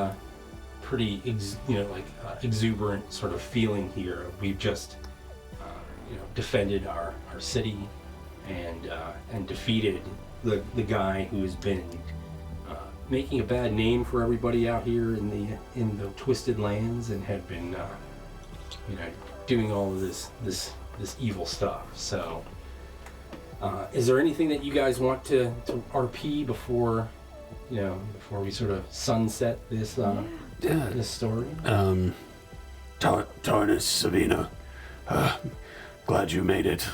exuberant sort of feeling here. We've just defended our city and defeated the guy who's been making a bad name for everybody out here in the Twisted Lands, and had been doing all of this evil stuff. So is there anything that you guys want to RP before we sort of sunset this this story? Tarnish, Sevina, glad you made it.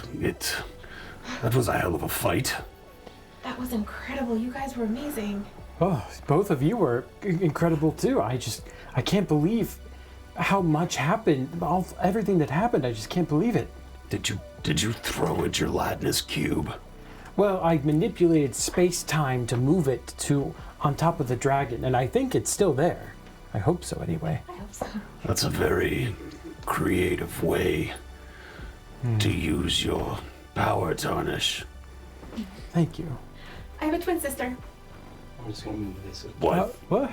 That was a hell of a fight. That was incredible. You guys were amazing. Oh, both of you were incredible too. I can't believe how much happened, everything that happened. I just can't believe it. Did you throw it your Latnus cube? Well, I manipulated space-time to move it to on top of the dragon, and I think it's still there. I hope so, anyway. I hope so. That's a very creative way to use your power, Tarnish. Thank you. I have a twin sister. I'm just gonna move this. What? What?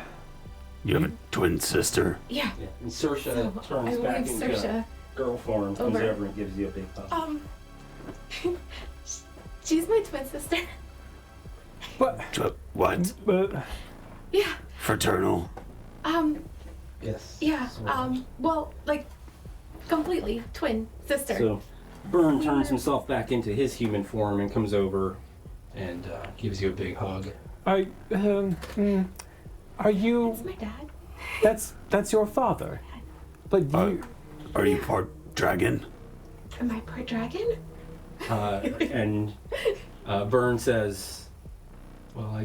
You have a twin sister? Yeah. Yeah. And Saoirse So turns I back move into Saoirse girl form, comes over. over and gives you a big hug. She's my twin sister. What? What? Yeah. Fraternal? Yes. Yeah. sort of. Well, like, completely twin sister. So, Byrne turns himself back into his human form and comes over and gives you a big hug. Are you? It's my dad. That's your father. But you. Are you part dragon? Am I part dragon? And Byrne says, "Well,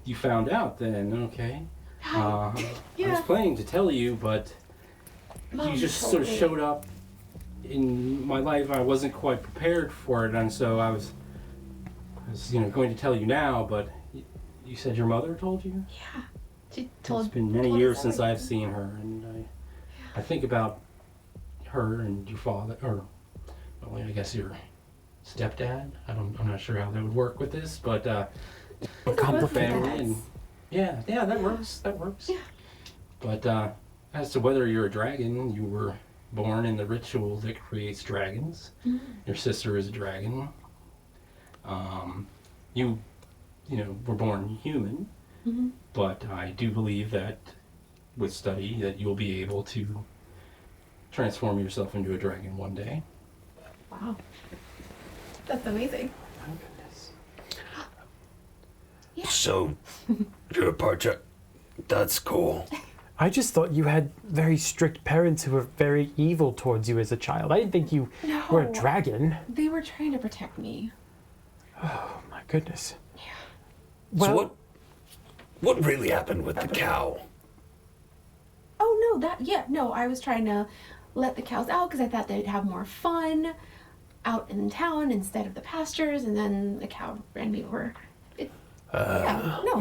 you found out then, okay? I was Yeah. planning to tell you, but Mom you just told sort of me. showed up in my life. I wasn't quite prepared for it, and so I was going to tell you now. But you said your mother told you? Yeah. She told. It's been many told years us since I've everything. seen her, and I think about her and your father, or well, I guess your stepdad. I'm not sure how that would work with this, but Complicated. family and yeah, that works. Yeah. But as to whether you're a dragon, you were born in the ritual that creates dragons. Mm-hmm. Your sister is a dragon. You were born human, Mm-hmm. but I do believe that with study that you'll be able to transform yourself into a dragon one day. Wow. That's amazing. Oh goodness. Yeah. So, you're a part dragon? That's cool. I just thought you had very strict parents who were very evil towards you as a child. I didn't think you were a No. dragon. They were trying to protect me. Oh my goodness. Yeah. Well, So what really happened with the cow? Oh no, I was trying to let the cows out because I thought they'd have more fun out in town instead of the pastures, and then the cow ran me over. That's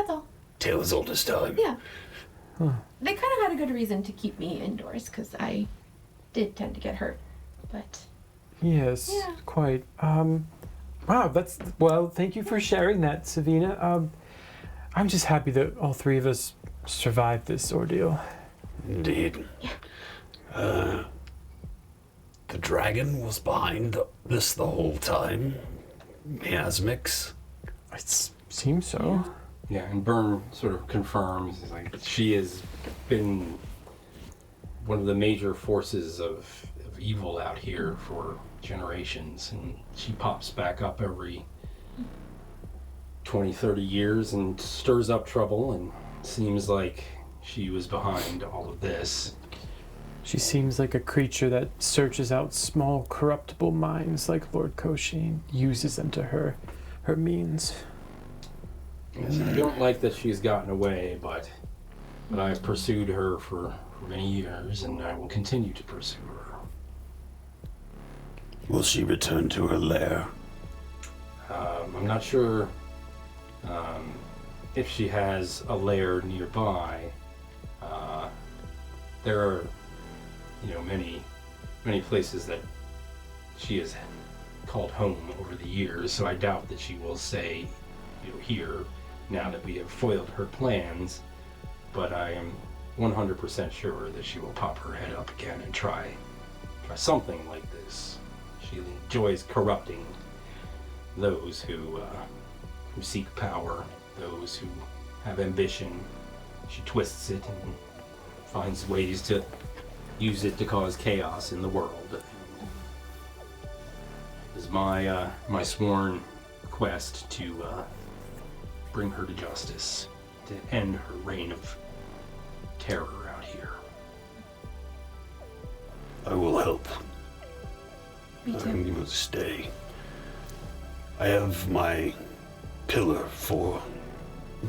all. Tale as old as time. Yeah. They kind of had a good reason to keep me indoors because I did tend to get hurt, but yes, Yeah. quite. Wow, well, thank you for sharing that, Sevina. I'm just happy that all three of us survived this ordeal. Indeed. The dragon was behind this the whole time. Miasmix. It seems so. Yeah, and Byrne sort of confirms, like, she has been one of the major forces of evil out here for generations, and she pops back up every 20, 30 years and stirs up trouble, and seems like she was behind all of this. She seems like a creature that searches out small, corruptible minds like Lord Cauchy and uses them to her means. Yes, I don't like that she's gotten away, but I've pursued her for many years, and I will continue to pursue her. Will she return to her lair? I'm not sure if she has a lair nearby. There are, many places that she has called home over the years, so I doubt that she will stay, here now that we have foiled her plans. But I am 100% sure that she will pop her head up again and try something like this. She enjoys corrupting those who seek power, those who have ambition. She twists it and finds ways to use it to cause chaos in the world. It is my sworn quest to bring her to justice, to end her reign of terror out here. I will help. Me too. I'm going to stay. I have my pillar for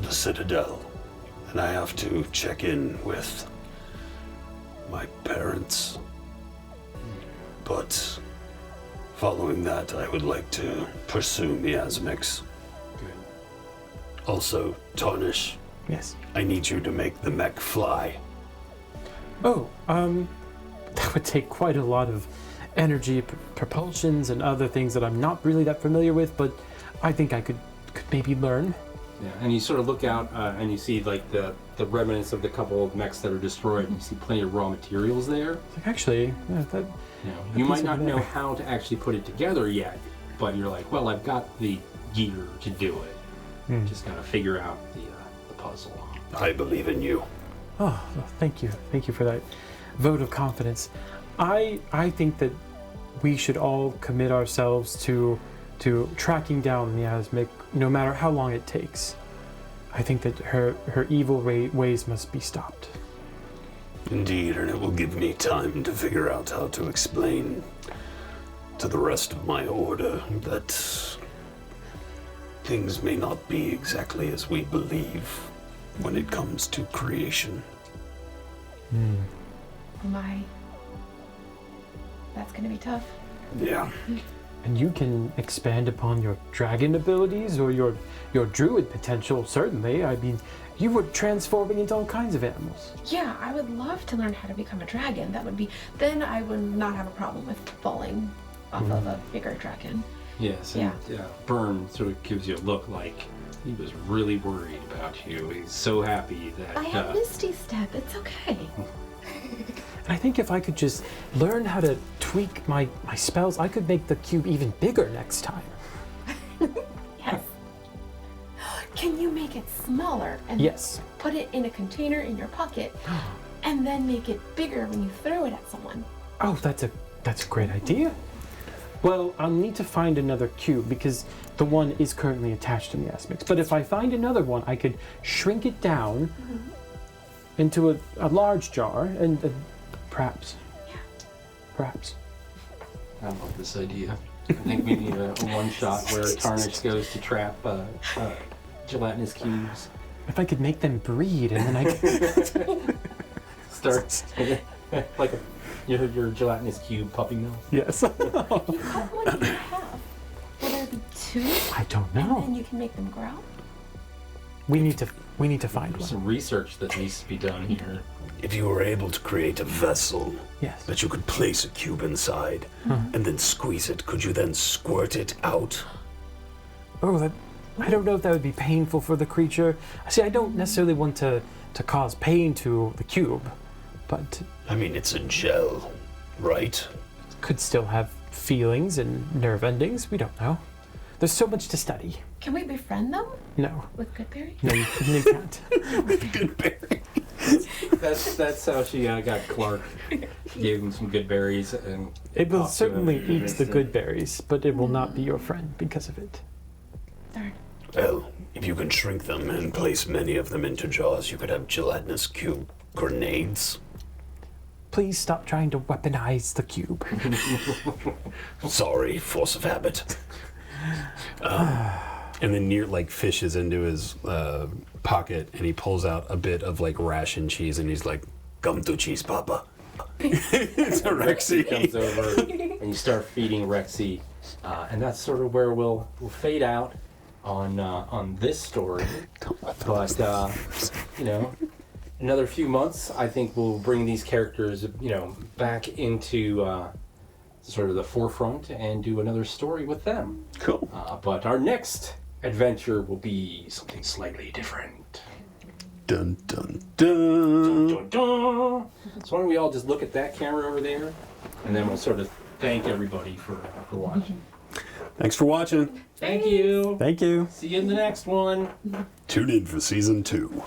the Citadel, and I have to check in with my parents. But following that, I would like to pursue miasmics. Good. Also, Tarnish, Yes. I need you to make the mech fly. Oh, that would take quite a lot of energy, propulsions, and other things that I'm not really that familiar with, but I think I could maybe learn. Yeah, and you sort of look out and you see like the remnants of the couple of mechs that are destroyed. And you see plenty of raw materials there. It's like, actually, yeah, that. You might piece not over know there. how to actually put it together yet, but you're like, well, I've got the gear to do it. Just gotta figure out the puzzle. I believe in you. Oh, well, thank you for that vote of confidence. I think that we should all commit ourselves to tracking down Miasmic, no matter how long it takes. I think that her evil ways must be stopped. Indeed, and it will give me time to figure out how to explain to the rest of my order that things may not be exactly as we believe when it comes to creation. Oh my. That's gonna be tough. Yeah. And you can expand upon your dragon abilities or your druid potential, certainly. I mean, you were transforming into all kinds of animals. Yeah, I would love to learn how to become a dragon. Then I would not have a problem with falling off of a bigger dragon. Yes, and Byrne sort of gives you a look like he was really worried about you. He's so happy that... I have Misty Step, it's okay. And I think if I could just learn how to tweak my spells, I could make the cube even bigger next time. Yes. Can you make it smaller and Yes. put it in a container in your pocket and then make it bigger when you throw it at someone? Oh, that's a great idea. Well, I'll need to find another cube because the one is currently attached to Miasmics. But if I find another one, I could shrink it down into a large jar and perhaps. I love this idea. I think we need a one-shot where Tarnish goes to trap gelatinous cubes. If I could make them breed and then I could... Start like your gelatinous cube puppy mill. Yes. You cut one in half. Will there be two? I don't And know. then you can make them grow? We need to find There's one. some research that needs to be done here. If you were able to create a vessel Yes. that you could place a cube inside and then squeeze it, could you then squirt it out? Oh, I don't know if that would be painful for the creature. See, I don't necessarily want to cause pain to the cube, but I mean, it's a gel, right? could still have feelings and nerve endings. We don't know. There's so much to study. Can we befriend them No. with good berry? No, you can't. Good berry. That's how she got Clark. She gave him some good berries and It will talked to him certainly and eat the convinced him. good berries, but it will not be your friend because of it. Darn. Well, if you can shrink them and place many of them into jars, you could have gelatinous cube grenades. Please stop trying to weaponize the cube. Sorry, force of habit. And then Neart like fishes into his pocket and he pulls out a bit of like ration cheese and he's like, Come to cheese, Papa. it's a Rexy. Comes over and you start feeding Rexy, and that's sort of where we'll fade out on this story. But another few months, I think we'll bring these characters, back into sort of the forefront and do another story with them. Cool. But our next adventure will be something slightly different. Dun dun dun. Dun, dun. So why don't we all just look at that camera over there, and then we'll sort of thank everybody for watching. Thanks for watching. Thank you. Thank you. See you in the next one. Tune in for season 2.